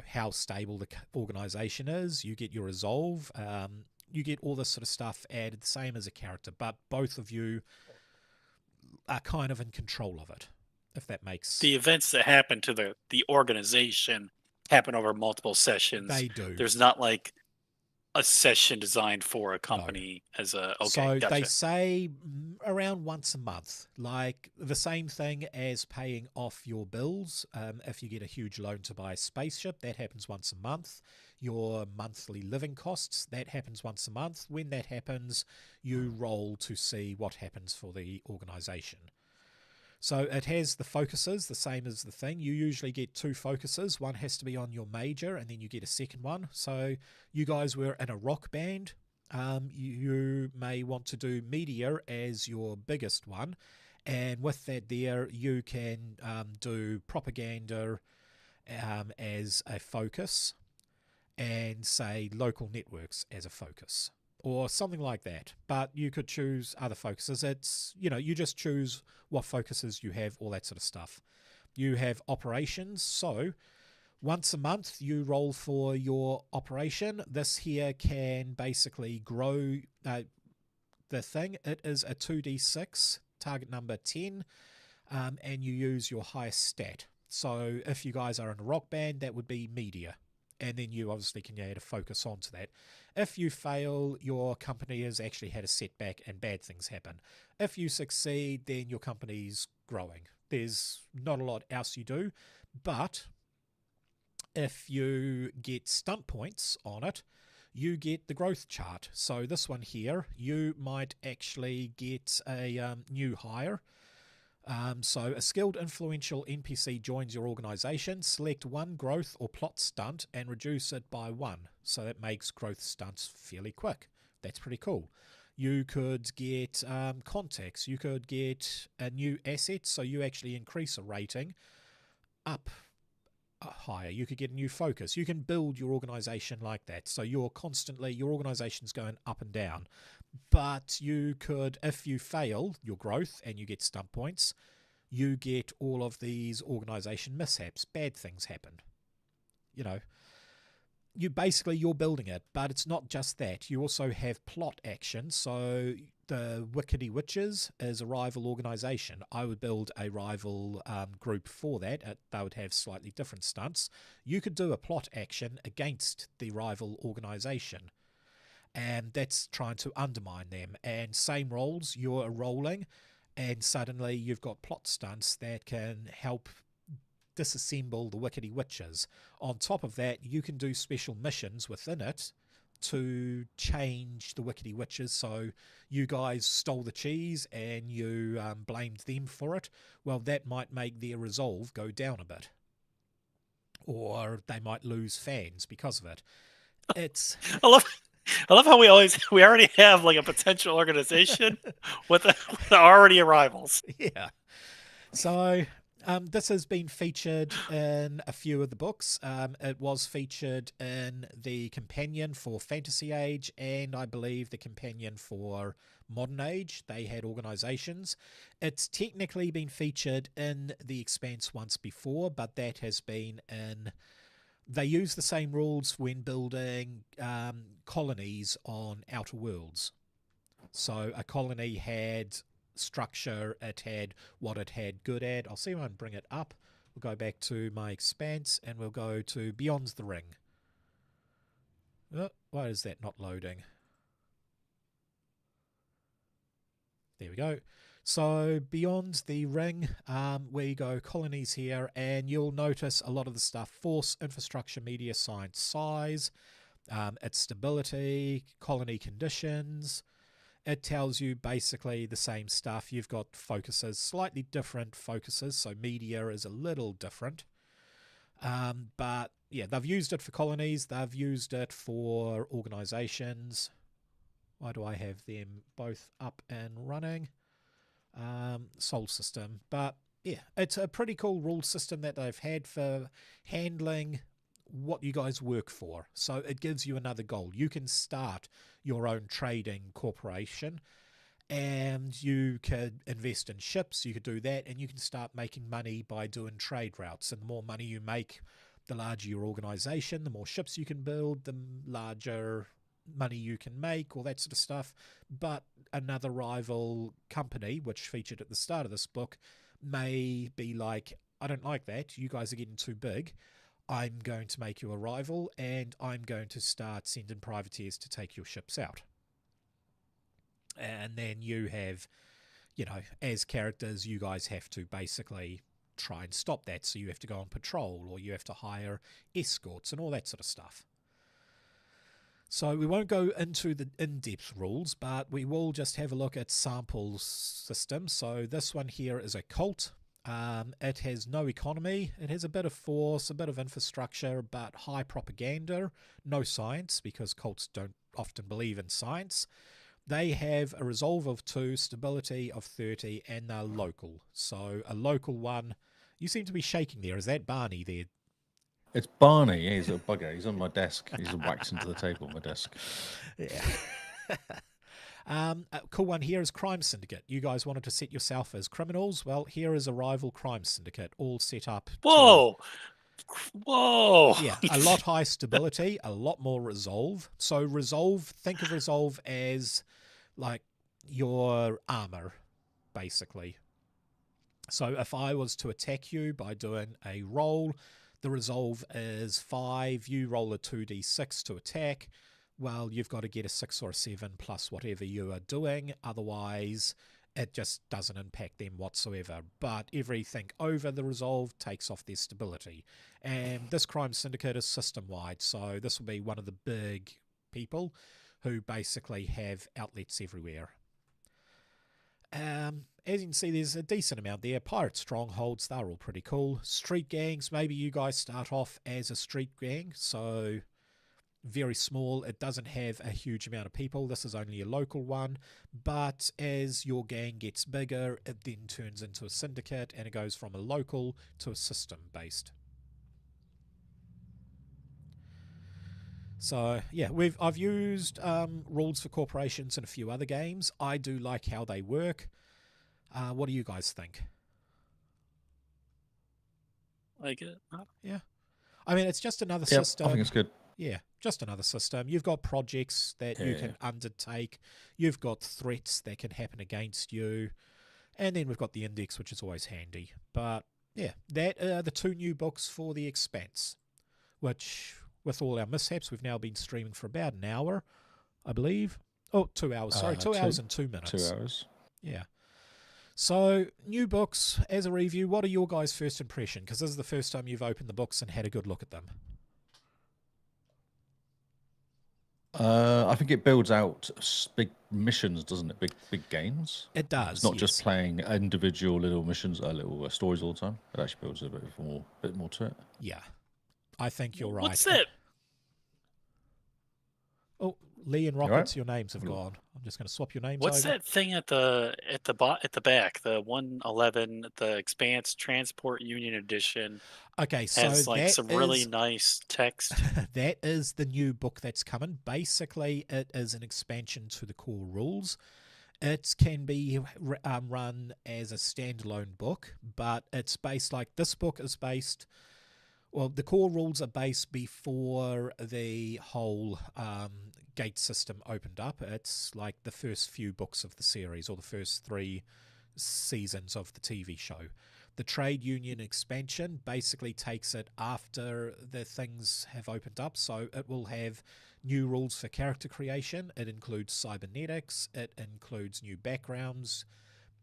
how stable the organization is. You get your resolve. You get all this sort of stuff added, the same as a character, but both of you are kind of in control of it, if that makes.
The events that happen to the organization happen over multiple sessions.
They do.
There's not like a session designed for a
No.
company as a okay,
So they
gotcha.
say around once a month, like the same thing as paying off your bills. If you get a huge loan to buy a spaceship, that happens once a month. Your monthly living costs, that happens once a month. When that happens, you roll to see what happens for the organization. So it has the focuses, the same as the thing. You usually get 2 focuses. One has to be on your major, and then you get a second one. So you guys were in a rock band. You may want to do media as your biggest one. And with that there, you can do propaganda as a focus and say local networks as a focus or something like that. But you could choose other focuses. It's, you just choose what focuses you have, all that sort of stuff. You have operations. So once a month, you roll for your operation. This here can basically grow the thing. It is a 2d6, target number 10, and you use your highest stat. So if you guys are in a rock band, that would be media. And then you obviously can add a focus onto that. If you fail, your company has actually had a setback and bad things happen. If you succeed, then your company's growing. There's not a lot else you do, but if you get stunt points on it, you get the growth chart. So this one here, you might actually get a new hire. So a skilled influential NPC joins your organization. Select one growth or plot stunt and reduce it by 1. So that makes growth stunts fairly quick. That's pretty cool. You could get contacts. You could get a new asset, so you actually increase a rating up higher. You could get a new focus. You can build your organization like that. So your organization's going up and down. But you could, if you fail your growth and you get stunt points, you get all of these organization mishaps. Bad things happen. You're building it, but it's not just that. You also have plot action. So the Wickedy Witches is a rival organization. I would build a rival group for that. They would have slightly different stunts. You could do a plot action against the rival organization, and that's trying to undermine them. And same roles, you're rolling, and suddenly you've got plot stunts that can help disassemble the Wickedy Witches. On top of that, you can do special missions within it to change the Wickedy Witches. So you guys stole the cheese and you blamed them for it. Well, that might make their resolve go down a bit. Or they might lose fans because of it.
I love how we already have like a potential organization with already arrivals.
Yeah. So this has been featured in a few of the books. It was featured in the companion for Fantasy Age, and I believe the companion for Modern Age. They had organizations. It's technically been featured in the Expanse once before, but that has been in... They use the same rules when building colonies on Outer Worlds. So a colony had structure, it had what it had good at. I'll see if I can bring it up. We'll go back to my Expanse and we'll go to Beyond the Ring. Why is that not loading? There we go. So beyond the ring, we go colonies here, and you'll notice a lot of the stuff: force, infrastructure, media, science, size, its stability, colony conditions. It tells you basically the same stuff. You've got focuses, slightly different focuses, so media is a little different. But yeah, they've used it for colonies, they've used it for organizations. Why do I have them both up and running? Sol system. But yeah, it's a pretty cool rule system that they've had for handling what you guys work for. So it gives you another goal. You can start your own trading corporation, and you could invest in ships. You could do that, and you can start making money by doing trade routes. And the more money you make, the larger your organization, the more ships you can build, the larger money you can make, all that sort of stuff. But another rival company, which featured at the start of this book, may be like, I don't like that, you guys are getting too big, I'm going to make you a rival, and I'm going to start sending privateers to take your ships out. And then you have, as characters, you guys have to basically try and stop that. So you have to go on patrol, or you have to hire escorts and all that sort of stuff. So we won't go into the in-depth rules, but we will just have a look at sample systems. So this one here is a cult. It has no economy. It has a bit of force, a bit of infrastructure, but high propaganda. No science, because cults don't often believe in science. They have a resolve of 2, stability of 30, and they're local. So a local one. You seem to be shaking there. Is that Barney there?
It's Barney. He's a bugger. He's on my desk. He's whacked into the table on my desk.
Yeah. A cool one here is Crime Syndicate. You guys wanted to set yourself as criminals. Well, here is a rival crime syndicate, all set up.
Whoa! Whoa!
Yeah, a lot high stability, a lot more resolve. So resolve, think of resolve as like your armor, basically. So if I was to attack you by doing a roll, the resolve is 5, you roll a 2d6 to attack. Well, you've got to get a 6 or a 7 plus whatever you are doing, otherwise it just doesn't impact them whatsoever. But everything over the resolve takes off their stability. And this crime syndicate is system-wide, so this will be one of the big people who basically have outlets everywhere. As you can see, there's a decent amount there. Pirate strongholds, they're all pretty cool. Street gangs, maybe you guys start off as a street gang, so very small. It doesn't have a huge amount of people. This is only a local one, but as your gang gets bigger, it then turns into a syndicate, and it goes from a local to a system-based. So yeah, I've used rules for corporations in a few other games. I do like how they work. What do you guys think?
Like it?
Yeah, I mean, it's just another
Yep,
system.
I think it's good.
Yeah, just another system. You've got projects that you can undertake. You've got threats that can happen against you. And then we've got the index, which is always handy. But yeah, that are the 2 new books for the Expanse, which, with all our mishaps, we've now been streaming for about an hour, I believe. Oh, 2 hours. Sorry, 2 hours and 2 minutes.
2 hours.
Yeah. So, new books, as a review, what are your guys' first impression? Because this is the first time you've opened the books and had a good look at them.
I think it builds out big missions, doesn't it? Big games.
It does.
It's not just playing individual little missions, little stories all the time. It actually builds a bit more to it.
Yeah, I think you're right.
What's that?
Oh, Lee and Rockets, your names have
Hello.
gone. I'm just going to swap your names
What's
over.
that thing at the back? The 111, the Expanse Transport Union Edition.
Okay, so
has like
that
some really nice text.
That is the new book that's coming. Basically, it is an expansion to the core rules. It can be run as a standalone book, but it's based like this book is based. Well, the core rules are based before the whole gate system opened up. It's like the first few books of the series, or the first 3 seasons of the TV show. The trade union expansion basically takes it after the things have opened up, so it will have new rules for character creation. It includes cybernetics, it includes new backgrounds,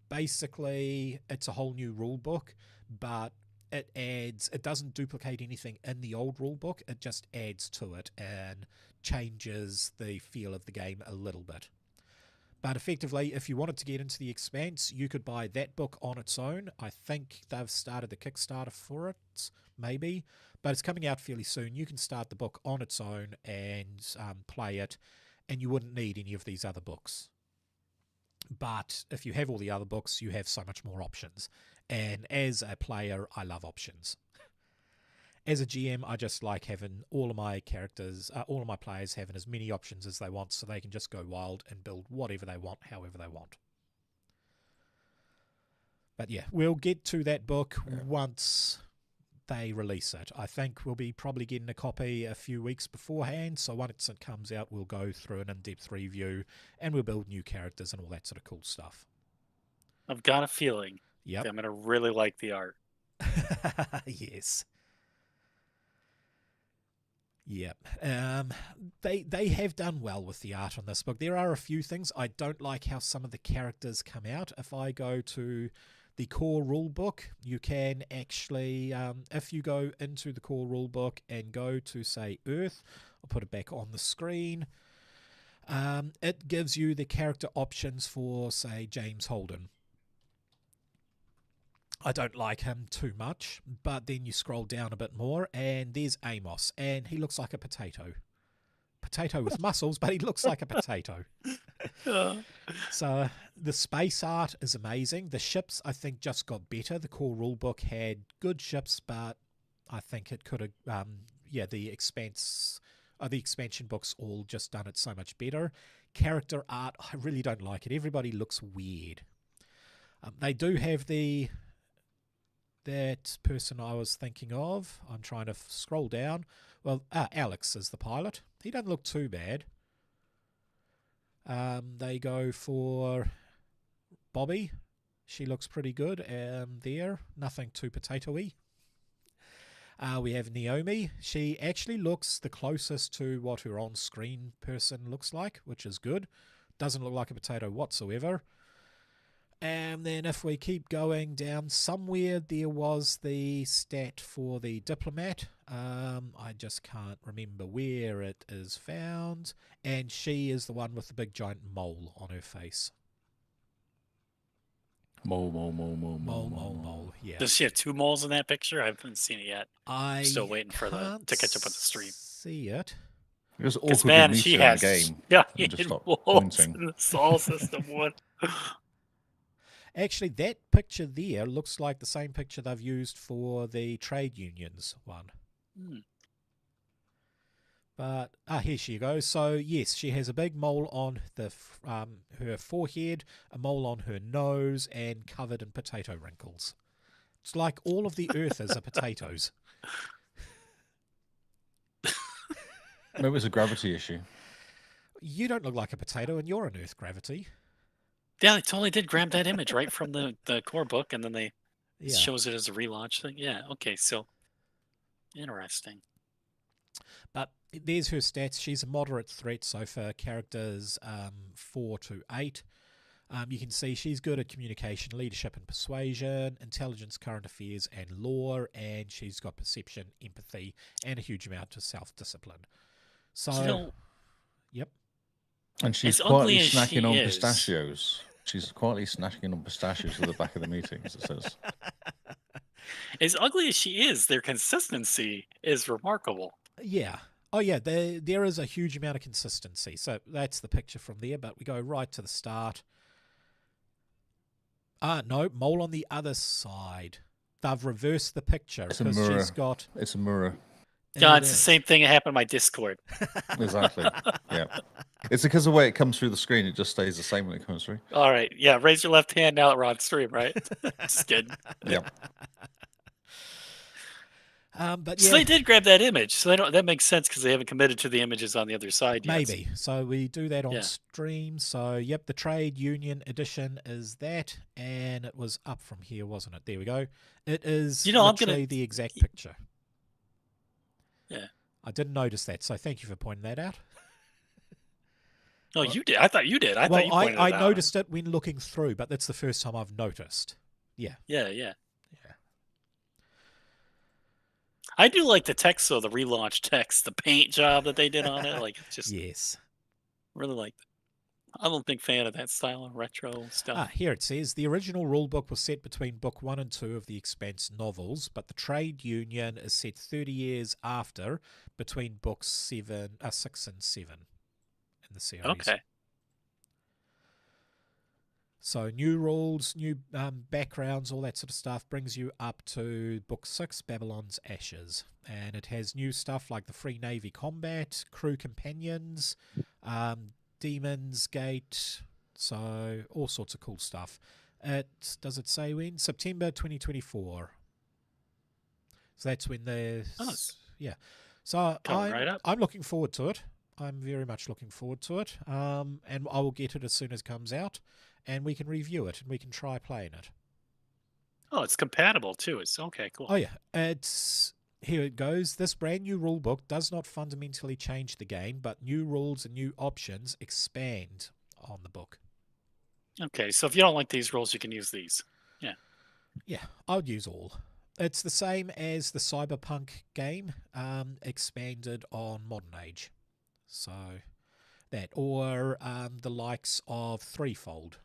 basically it's a whole new rule book, but it doesn't duplicate anything in the old rule book. It just adds to it and changes the feel of the game a little bit. But effectively, if you wanted to get into the Expanse, you could buy that book on its own. I think they've started the Kickstarter for it, maybe, but it's coming out fairly soon. You can start the book on its own and play it, and you wouldn't need any of these other books. But if you have all the other books, you have so much more options. And as a player, I love options. As a GM, I just like having all of my characters, all of my players having as many options as they want so they can just go wild and build whatever they want, however they want. But yeah, we'll get to that book once they release it. I think we'll be probably getting a copy a few weeks beforehand, so once it comes out, we'll go through an in-depth review and we'll build new characters and all that sort of cool stuff.
I've got a feeling that I'm going to really like the art.
Yes. Yep. They have done well with the art on this book. There are a few things. I don't like how some of the characters come out. If I go to the core rule book, you can actually, if you go into the core rule book and go to, say, Earth, I'll put it back on the screen, it gives you the character options for, say, James Holden. I don't like him too much, but then you scroll down a bit more and there's Amos, and he looks like a potato. Potato with muscles, but he looks like a potato. So the space art is amazing. The ships, I think, just got better. The core rulebook had good ships, but I think it could have, the expansion books all just done it so much better. Character art, I really don't like it. Everybody looks weird. They do have that person I was thinking of. I'm trying to scroll down. Well, Alex is the pilot. He doesn't look too bad. They go for Bobby. She looks pretty good there. Nothing too potato-y. We have Naomi. She actually looks the closest to what her on-screen person looks like, which is good. Doesn't look like a potato whatsoever. And then if we keep going down, somewhere there was the stat for the diplomat. I just can't remember where it is found. And she is the one with the big giant mole on her face. Mole. Yeah.
Does she have two moles in that picture? I haven't seen it yet.
I'm
still waiting for to catch up with the stream.
See it.
It was awkward
she
in
has
the game.
Yeah,
just stop
moles
pointing.
in the Sol system one.
Actually, that picture there looks like the same picture they've used for the trade unions one. But, here she goes. So, yes, she has a big mole on her forehead, a mole on her nose, and covered in potato wrinkles. It's like all of the Earthers are potatoes.
Maybe it's a gravity issue.
You don't look like a potato, and you're an Earth gravity.
Yeah, they totally did grab that image right from the core book, and then they shows it as a relaunch thing. Yeah, okay, so interesting.
But there's her stats. She's a moderate threat, so for characters 4 to 8. You can see she's good at communication, leadership and persuasion, intelligence, current affairs and lore, and she's got perception, empathy, and a huge amount of self-discipline. So, yep.
And she's quietly snacking on pistachios. She's quietly snacking on pistachios at the back of the meeting, as it says.
As ugly as she is, their consistency is remarkable.
Yeah. Oh, yeah, there is a huge amount of consistency. So that's the picture from there, but we go right to the start. No, mole on the other side. They've reversed the picture.
It's a mirror. It's a mirror.
God, it's the same thing that happened on my Discord.
Exactly. Yeah. It's because of the way it comes through the screen, it just stays the same when it comes through.
All right. Yeah, raise your left hand now that we're on stream, right? Just kidding.
Yeah.
But
so they did grab that image. So that makes sense because they haven't committed to the images on the other side yet.
Maybe. So we do that on stream. So, yep, the Trade Union edition is that. And it was up from here, wasn't it? There we go. It is literally the exact picture.
Yeah.
I didn't notice that, so thank you for pointing that out.
No, you did. I thought you did. I
Well,
thought you pointed
I
it out.
noticed it when looking through, but that's the first time I've noticed. Yeah.
Yeah, yeah.
Yeah.
I do like the text, though, the relaunch text, the paint job that they did on it. Like, it's just
Yes.
really like. I'm a big fan of that style of retro stuff.
Here it says the original rulebook was set between book 1 and 2 of the Expanse novels, but the trade union is set 30 years after between books 6 and 7 in the series.
Okay.
So new rules, new backgrounds, all that sort of stuff brings you up to book 6, Babylon's Ashes. And it has new stuff like the Free Navy combat, crew companions, Demon's Gate, so all sorts of cool stuff. Does it say when? September 2024. So that's when yeah. So
Coming right up.
I'm looking forward to it. I'm very much looking forward to it. And I will get it as soon as it comes out, and we can review it and we can try playing it.
Oh, it's compatible too. It's okay, cool.
Oh yeah, here it goes. This brand new rulebook does not fundamentally change the game, but new rules and new options expand on the book.
Okay, so if you don't like these rules, you can use these. Yeah.
Yeah, I would use all. It's the same as the Cyberpunk game, expanded on Modern Age. So that, or the likes of Threefold.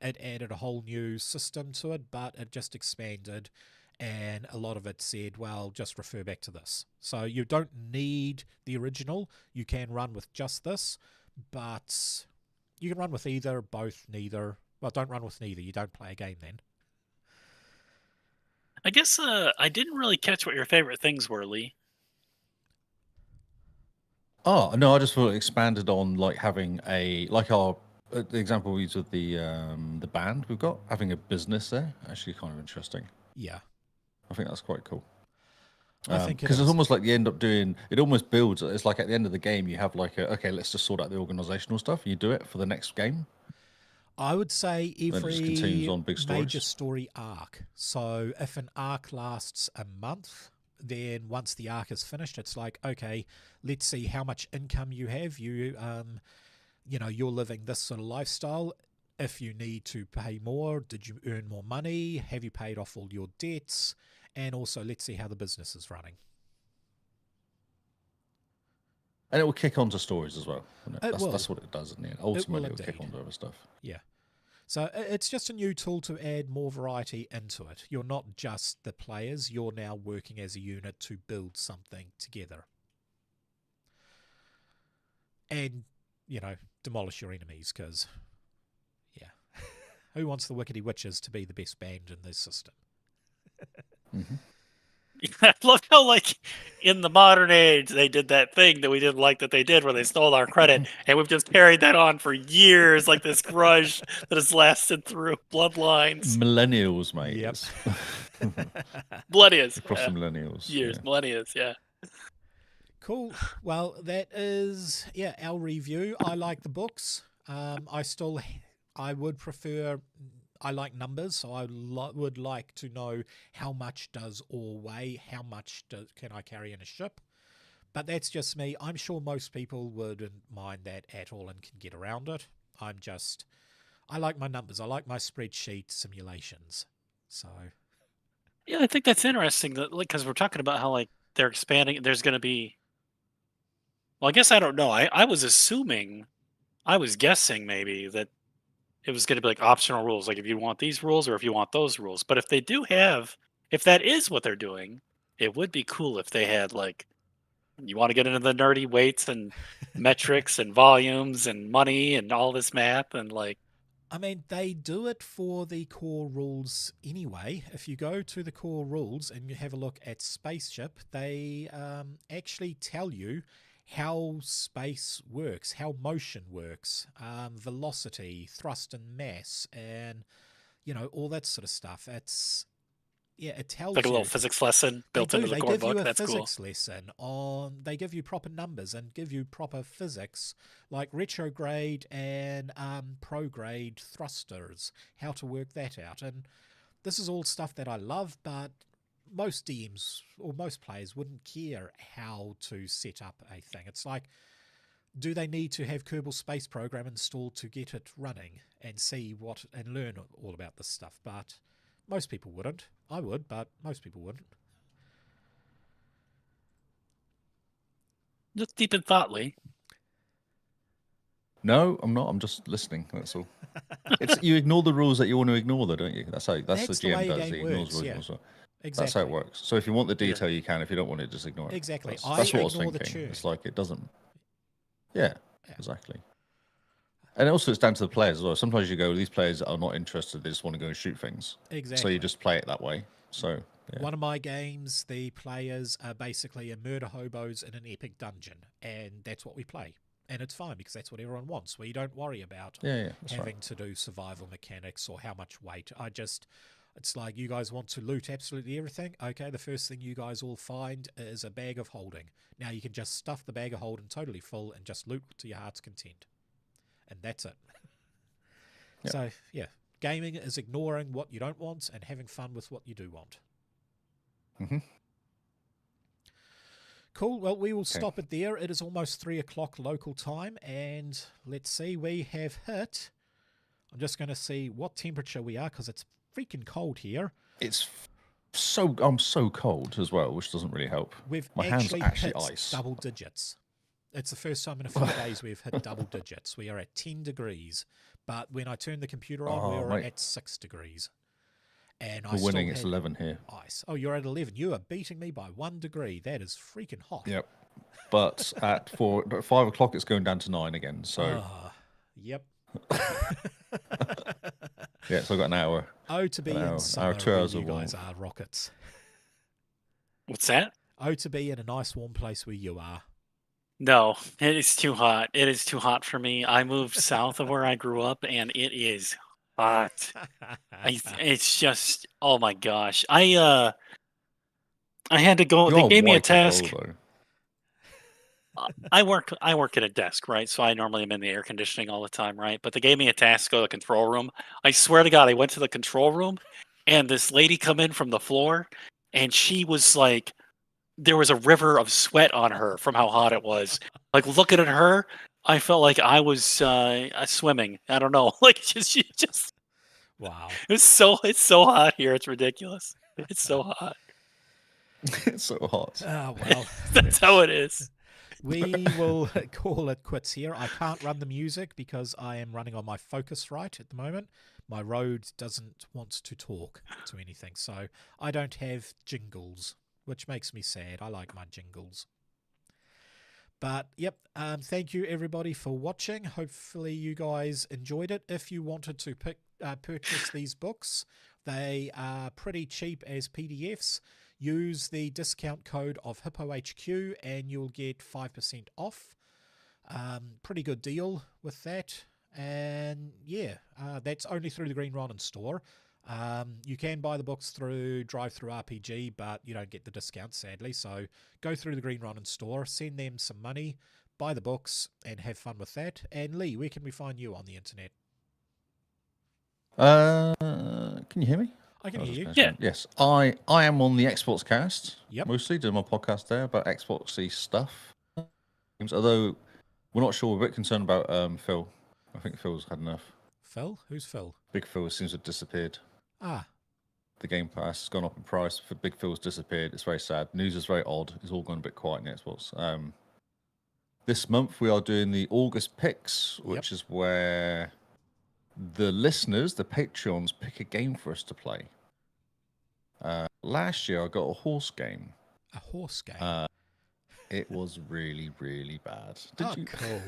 It added a whole new system to it, but it just expanded, and a lot of it said, well, just refer back to this. So you don't need the original. You can run with just this, but you can run with either, both, neither. Well, don't run with neither. You don't play a game then.
I guess I didn't really catch what your favorite things were, Lee.
Oh no, I just thought it expanded on like having the example we used with the band we've got, having a business there. Actually, kind of interesting.
Yeah.
I think that's quite cool.
I think
because it's almost like you end up doing it. Almost builds. It's like at the end of the game, you have like okay, let's just sort out the organizational stuff. And you do it for the next game.
I would say every
just continues on big
major
stories.
story arc. So if an arc lasts a month, then once the arc is finished, it's like, okay, let's see how much income you have. You're living this sort of lifestyle. If you need to pay more, did you earn more money? Have you paid off all your debts? And also, let's see how the business is running.
And it will kick onto stories as well.
That's
what it does, isn't it? Ultimately, it will kick onto other stuff.
Yeah. So it's just a new tool to add more variety into it. You're not just the players, you're now working as a unit to build something together. And, demolish your enemies, because, yeah. Who wants the Wickedy Witches to be the best band in this system?
Mm-hmm.
I love how, like, in the modern age, they did that thing that we didn't like that they did where they stole our credit, and we've just carried that on for years, like this grudge that has lasted through bloodlines.
Millennials, mate.
Yep.
Millennials.
Across the millennials.
Years,
yeah.
millennials, yeah.
Cool. Well, that is, our review. I like the books. I would prefer... I like numbers, so I would like to know how much does all weigh, how much can I carry in a ship. But that's just me. I'm sure most people wouldn't mind that at all and can get around it. I like my numbers. I like my spreadsheet simulations. So,
yeah, I think that's interesting. That because we're talking about how like they're expanding. There's going to be. Well, I guess I don't know. I was assuming, I was guessing maybe that it was going to be like optional rules, like if you want these rules or if you want those rules. But if they do have, if that is what they're doing, it would be cool if they had like, you want to get into the nerdy weights and metrics and volumes and money and all this math and like.
I mean, they do it for the core rules anyway. If you go to the core rules and you have a look at Spaceship, they actually tell you how space works, how motion works, velocity, thrust and mass, and all that sort of stuff. It tells
Like a
you,
little physics lesson built into the core book. That's cool.
They give you a physics lesson on. They give you proper numbers and give you proper physics, like retrograde and prograde thrusters, how to work that out. And this is all stuff that I love, but most DMs or most players wouldn't care how to set up a thing. It's like Do they need to have Kerbal Space Program installed to get it running and see what and learn all about this stuff? But most people wouldn't. I would, but most people wouldn't.
Just deep in thought, Lee.
No, I'm not. I'm just listening. That's all. It's you ignore the rules that you want to ignore, though, don't you? That's the
That's the
GM
way
does.
the
He
game
ignores
works,
rules.
yeah.
Also.
Exactly.
That's how it works. So if you want the detail, you can. If you don't want it, just ignore it.
Exactly.
That's
I
what I was
ignore the
thinking.
churn.
It's like it doesn't. Yeah, exactly. And also, it's down to the players as well. Sometimes you go, these players are not interested; they just want to go and shoot things.
Exactly.
So you just play it that way. So yeah.
One of my games, the players are basically a murder hobos in an epic dungeon, and that's what we play. And it's fine because that's what everyone wants. We don't worry about having to do survival mechanics or how much weight. It's like, you guys want to loot absolutely everything. Okay, the first thing you guys all find is a bag of holding. Now you can just stuff the bag of holding totally full and just loot to your heart's content. And that's it. Yep. So, yeah, gaming is ignoring what you don't want and having fun with what you do want.
Mm-hmm.
Cool. Well, we will stop it there. It is almost 3 o'clock local time, and let's see, we have hit. I'm just going to see what temperature we are because it's freaking cold here.
I'm so cold as well, which doesn't really help. My hands are actually
hit
ice.
Double digits. It's the first time in a few days we've hit double digits. We are at 10 degrees, but when I turn the computer on, we're at 6 degrees. And
we're winning. It's 11 here.
Ice. Oh, you're at 11. You are beating me by 1 degree. That is freaking hot.
Yep. But at 5 o'clock, it's going down to 9 again. So.
Yep.
Yeah, so I've got an hour.
Oh, to be in summer,
2 hours
you
of
guys are rockets.
What's that?
Oh, to be in a nice warm place where you are.
No, it is too hot. It is too hot for me. I moved south of where I grew up, and it is hot. It's just, oh my gosh. I had to go. They gave me a task. I work at a desk, right? So I normally am in the air conditioning all the time, right? But they gave me a task to go to the control room. I swear to God, I went to the control room, and this lady come in from the floor, and she was like, there was a river of sweat on her from how hot it was. Like, looking at her, I felt like I was swimming. I don't know. Like, she just.
Wow.
It's so hot here. It's ridiculous. It's so hot.
It's so hot.
Oh, well.
That's how it is.
We will call it quits here. I can't run the music because I am running on my Focusrite at the moment. My Rode doesn't want to talk to anything, so I don't have jingles, which makes me sad. I like my jingles. But, yep, thank you, everybody, for watching. Hopefully you guys enjoyed it. If you wanted to purchase these books, they are pretty cheap as PDFs. Use the discount code of HippoHQ and you'll get 5% off. Pretty good deal with that. And, yeah, that's only through the Green Ronin store. You can buy the books through DriveThruRPG, but you don't get the discount, sadly. So go through the Green Ronin store, send them some money, buy the books, and have fun with that. And Lee, where can we find you on the internet?
Can you hear me?
I can hear you.
Yeah.
Yes, I am on the Xbox Cast.
Yep.
Mostly doing my podcast there about Xboxy stuff. Although we're not sure, we're a bit concerned about Phil. I think Phil's had enough.
Phil? Who's Phil?
Big Phil seems to have disappeared.
Ah.
The Game Pass has gone up in price. For Big Phil's disappeared. It's very sad. News is very odd. It's all gone a bit quiet in Xbox. This month we are doing the August picks, which is where the listeners, the Patreons, pick a game for us to play. Last year I got a horse game.
A horse game?
It was really, really bad.
Cool.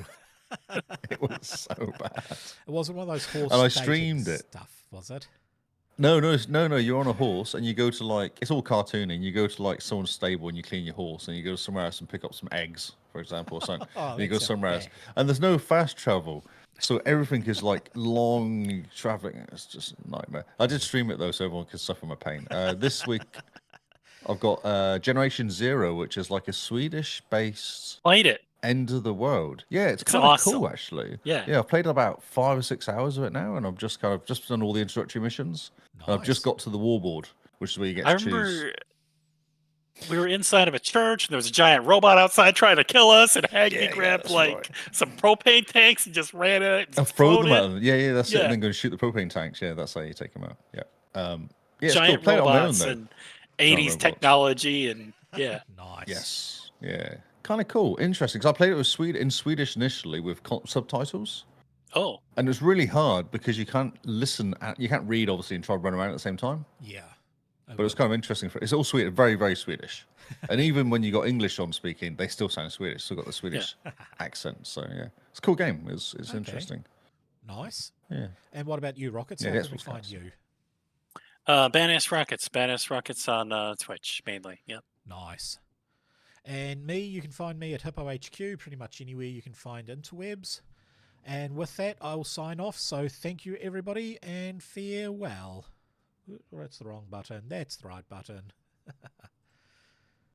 It was so bad.
It wasn't one of those horse
and I streamed it.
Stuff, was it?
No. You're on a horse and you go to it's all cartoony. And you go to someone's stable and you clean your horse and you go somewhere else and pick up some eggs, for example, or something. And you go somewhere else. And there's no fast travel. So everything is long traveling. It's just a nightmare. I did stream it though, so everyone could suffer my pain. This week, I've got Generation Zero, which is like a Swedish-based
Played it.
end of the world. Yeah, it's kind of
awesome.
cool actually.
Yeah,
I've played about 5 or 6 hours of it now, and I've just done all the introductory missions.
Nice.
And I've just got to the warboard, which is where you get to choose.
We were inside of a church, and there was a giant robot outside trying to kill us, and Agni grabbed
that's
like
right.
some propane tanks and just ran it and
And throw them
exploded.
at them. Yeah, that's it.
Yeah.
And then go and shoot the propane tanks. Yeah, that's how you take them out. Yeah. Yeah, it's cool.
Giant
Played it on my own,
robots
though.
and 80s
robots.
technology, and yeah.
Nice.
Yes. Yeah. Kind of cool. Interesting. Because I played it with in Swedish initially with subtitles.
Oh,
And it's really hard because you can't listen, you can't read, obviously, and try to run around at the same time.
Yeah.
But it's kind of interesting. It's all Swedish, very, very Swedish. And even when you got English on speaking, they still sound Swedish. Still got the Swedish accent. So yeah, it's a cool game. It's
Okay.
interesting.
Nice.
Yeah.
And what about you, Rockets?
Yeah,
How
that's
can we
what's
find
nice.
you?
Badass Rockets on Twitch mainly. Yep.
Nice. And me, you can find me at Hippo HQ, pretty much anywhere you can find interwebs. And with that, I will sign off. So thank you, everybody, and farewell. That's the wrong button. That's the right button.